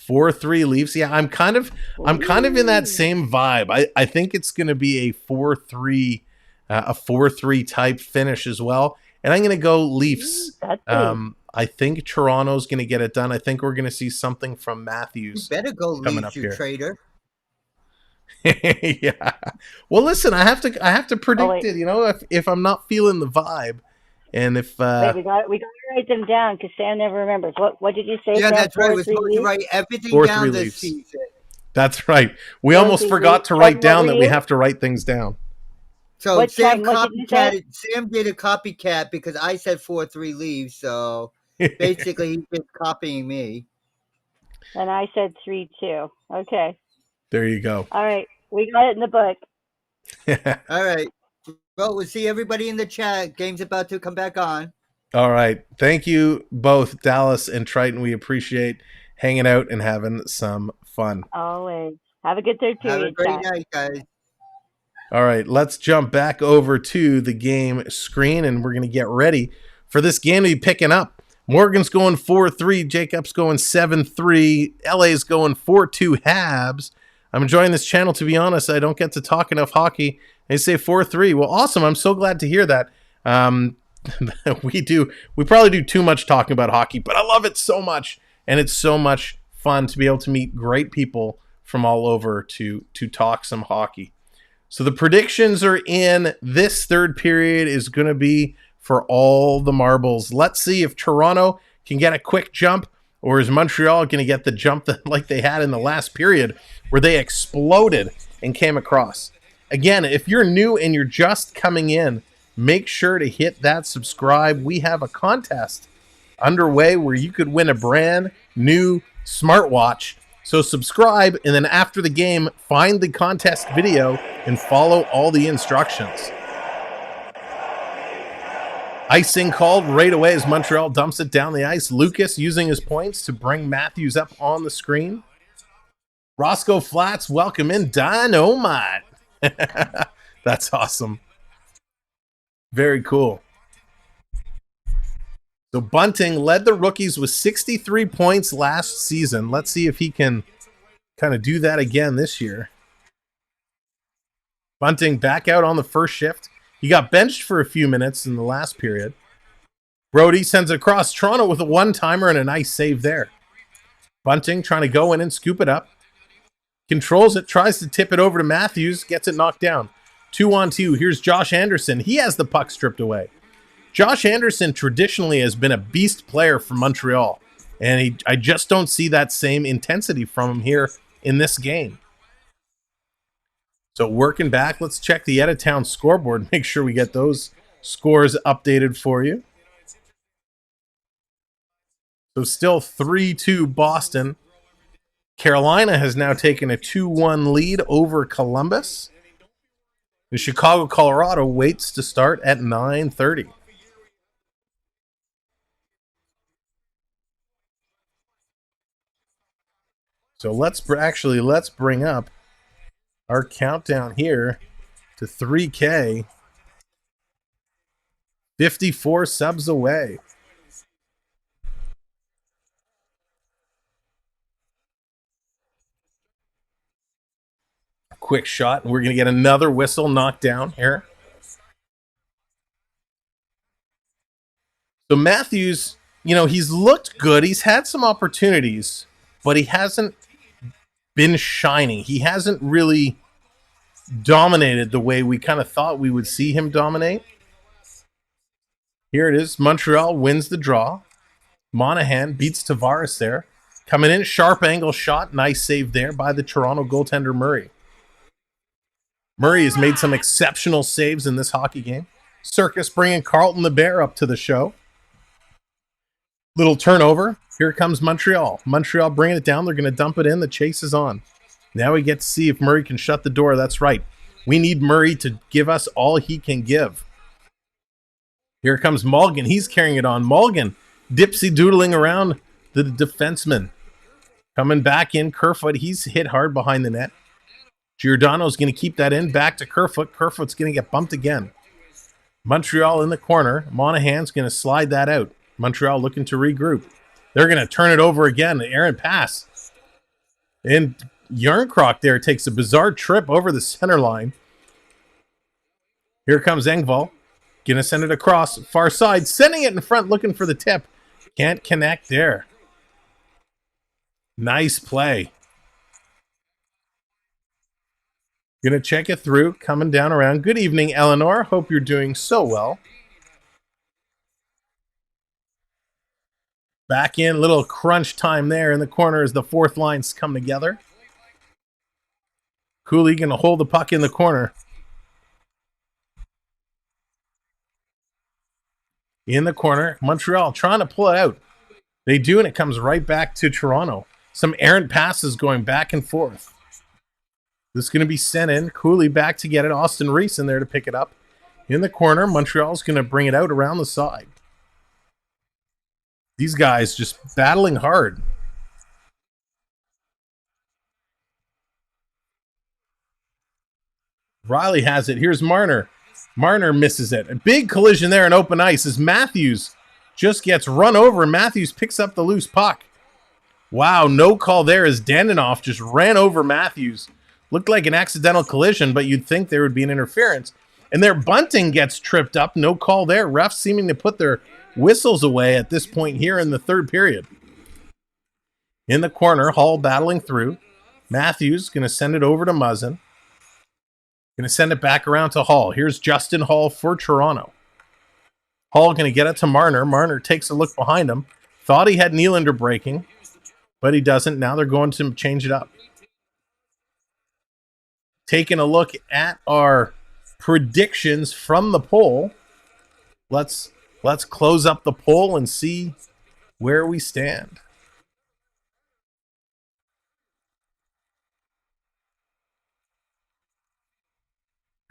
4-3 Leafs. Yeah, I'm kind of in that same vibe. I think it's going to be a 4-3 type finish as well. And I'm going to go Leafs. I think Toronto's going to get it done. I think we're going to see something from Matthews. You better go coming Leafs, up you here. traitor. Yeah. Well, listen, I have to predict it. You know, if I'm not feeling the vibe, and if wait, we got to write them down because Sam never remembers. What did you say? Yeah, Sam? that's right. We're supposed to write everything down this season. That's right. We almost forgot to write down that we have to write things down. So Sam did a copycat because I said 4-3 Leaves. So basically, he's just copying me. And I said 3-2. Okay. There you go. All right. We got it in the book. All right. Well, we'll see everybody in the chat. Game's about to come back on. All right. Thank you both, Dallas and Triton. We appreciate hanging out and having some fun. Always. Have a good third period. Have a great night, guys. All right. Let's jump back over to the game screen, and we're going to get ready for this game to be picking up. Morgan's going 4-3. Jacob's going 7-3. LA's going 4-2 Habs. I'm enjoying this channel, to be honest. I don't get to talk enough hockey. They say 4-3. Well, awesome. I'm so glad to hear that. We probably do too much talking about hockey, but I love it so much. And it's so much fun to be able to meet great people from all over to talk some hockey. So the predictions are in. This third period is going to be for all the marbles. Let's see if Toronto can get a quick jump, or is Montreal going to get the jump that like they had in the last period where they exploded and came across. Again, if you're new and you're just coming in, make sure to hit that subscribe. We have a contest underway where you could win a brand new smartwatch. So subscribe, and then after the game, find the contest video and follow all the instructions. Icing called right away as Montreal dumps it down the ice. Lucas using his points to bring Matthews up on the screen. Roscoe Flats, welcome in. Dynamite. That's awesome. Very cool. So Bunting led the rookies with 63 points last season. Let's see if he can kind of do that again this year. Bunting back out on the first shift. He got benched for a few minutes in the last period. Brody sends it across. Toronto with a one-timer and a nice save there. Bunting trying to go in and scoop it up. Controls it, tries to tip it over to Matthews, gets it knocked down. 2-on-2. Here's Josh Anderson. He has the puck stripped away. Josh Anderson traditionally has been a beast player for Montreal, and I just don't see that same intensity from him here in this game. So working back, let's check the out-of-town scoreboard, make sure we get those scores updated for you. So still 3-2 Boston. Carolina has now taken a 2-1 lead over Columbus. The Chicago, Colorado waits to start at 9:30. So let's bring up our countdown here to 3K. 54 subs away. Quick shot, and we're going to get another whistle knocked down here. So Matthews, he's looked good. He's had some opportunities, but he hasn't been shining. He hasn't really dominated the way we kind of thought we would see him dominate. Here it is. Montreal wins the draw. Monahan beats Tavares there. Coming in, sharp angle shot. Nice save there by the Toronto goaltender Murray. Murray has made some exceptional saves in this hockey game. Circus bringing Carlton the Bear up to the show. Little turnover. Here comes Montreal. Montreal bringing it down. They're going to dump it in. The chase is on. Now we get to see if Murray can shut the door. That's right. We need Murray to give us all he can give. Here comes Mulligan. He's carrying it on. Mulligan dipsy-doodling around the defenseman. Coming back in. Kerfoot. He's hit hard behind the net. Giordano's going to keep that in. Back to Kerfoot. Kerfoot's going to get bumped again. Montreal in the corner. Monahan's going to slide that out. Montreal looking to regroup. They're going to turn it over again. The errant pass. And Yarncroc there takes a bizarre trip over the center line. Here comes Engvall. Going to send it across. Far side. Sending it in front. Looking for the tip. Can't connect there. Nice play. Going to check it through. Coming down around. Good evening, Eleanor. Hope you're doing so well. Back in. Little crunch time there in the corner as the fourth lines come together. Cooley going to hold the puck in the corner. In the corner. Montreal trying to pull it out. They do, and it comes right back to Toronto. Some errant passes going back and forth. This is going to be sent in. Cooley back to get it. Austin Reese in there to pick it up. In the corner. Montreal's going to bring it out around the side. These guys just battling hard. Riley has it. Here's Marner. Marner misses it. A big collision there in open ice as Matthews just gets run over. Matthews picks up the loose puck. Wow, no call there as Dandinoff just ran over Matthews. Looked like an accidental collision, but you'd think there would be an interference. And their bunting gets tripped up. No call there. Refs seeming to put their whistles away at this point here in the third period. In the corner, Hall battling through. Matthews going to send it over to Muzzin. Going to send it back around to Hall. Here's Justin Hall for Toronto. Hall going to get it to Marner. Marner takes a look behind him. Thought he had Nylander breaking, but he doesn't. Now they're going to change it up. Taking a look at our predictions from the poll. Let's close up the poll and see where we stand.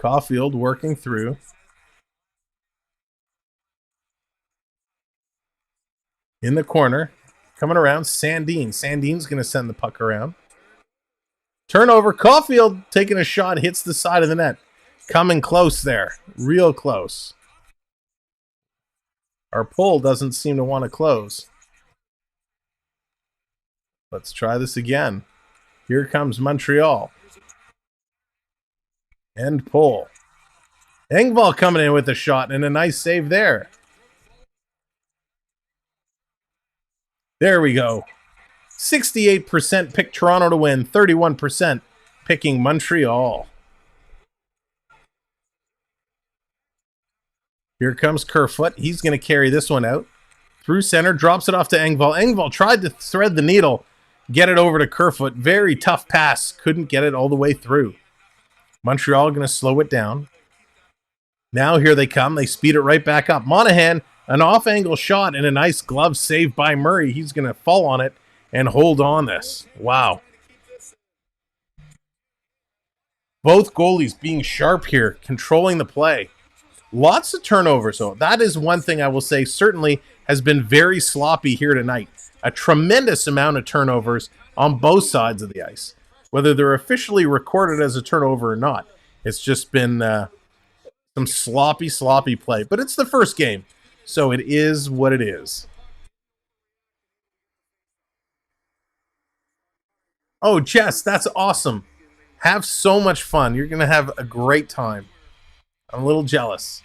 Caufield working through. In the corner. Coming around. Sandin. Sandin's going to send the puck around. Turnover. Caufield taking a shot. Hits the side of the net. Coming close there. Real close. Our poll doesn't seem to want to close. Let's try this again. Here comes Montreal. End poll. Engvall coming in with a shot and a nice save there. There we go. 68% pick Toronto to win. 31% picking Montreal. Here comes Kerfoot. He's going to carry this one out. Through center. Drops it off to Engvall. Engvall tried to thread the needle. Get it over to Kerfoot. Very tough pass. Couldn't get it all the way through. Montreal going to slow it down. Now here they come. They speed it right back up. Monahan, an off-angle shot and a nice glove save by Murray. He's going to fall on it and hold on this. Wow. Both goalies being sharp here, controlling the play. Lots of turnovers, though. That is one thing I will say certainly has been very sloppy here tonight. A tremendous amount of turnovers on both sides of the ice, whether they're officially recorded as a turnover or not. It's just been some sloppy play, but it's the first game, so it is what it is. Oh, Jess, that's awesome. Have so much fun. You're going to have a great time. I'm a little jealous.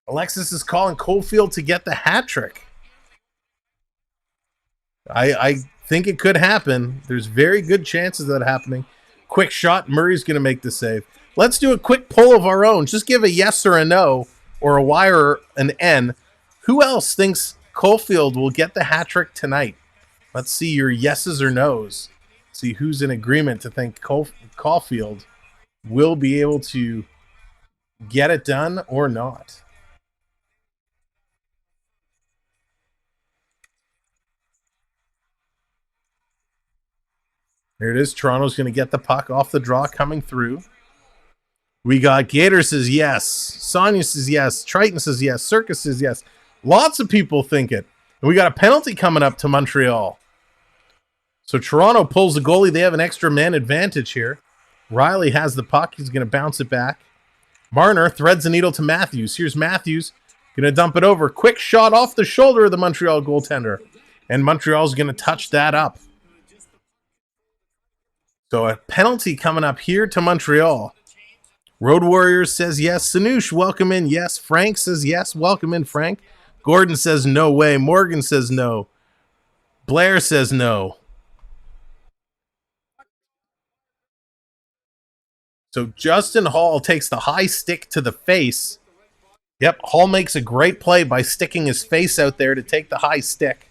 Alexis is calling Caufield to get the hat trick. I think it could happen. There's very good chances of that happening. Quick shot. Murray's going to make the save. Let's do a quick poll of our own. Just give a yes or a no, or a Y or an N. Who else thinks Caufield will get the hat trick tonight? Let's see your yeses or nos. See who's in agreement to think Caufield will be able to get it done or not. There it is. Toronto's going to get the puck off the draw coming through. We got Gator says yes. Sonia says yes. Triton says yes. Circus says yes. Lots of people think it. And we got a penalty coming up to Montreal. So Toronto pulls the goalie. They have an extra man advantage here. Riley has the puck. He's going to bounce it back. Marner threads the needle to Matthews. Here's Matthews. Going to dump it over. Quick shot off the shoulder of the Montreal goaltender. And Montreal's going to touch that up. So a penalty coming up here to Montreal. Road Warriors says yes. Sanush, welcome in. Yes. Frank says yes. Welcome in, Frank. Gordon says no way. Morgan says no. Blair says no. So Justin Hall takes the high stick to the face. Yep, Hall makes a great play by sticking his face out there to take the high stick.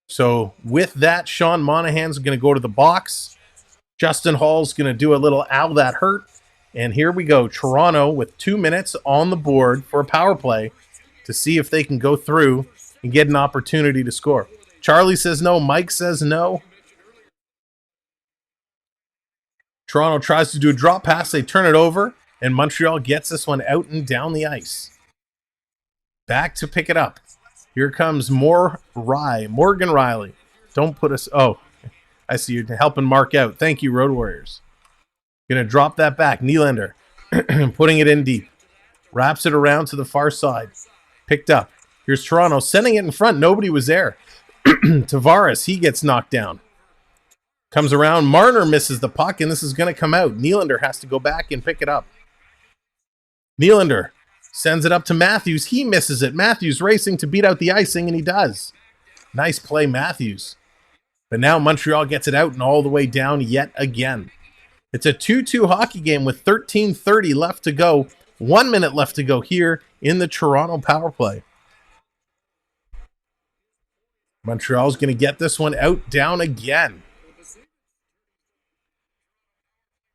So with that, Sean Monahan's going to go to the box. Justin Hall's going to do a little ow that hurt. And here we go. Toronto with 2 minutes on the board for a power play to see if they can go through and get an opportunity to score. Charlie says no. Mike says no. Toronto tries to do a drop pass. They turn it over. And Montreal gets this one out and down the ice. Back to pick it up. Here comes Morgan Riley. Don't put us... Oh, I see you're helping Mark out. Thank you, Road Warriors. Going to drop that back. Nylander putting it in deep. Wraps it around to the far side. Picked up. Here's Toronto sending it in front. Nobody was there. Tavares, he gets knocked down. Comes around. Marner misses the puck, and this is going to come out. Nylander has to go back and pick it up. Nylander sends it up to Matthews. He misses it. Matthews racing to beat out the icing, and he does. Nice play, Matthews. But now Montreal gets it out and all the way down yet again. It's a 2-2 hockey game with 13:30 left to go. 1 minute left to go here in the Toronto power play. Montreal's going to get this one out, down again.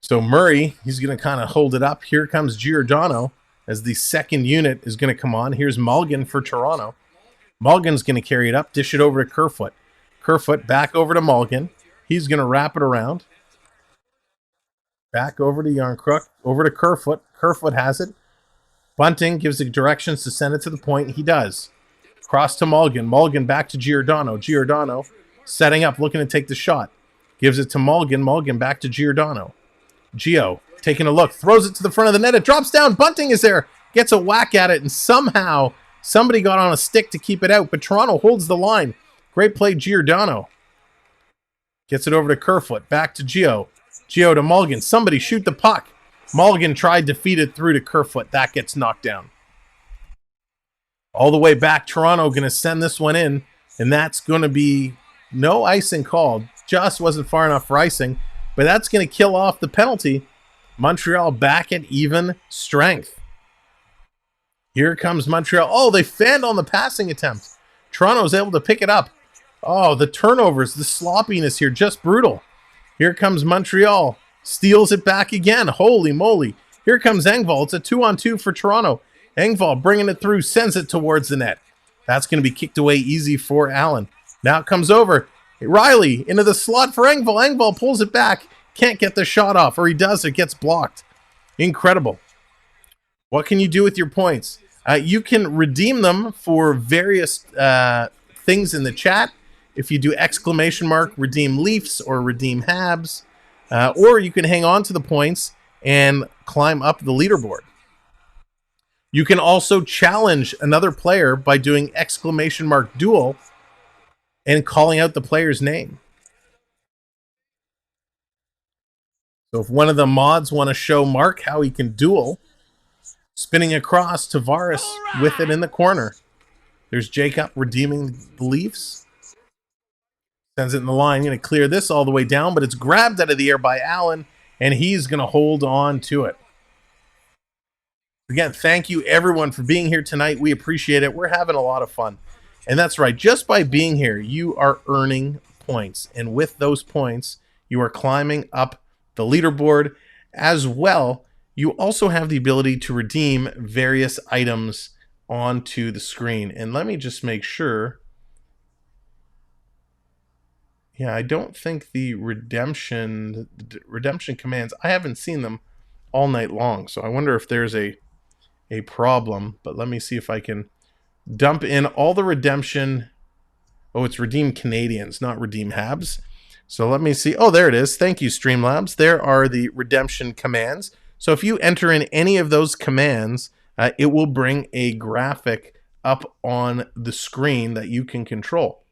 So Murray, he's going to kind of hold it up. Here comes Giordano as the second unit is going to come on. Here's Mulligan for Toronto. Mulligan's going to carry it up, dish it over to Kerfoot. Kerfoot back over to Mulligan. He's going to wrap it around. Back over to Yarncrook. Over to Kerfoot. Kerfoot has it. Bunting gives the directions to send it to the point. He does. Cross to Mulligan. Mulligan back to Giordano. Giordano setting up, looking to take the shot. Gives it to Mulligan. Mulligan back to Giordano. Gio taking a look. Throws it to the front of the net. It drops down. Bunting is there. Gets a whack at it. And somehow somebody got on a stick to keep it out. But Toronto holds the line. Great play, Giordano. Gets it over to Kerfoot. Back to Gio. Gio to Mulligan. Somebody shoot the puck. Mulligan tried to feed it through to Kerfoot. That gets knocked down. All the way back, Toronto going to send this one in. And that's going to be no icing called. Just wasn't far enough for icing. But that's going to kill off the penalty. Montreal back at even strength. Here comes Montreal. Oh, they fanned on the passing attempt. Toronto's able to pick it up. Oh, the turnovers, the sloppiness here, just brutal. Here comes Montreal. Steals it back again. Holy moly. Here comes Engvall. It's a 2-on-2 for Toronto. Engvall bringing it through, sends it towards the net. That's going to be kicked away easy for Allen. Now it comes over. Riley into the slot for Engvall. Engvall pulls it back. Can't get the shot off, or he does. It gets blocked. Incredible. What can you do with your points? You can redeem them for various things in the chat. If you do exclamation mark, redeem Leafs or redeem Habs, or you can hang on to the points and climb up the leaderboard. You can also challenge another player by doing exclamation mark duel and calling out the player's name. So if one of the mods want to show Mark how he can duel, spinning across Tavares with it in the corner. There's Jacob redeeming the Leafs. Sends it in the line. Going to clear this all the way down, but it's grabbed out of the air by Allen, and he's going to hold on to it. Again, thank you everyone for being here tonight. We appreciate it. We're having a lot of fun. And that's right. Just by being here, you are earning points. And with those points, you are climbing up the leaderboard as well. You also have the ability to redeem various items onto the screen. And let me just make sure. Yeah, I don't think the redemption commands, I haven't seen them all night long. So I wonder if there's a problem. But let me see if I can dump in all the redemption. Oh, it's redeem Canadiens, not redeem Habs. So let me see. Oh, there it is. Thank you, Streamlabs. There are the redemption commands. So if you enter in any of those commands, it will bring a graphic up on the screen that you can control.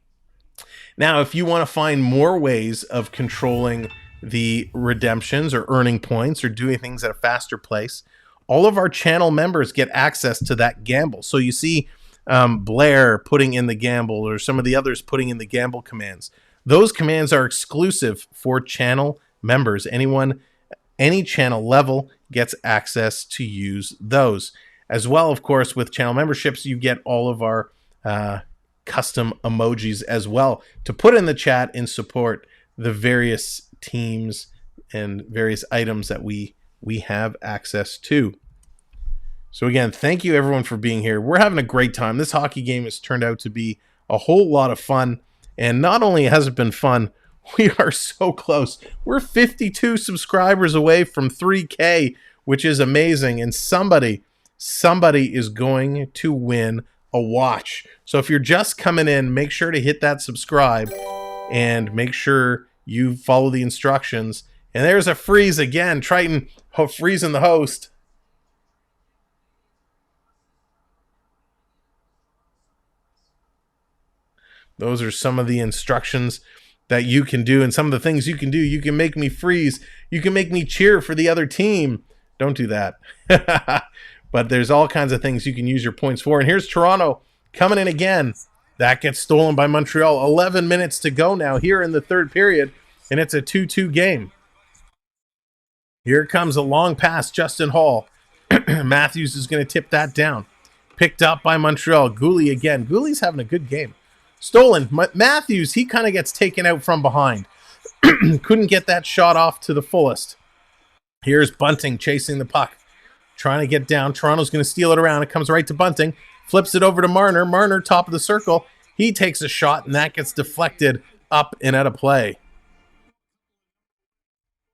Now, if you want to find more ways of controlling the redemptions or earning points or doing things at a faster pace, all of our channel members get access to that gamble. So you see Blair putting in the gamble or some of the others putting in the gamble commands. Those commands are exclusive for channel members. Anyone, any channel level gets access to use those. As well, of course, with channel memberships, you get all of our custom emojis as well to put in the chat and support the various teams and various items that we have access to. So again, thank you everyone for being here. We're having a great time. This hockey game has turned out to be a whole lot of fun. And not only has it been fun, we are so close. We're 52 subscribers away from 3K, which is amazing. And somebody is going to win a watch. So if you're just coming in, make sure to hit that subscribe and make sure you follow the instructions. And there's a freeze again. Triton freezing the host. Those are some of the instructions that you can do and some of the things you can do. You can make me freeze. You can make me cheer for the other team. Don't do that. But there's all kinds of things you can use your points for. And here's Toronto coming in again. That gets stolen by Montreal. 11 minutes to go now here in the third period. And it's a 2-2 game. Here comes a long pass. Justin Hall. Matthews is going to tip that down. Picked up by Montreal. Goalie again. Goalie's having a good game. Stolen. Matthews, he kind of gets taken out from behind. Couldn't get that shot off to the fullest. Here's Bunting chasing the puck. Trying to get down. Toronto's going to steal it around. It comes right to Bunting. Flips it over to Marner. Marner, top of the circle. He takes a shot, and that gets deflected up and out of play.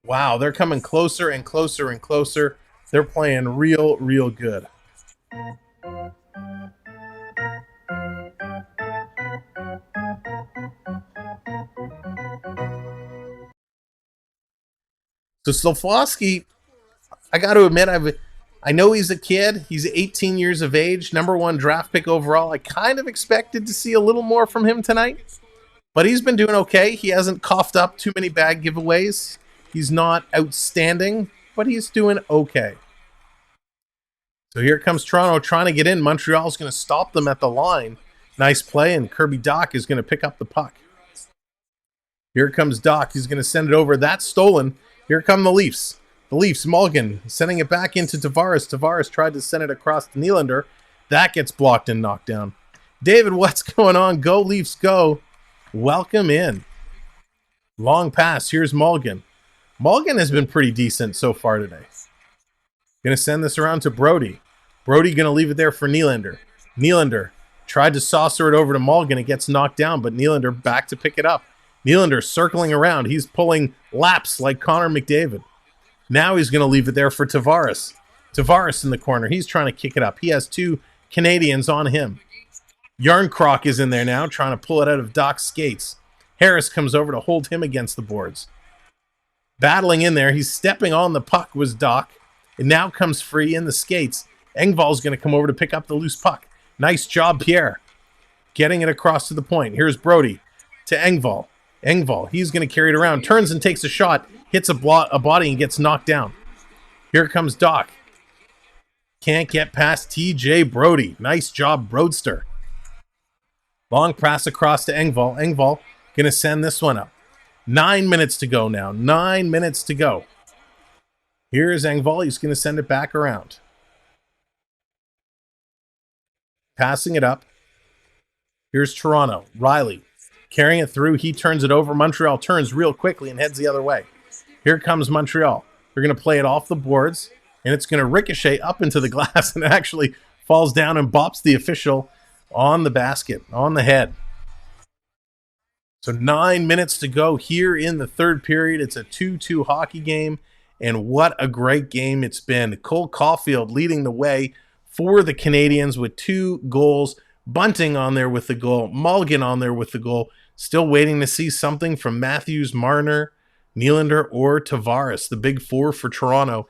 Wow, they're coming closer and closer and closer. They're playing real, real good. So Slafkovsky, I got to admit, I know he's a kid. He's 18 years of age, #1 draft pick overall. I kind of expected to see a little more from him tonight, but he's been doing okay. He hasn't coughed up too many bad giveaways. He's not outstanding, but he's doing okay. So here comes Toronto trying to get in. Montreal's going to stop them at the line. Nice play, and Kirby Dach is going to pick up the puck. Here comes Dach. He's going to send it over. That's stolen. Here come the Leafs. The Leafs, Mulligan, sending it back into Tavares. Tavares tried to send it across to Nylander. That gets blocked and knocked down. David, what's going on? Go, Leafs, go. Welcome in. Long pass. Here's Mulligan. Mulligan has been pretty decent so far today. Going to send this around to Brody. Brody going to leave it there for Nylander. Nylander tried to saucer it over to Mulligan. It gets knocked down, but Nylander back to pick it up. Nylander circling around. He's pulling laps like Connor McDavid. Now he's going to leave it there for Tavares. Tavares in the corner. He's trying to kick it up. He has two Canadians on him. Yarncroc is in there now, trying to pull it out of Dach's skates. Harris comes over to hold him against the boards. Battling in there, he's stepping on the puck was Dach. It now comes free in the skates. Engvall's going to come over to pick up the loose puck. Nice job, Pierre. Getting it across to the point. Here's Brody to Engvall. Engvall, he's going to carry it around. Turns and takes a shot. Hits a body and gets knocked down. Here comes Dach. Can't get past TJ Brody. Nice job, Broadster. Long pass across to Engvall. Engvall going to send this one up. 9 minutes to go now. 9 minutes to go. Here's Engvall. He's going to send it back around. Passing it up. Here's Toronto. Riley carrying it through. He turns it over. Montreal turns real quickly and heads the other way. Here comes Montreal. They're going to play it off the boards, and it's going to ricochet up into the glass and actually falls down and bops the official on the basket, on the head. So 9 minutes to go here in the third period. It's a 2-2 hockey game, and what a great game it's been. Cole Caufield leading the way for the Canadiens with 2 goals. Bunting on there with the goal. Mulligan on there with the goal. Still waiting to see something from Matthews, Marner, Nylander, or Tavares. The big 4 for Toronto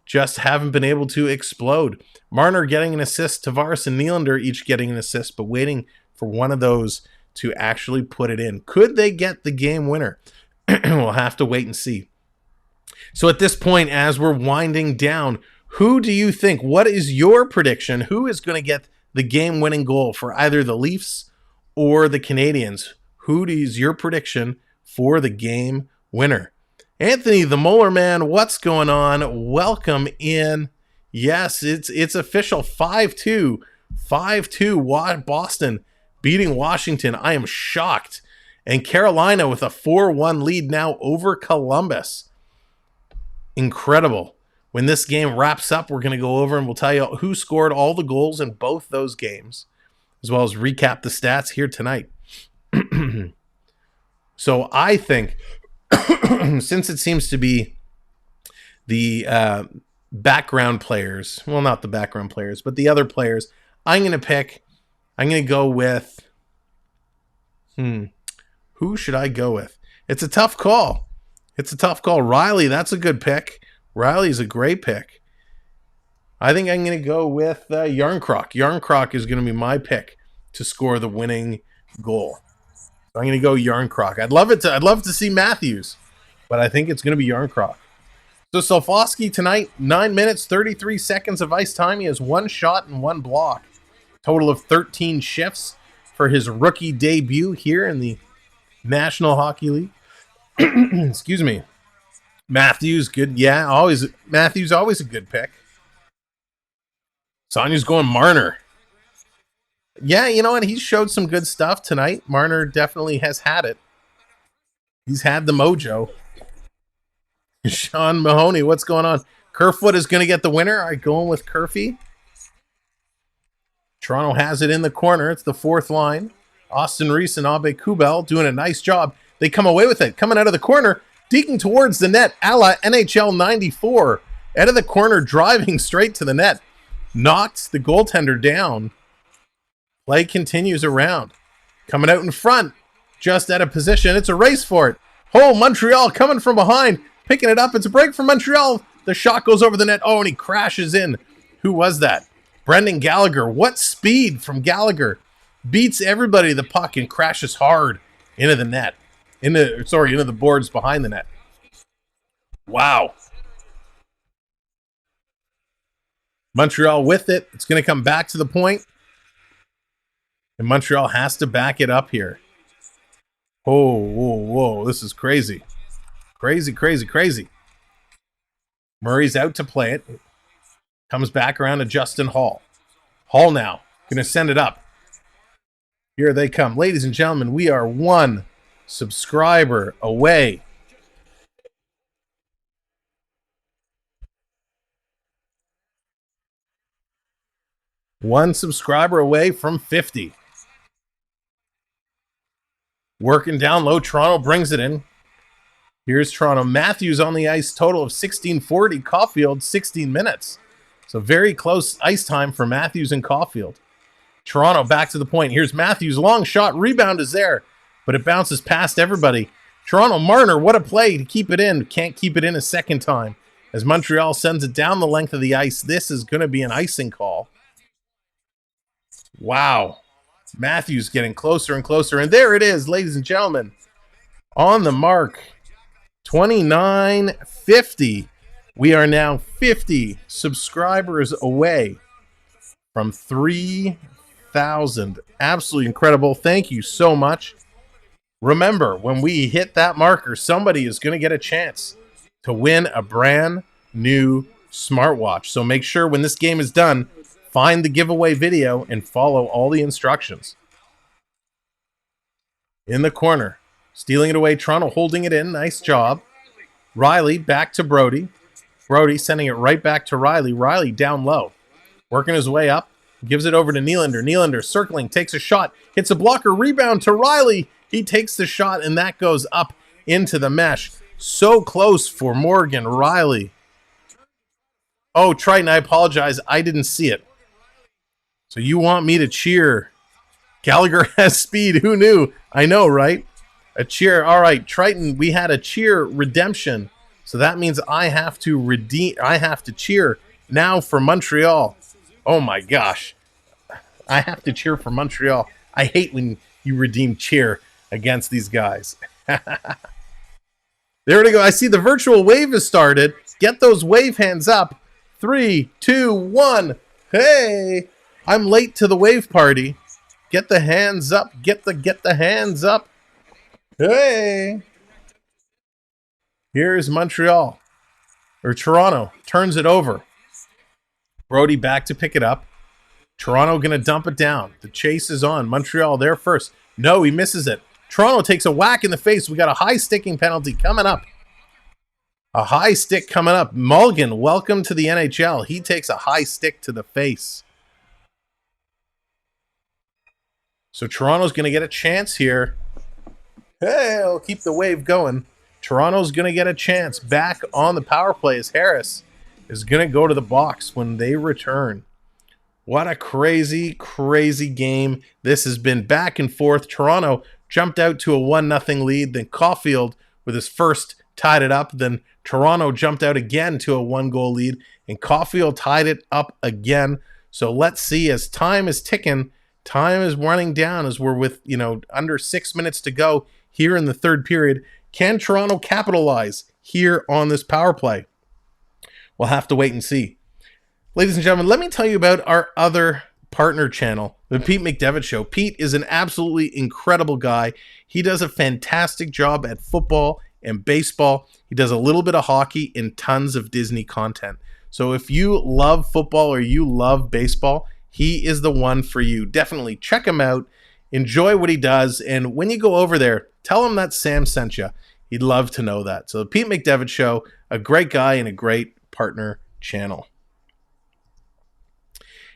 just haven't been able to explode. Marner getting an assist. Tavares and Nylander each getting an assist, but waiting for one of those to actually put it in. Could they get the game winner? We'll have to wait and see. So at this point, as we're winding down, who do you think? What is your prediction? Who is going to get the game-winning goal for either the Leafs or the Canadiens? Who is your prediction for the game winner? Anthony, the Molar Man, what's going on? Welcome in. Yes, it's official. 5-2. 5-2 Boston beating Washington. I am shocked. And Carolina with a 4-1 lead now over Columbus. Incredible. When this game wraps up, we're going to go over and we'll tell you who scored all the goals in both those games, as well as recap the stats here tonight. So I think, since it seems to be the background players, well, not the background players, but the other players, I'm going to go with, who should I go with? It's a tough call. Riley, that's a good pick. Riley's a great pick. I think I'm going to go with Yarncroc. Yarncroc is going to be my pick to score the winning goal. So I'm going to go Yarncroc. I'd love to see Matthews, but I think it's going to be Yarncroc. So Slafkovsky tonight, 9 minutes, 33 seconds of ice time. He has 1 shot and 1 block. Total of 13 shifts for his rookie debut here in the National Hockey League. Excuse me. Matthews, good. Yeah, Matthews, always a good pick. Sonya's going Marner. Yeah, you know what? He showed some good stuff tonight. Marner definitely has had it. He's had the mojo. Sean Mahoney, what's going on? Kerfoot is going to get the winner. All right, going with Kerfy. Toronto has it in the corner. It's the 4th line. Austin Reese and Abe Kubel doing a nice job. They come away with it. Coming out of the corner. Deking towards the net, a la NHL 94. Out of the corner, driving straight to the net. Knocks the goaltender down. Play continues around. Coming out in front. Just out of position. It's a race for it. Oh, Montreal coming from behind. Picking it up. It's a break for Montreal. The shot goes over the net. Oh, and he crashes in. Who was that? Brendan Gallagher. What speed from Gallagher. Beats everybody to the puck and crashes hard into the net. Into the boards behind the net. Wow. Montreal with it. It's going to come back to the point. And Montreal has to back it up here. Oh, whoa. This is crazy. Crazy. Murray's out to play it. Comes back around to Justin Hall. Hall now. Going to send it up. Here they come. Ladies and gentlemen, we are 1 subscriber away. One subscriber away from 50. Working down low. Toronto brings it in. Here's Toronto. Matthews on the ice. Total of 16:40. Caufield, 16 minutes. So very close ice time for Matthews and Caufield. Toronto back to the point. Here's Matthews. Long shot. Rebound is there, but it bounces past everybody. Toronto, Marner, what a play to keep it in. Can't keep it in a second time. As Montreal sends it down the length of the ice, this is going to be an icing call. Wow. Matthews getting closer and closer. And there it is, ladies and gentlemen. On the mark. 29:50. We are now 50 subscribers away from 3,000. Absolutely incredible. Thank you so much. Remember, when we hit that marker, somebody is going to get a chance to win a brand new smartwatch. So make sure when this game is done, find the giveaway video and follow all the instructions. In the corner, stealing it away, Toronto holding it in. Nice job. Riley back to Brody. Brody sending it right back to Riley. Riley down low, working his way up. Gives it over to Nylander. Nylander circling, takes a shot, hits a blocker, rebound to Riley. He takes the shot, and that goes up into the mesh. So close for Morgan Riley. Oh, Triton, I apologize. I didn't see it. So you want me to cheer? Gallagher has speed. Who knew? I know, right? A cheer. All right, Triton, we had a cheer redemption. So that means I have to redeem. I have to cheer now for Montreal. Oh my gosh. I have to cheer for Montreal. I hate when you redeem cheer against these guys. There we go. I see the virtual wave has started. Get those wave hands up. 3, 2, 1. Hey, I'm late to the wave party. Get the hands up. Get the hands up. Hey. Here's Montreal. Or Toronto. Turns it over. Brody back to pick it up. Toronto going to dump it down. The chase is on. Montreal there first. No, he misses it. Toronto takes a whack in the face. We got a high sticking penalty coming up. A high stick coming up. Mulligan, welcome to the NHL. He takes a high stick to the face. So Toronto's going to get a chance here. Hey, I'll keep the wave going. Toronto's going to get a chance back on the power play as Harris is going to go to the box when they return. What a crazy, crazy game. This has been back and forth. Toronto jumped out to a 1-0 lead. Then Caufield with his first tied it up. Then Toronto jumped out again to a 1-goal lead. And Caufield tied it up again. So let's see, as time is ticking, time is running down as we're with, under 6 minutes to go here in the third period. Can Toronto capitalize here on this power play? We'll have to wait and see. Ladies and gentlemen, let me tell you about our other partner channel, the Pete McDevitt Show. Pete is an absolutely incredible guy. He does a fantastic job at football and baseball. He does a little bit of hockey and tons of Disney content. So if you love football or you love baseball, he is the one for you. Definitely check him out. Enjoy what he does. And when you go over there, tell him that Sam sent you. He'd love to know that. So the Pete McDevitt Show, a great guy and a great partner channel.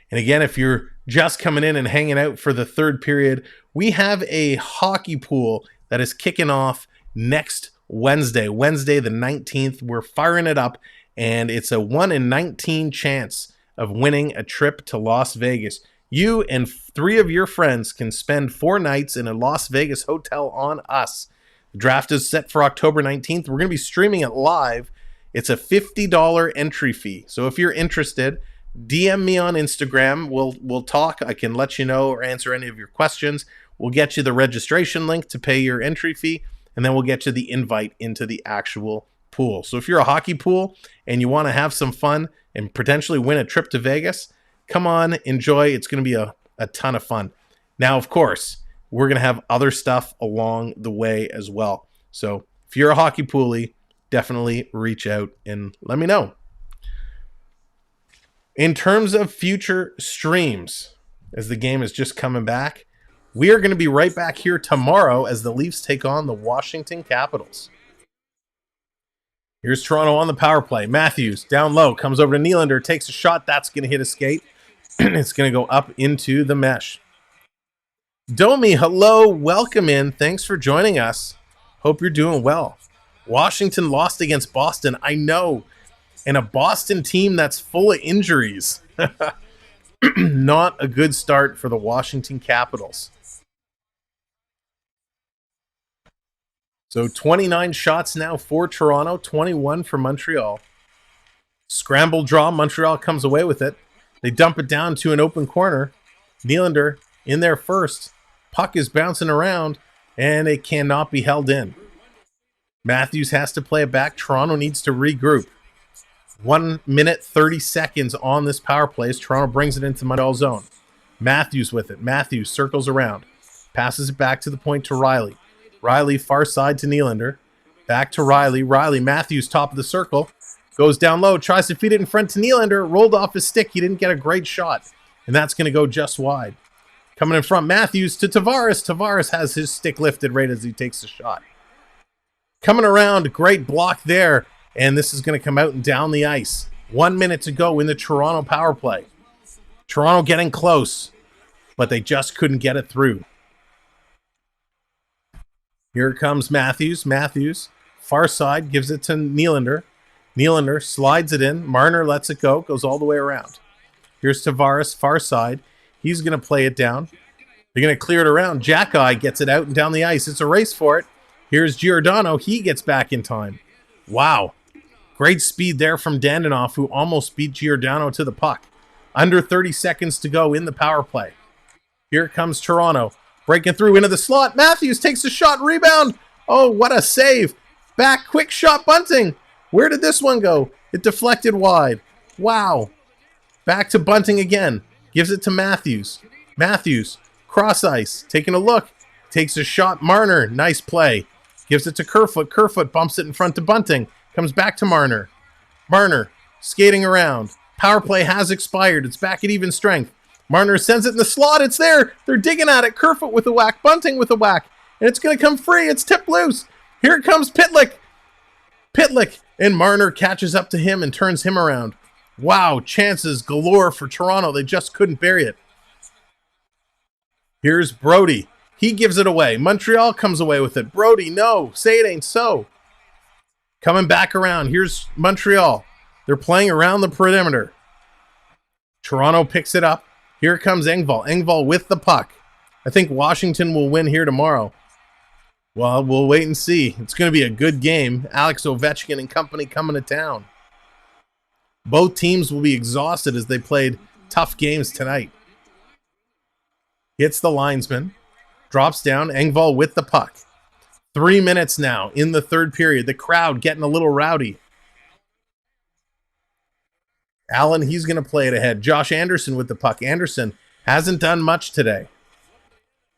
And again, if you're just coming in and hanging out for the third period, we have a hockey pool that is kicking off next Wednesday the 19th. We're firing it up, and it's a 1 in 19 chance of winning a trip to Las Vegas. You and 3 of your friends can spend 4 nights in a Las Vegas hotel on us. The draft is set for October 19th. We're going to be streaming it live. It's a $50 entry fee. So if you're interested, DM me on Instagram. We'll talk. I can let you know or answer any of your questions. We'll get you the registration link to pay your entry fee, and then we'll get you the invite into the actual pool. So if you're a hockey pool and you want to have some fun and potentially win a trip to Vegas, come on, enjoy. It's going to be a ton of fun. Now, of course, we're going to have other stuff along the way as well. So if you're a hockey poolie, definitely reach out and let me know. In terms of future streams, as the game is just coming back, we are going to be right back here tomorrow as the Leafs take on the Washington Capitals. Here's Toronto on the power play. Matthews down low, comes over to Nylander, takes a shot. That's going to hit a skate. It's going to go up into the mesh. Domi, hello, welcome in. Thanks for joining us. Hope you're doing well. Washington lost against Boston. I know. And a Boston team that's full of injuries. Not a good start for the Washington Capitals. So 29 shots now for Toronto, 21 for Montreal. Scramble draw, Montreal comes away with it. They dump it down to an open corner. Nylander in there first. Puck is bouncing around, and it cannot be held in. Matthews has to play it back. Toronto needs to regroup. 1 minute, 30 seconds on this power play as Toronto brings it into Montreal zone. Matthews with it. Matthews circles around. Passes it back to the point to Riley. Riley far side to Nylander. Back to Riley. Riley, Matthews top of the circle. Goes down low. Tries to feed it in front to Nylander. Rolled off his stick. He didn't get a great shot. And that's going to go just wide. Coming in front, Matthews to Tavares. Tavares has his stick lifted right as he takes the shot. Coming around, great block there. And this is going to come out and down the ice. 1 minute to go in the Toronto power play. Toronto getting close, but they just couldn't get it through. Here comes Matthews. Matthews, far side, gives it to Nylander. Nylander slides it in. Marner lets it go, goes all the way around. Here's Tavares, far side. He's going to play it down. They're going to clear it around. Jackeye gets it out and down the ice. It's a race for it. Here's Giordano. He gets back in time. Wow. Great speed there from Dandinoff, who almost beat Giordano to the puck. Under 30 seconds to go in the power play. Here comes Toronto. Breaking through into the slot. Matthews takes a shot. Rebound. Oh, what a save. Back. Quick shot. Bunting. Where did this one go? It deflected wide. Wow. Back to Bunting again. Gives it to Matthews. Matthews. Cross ice. Taking a look. Takes a shot. Marner. Nice play. Gives it to Kerfoot. Kerfoot bumps it in front to Bunting. Comes back to Marner. Marner skating around. Power play has expired. It's back at even strength. Marner sends it in the slot. It's there. They're digging at it. Kerfoot with a whack. Bunting with a whack. And it's going to come free. It's tipped loose. Here comes Pitlick. Pitlick. And Marner catches up to him and turns him around. Wow. Chances galore for Toronto. They just couldn't bury it. Here's Brody. He gives it away. Montreal comes away with it. Brody, no. Say it ain't so. Coming back around. Here's Montreal. They're playing around the perimeter. Toronto picks it up. Here comes Engvall. Engvall with the puck. I think Washington will win here tomorrow. Well, we'll wait and see. It's going to be a good game. Alex Ovechkin and company coming to town. Both teams will be exhausted as they played tough games tonight. Hits the linesman. Drops down. Engvall with the puck. 3 minutes now in the third period. The crowd getting a little rowdy. Allen, he's going to play it ahead. Josh Anderson with the puck. Anderson hasn't done much today.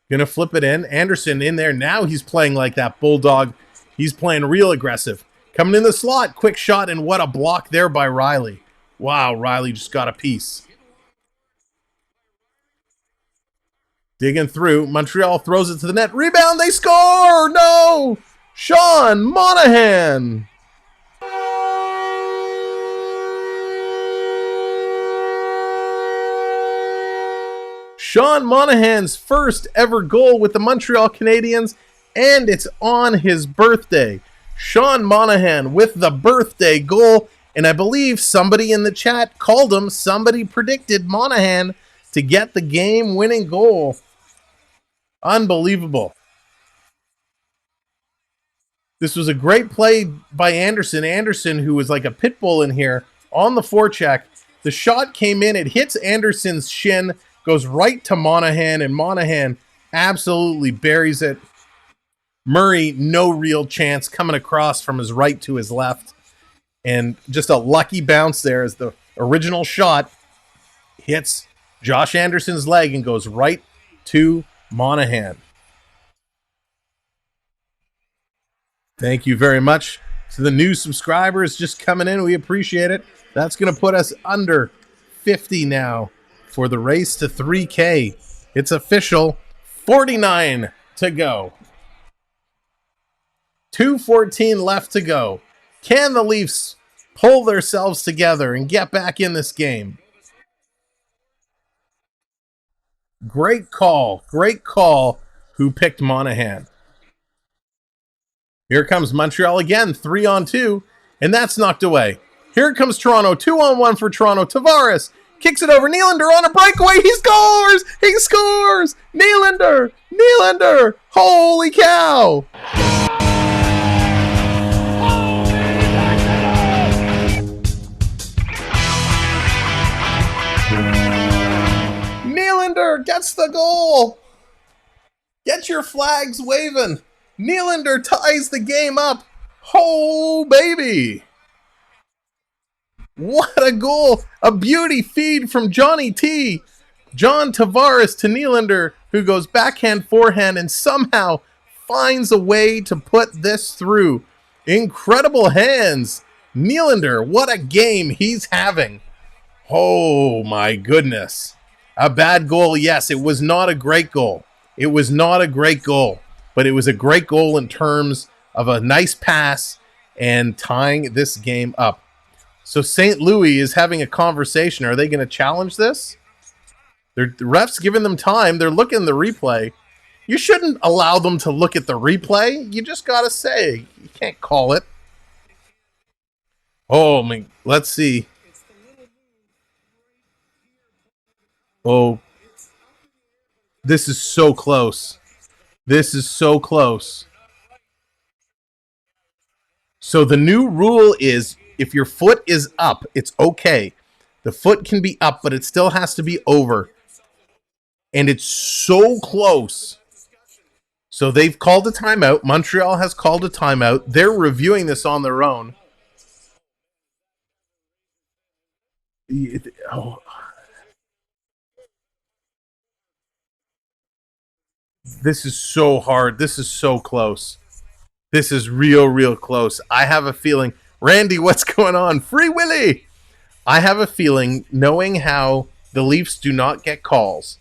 Going to flip it in. Anderson in there. Now he's playing like that bulldog. He's playing real aggressive. Coming in the slot. Quick shot, and what a block there by Riley. Wow, Riley just got a piece. Digging through. Montreal throws it to the net. Rebound. They score. No. Sean Monahan. Sean Monahan's first ever goal with the Montreal Canadiens, and it's on his birthday. Sean Monahan with the birthday goal, and I believe somebody in the chat called him. Somebody predicted Monahan to get the game-winning goal. Unbelievable. This was a great play by Anderson. Anderson, who was like a pit bull in here, on the forecheck. The shot came in. It hits Anderson's shin, goes right to Monahan, and Monahan absolutely buries it. Murray, no real chance, coming across from his right to his left. And just a lucky bounce there as the original shot hits Josh Anderson's leg and goes right to Monahan. Thank you very much to the new subscribers just coming in. We appreciate it. That's going to put us under 50 now for the race to 3K. It's official. 49 to go. 2:14 left to go. Can the Leafs pull themselves together and get back in this game? Great call. Great call who picked Monahan. Here comes Montreal again, 3-on-2, and that's knocked away. Here comes Toronto, 2-on-1 for Toronto. Tavares Kicks it over. Nylander on a breakaway. He scores! He scores! Nylander! Nylander! Holy cow! Nylander gets the goal! Get your flags waving! Nylander ties the game up! Oh, baby! What a goal! A beauty feed from Johnny T. John Tavares to Nylander, who goes backhand, forehand, and somehow finds a way to put this through. Incredible hands. Nylander, what a game he's having. Oh, my goodness. A bad goal, yes. It was not a great goal. It was not a great goal. But it was a great goal in terms of a nice pass and tying this game up. So St. Louis is having a conversation. Are they going to challenge this? The ref's giving them time. They're looking at the replay. You shouldn't allow them to look at the replay. You just got to say. You can't call it. Oh, man. Let's see. Oh. This is so close. This is so close. So the new rule is if your foot is up, it's okay. The foot can be up, but it still has to be over. And it's so close. So they've called a timeout. Montreal has called a timeout. They're reviewing this on their own. Oh. This is so hard. This is so close. This is real close. I have a feeling... Randy, what's going on? Free Willy! I have a feeling, knowing how the Leafs do not get calls,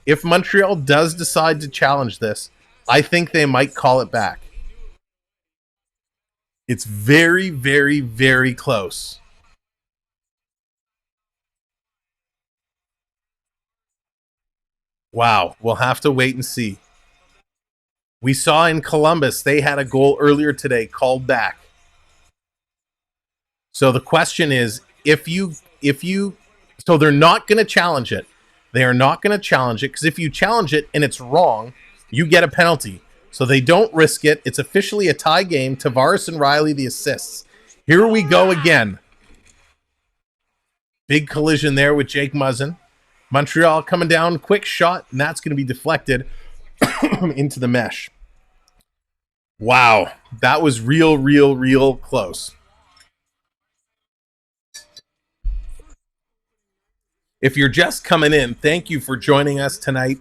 if Montreal does decide to challenge this, I think they might call it back. It's very close. Wow, we'll have to wait and see. We saw in Columbus, they had a goal earlier today called back. So the question is, so they're not going to challenge it. They are not going to challenge it because if you challenge it and it's wrong, you get a penalty. So they don't risk it. It's officially a tie game. Tavares and Riley the assists. Here we go again. Big collision there with Jake Muzzin. Montreal coming down, quick shot, and that's going to be deflected into the mesh. Wow, that was real close. If you're just coming in, thank you for joining us tonight.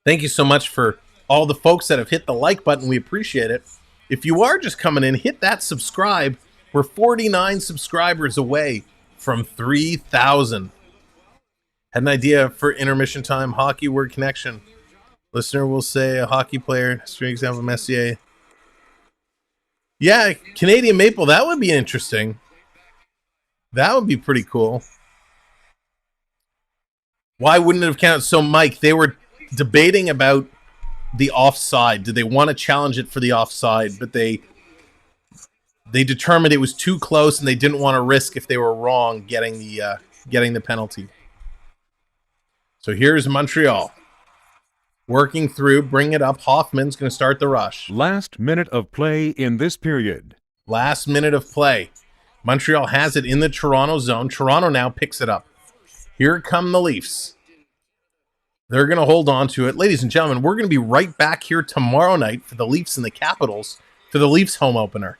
Thank you so much for all the folks that have hit the like button. We appreciate it. If you are just coming in, hit that subscribe. We're 49 subscribers away from 3,000. Had an idea for intermission time. Hockey word connection. Listener will say a hockey player. Stream example, Messier. Yeah, Canadian Maple. That would be interesting. That would be pretty cool. Why wouldn't it have counted? So, Mike, they were debating about the offside. Did they want to challenge it for the offside? But they determined it was too close, and they didn't want to risk if they were wrong getting the penalty. So here's Montreal working through, bring it up. Hoffman's going to start the rush. Last minute of play in this period. Last minute of play. Montreal has it in the Toronto zone. Toronto now picks it up. Here come the Leafs. They're going to hold on to it. Ladies and gentlemen, we're going to be right back here tomorrow night for the Leafs and the Capitals for the Leafs home opener.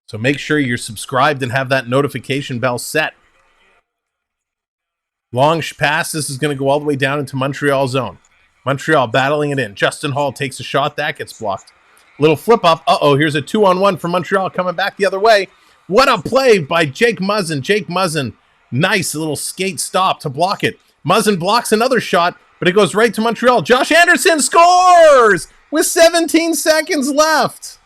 So make sure you're subscribed and have that notification bell set. Long pass. This is going to go all the way down into Montreal zone. Montreal battling it in. Justin Hall takes a shot. That gets blocked. Little flip up. Uh-oh, here's a 2-on-1 for Montreal coming back the other way. What a play by Jake Muzzin. Jake Muzzin. Nice little skate stop to block it. Muzzin blocks another shot, but it goes right to Montreal. Josh Anderson scores with 17 seconds left.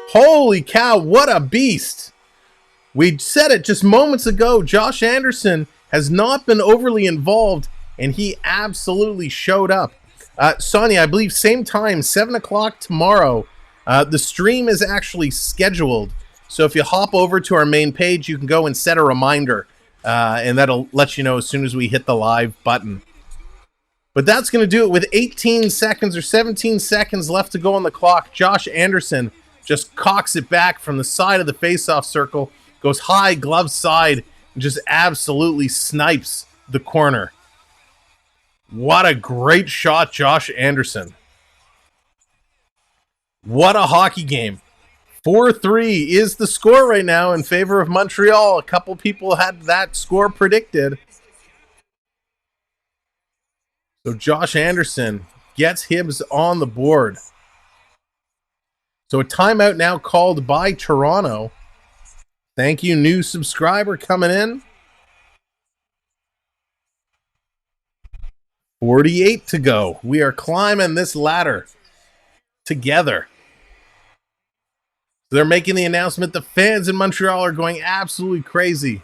Holy cow, what a beast. We said it just moments ago. Josh Anderson has not been overly involved, and he absolutely showed up. Sonia, I believe same time, 7 o'clock tomorrow. The stream is actually scheduled, so if you hop over to our main page, you can go and set a reminder, and that'll let you know as soon as we hit the live button. But that's going to do it with 18 seconds or 17 seconds left to go on the clock. Josh Anderson just cocks it back from the side of the faceoff circle, goes high, glove side, and just absolutely snipes the corner. What a great shot, Josh Anderson. What a hockey game. 4-3 is the score right now in favor of Montreal. A couple people had that score predicted. So Josh Anderson gets Hibs on the board. So a timeout now called by Toronto. Thank you, new subscriber coming in. 48 to go. We are climbing this ladder together. They're making the announcement. The fans in Montreal are going absolutely crazy.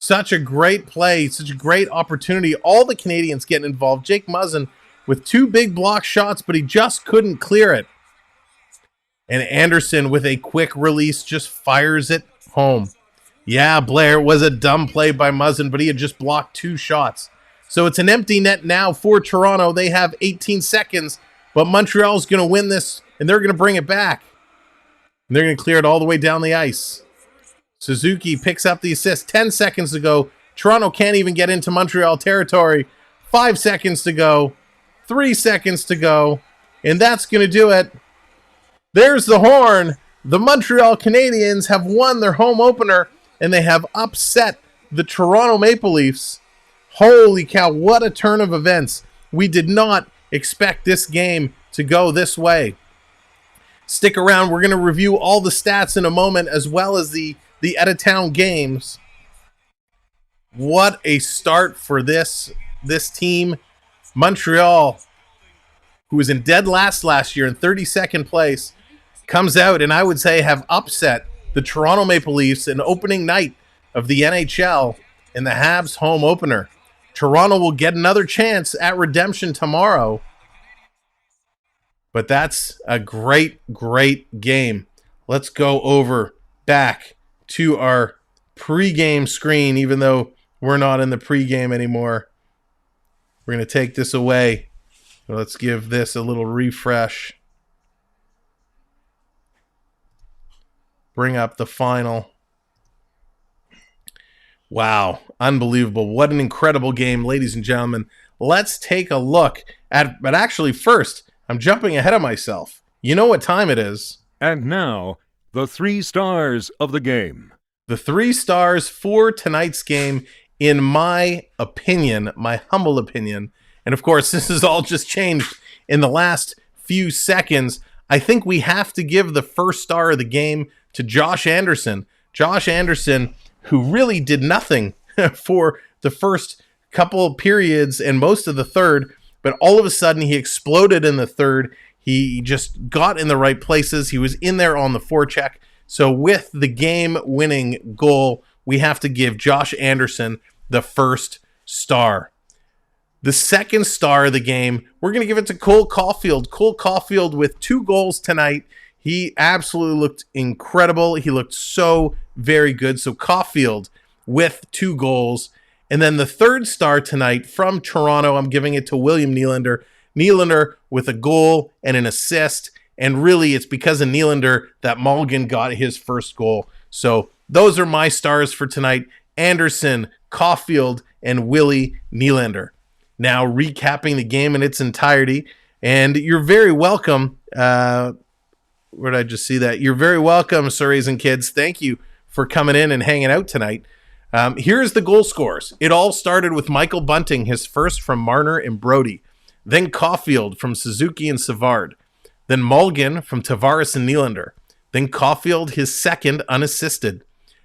Such a great play, such a great opportunity. All the Canadians getting involved. Jake Muzzin with 2 big block shots, but he just couldn't clear it. And Anderson with a quick release just fires it home. Yeah, Blair, was a dumb play by Muzzin, but he had just blocked 2 shots. So it's an empty net now for Toronto. They have 18 seconds, but Montreal's going to win this, and they're going to bring it back. And they're going to clear it all the way down the ice. Suzuki picks up the assist. 10 seconds to go. Toronto can't even get into Montreal territory. 5 seconds to go. 3 seconds to go. And that's going to do it. There's the horn. The Montreal Canadiens have won their home opener, and they have upset the Toronto Maple Leafs. Holy cow, what a turn of events. We did not expect this game to go this way. Stick around. We're going to review all the stats in a moment, as well as the out-of-town games. What a start for this team. Montreal, who was in dead last year in 32nd place, comes out and I would say have upset the Toronto Maple Leafs in opening night of the NHL in the Habs home opener. Toronto will get another chance at redemption tomorrow. But that's a great, great game. Let's go over back to our pregame screen, even though we're not in the pregame anymore. We're going to take this away. Let's give this a little refresh. Bring up the final. Wow, unbelievable. What an incredible game, ladies and gentlemen. Let's take a look at, but actually first, I'm jumping ahead of myself. You know what time it is. And now, the 3 stars of the game. The 3 stars for tonight's game, in my opinion, my humble opinion, and of course, this has all just changed in the last few seconds. I think we have to give the first star of the game to Josh Anderson. Josh Anderson, who really did nothing for the first couple periods and most of the third, but all of a sudden he exploded in the third. He just got in the right places. He was in there on the forecheck. So with the game-winning goal, we have to give Josh Anderson the first star. The second star of the game, we're going to give it to Cole Caufield. Cole Caufield with 2 goals tonight. He absolutely looked incredible. He looked so very good. So Caufield with 2 goals. And then the third star tonight from Toronto, I'm giving it to William Nylander. Nylander with a goal and an assist. And really, it's because of Nylander that Mulligan got his first goal. So those are my stars for tonight. Anderson, Caufield, and Willie Nylander. Now recapping the game in its entirety. And you're very welcome. Where did I just see that? You're very welcome, Surreys and kids. Thank you for coming in and hanging out tonight. Here's the goal scores. It all started with Michael Bunting, his first from Marner and Brody. Then Caufield from Suzuki and Savard. Then Mulligan from Tavares and Nylander. Then Caufield, his second, unassisted.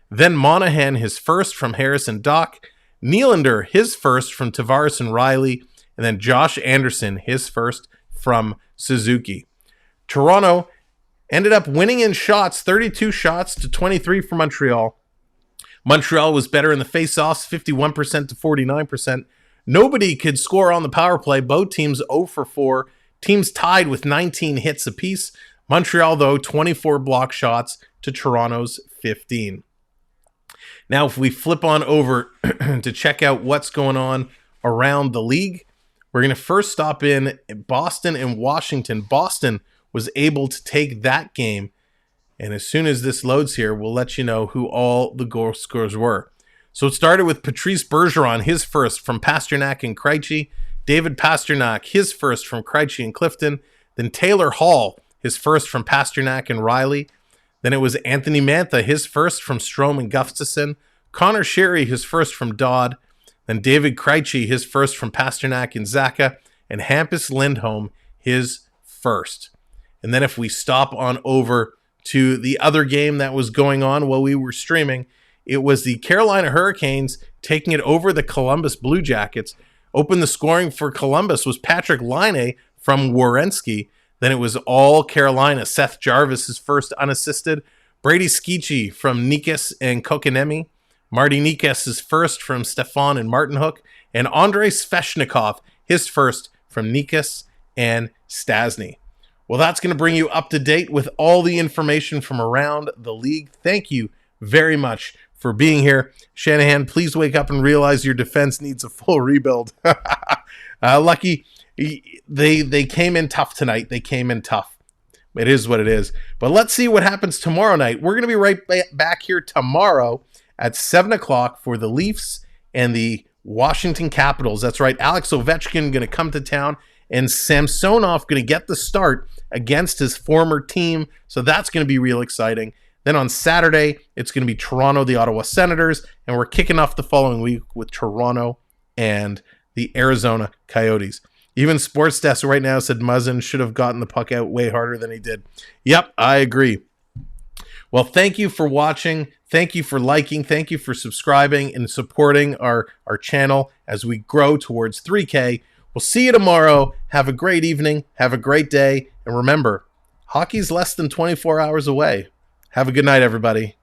Then Monahan, his first from Harris and Dach. Nylander, his first from Tavares and Riley. And then Josh Anderson, his first from Suzuki. Toronto ended up winning in shots, 32 shots to 23 for Montreal. Montreal was better in the faceoffs, 51% to 49%. Nobody could score on the power play. Both teams 0 for 4. Teams tied with 19 hits apiece. Montreal, though, 24 block shots to Toronto's 15. Now, if we flip on over to check out what's going on around the league, we're going to first stop in Boston and Washington. Boston was able to take that game, and as soon as this loads here, we'll let you know who all the goal scorers were. So it started with Patrice Bergeron, his first from Pasternak and Krejci. David Pasternak, his first from Krejci and Clifton. Then Taylor Hall, his first from Pasternak and Riley. Then it was Anthony Mantha, his first from Strome and Gustafsson. Connor Sherry, his first from Dodd. Then David Krejci, his first from Pasternak and Zaka. And Hampus Lindholm, his first. And then if we stop on over to the other game that was going on while we were streaming, it was the Carolina Hurricanes taking it over the Columbus Blue Jackets. Opened the scoring for Columbus was Patrick Laine from Werenski. Then it was all Carolina. Seth Jarvis, his first unassisted. Brady Skichy from Nikas and Kokanemi. Marty Nikas, his first from Stefan and Martinhook. And Andrei Sveshnikov, his first from Nikas and Stasny. Well, that's going to bring you up to date with all the information from around the league. Thank you very much for being here. Shanahan, please wake up and realize your defense needs a full rebuild. Lucky, they came in tough tonight. They came in tough. It is what it is. But let's see what happens tomorrow night. We're going to be right back here tomorrow at 7 o'clock for the Leafs and the Washington Capitals. That's right. Alex Ovechkin going to come to town, and Samsonov going to get the start against his former team. So that's going to be real exciting. Then on Saturday, it's going to be Toronto, the Ottawa Senators, and we're kicking off the following week with Toronto and the Arizona Coyotes. Even Sports Desk right now said Muzzin should have gotten the puck out way harder than he did. Yep, I agree. Well, thank you for watching. Thank you for liking. Thank you for subscribing and supporting our channel as we grow towards 3K. We'll see you tomorrow. Have a great evening. Have a great day. And remember, hockey's less than 24 hours away. Have a good night, everybody.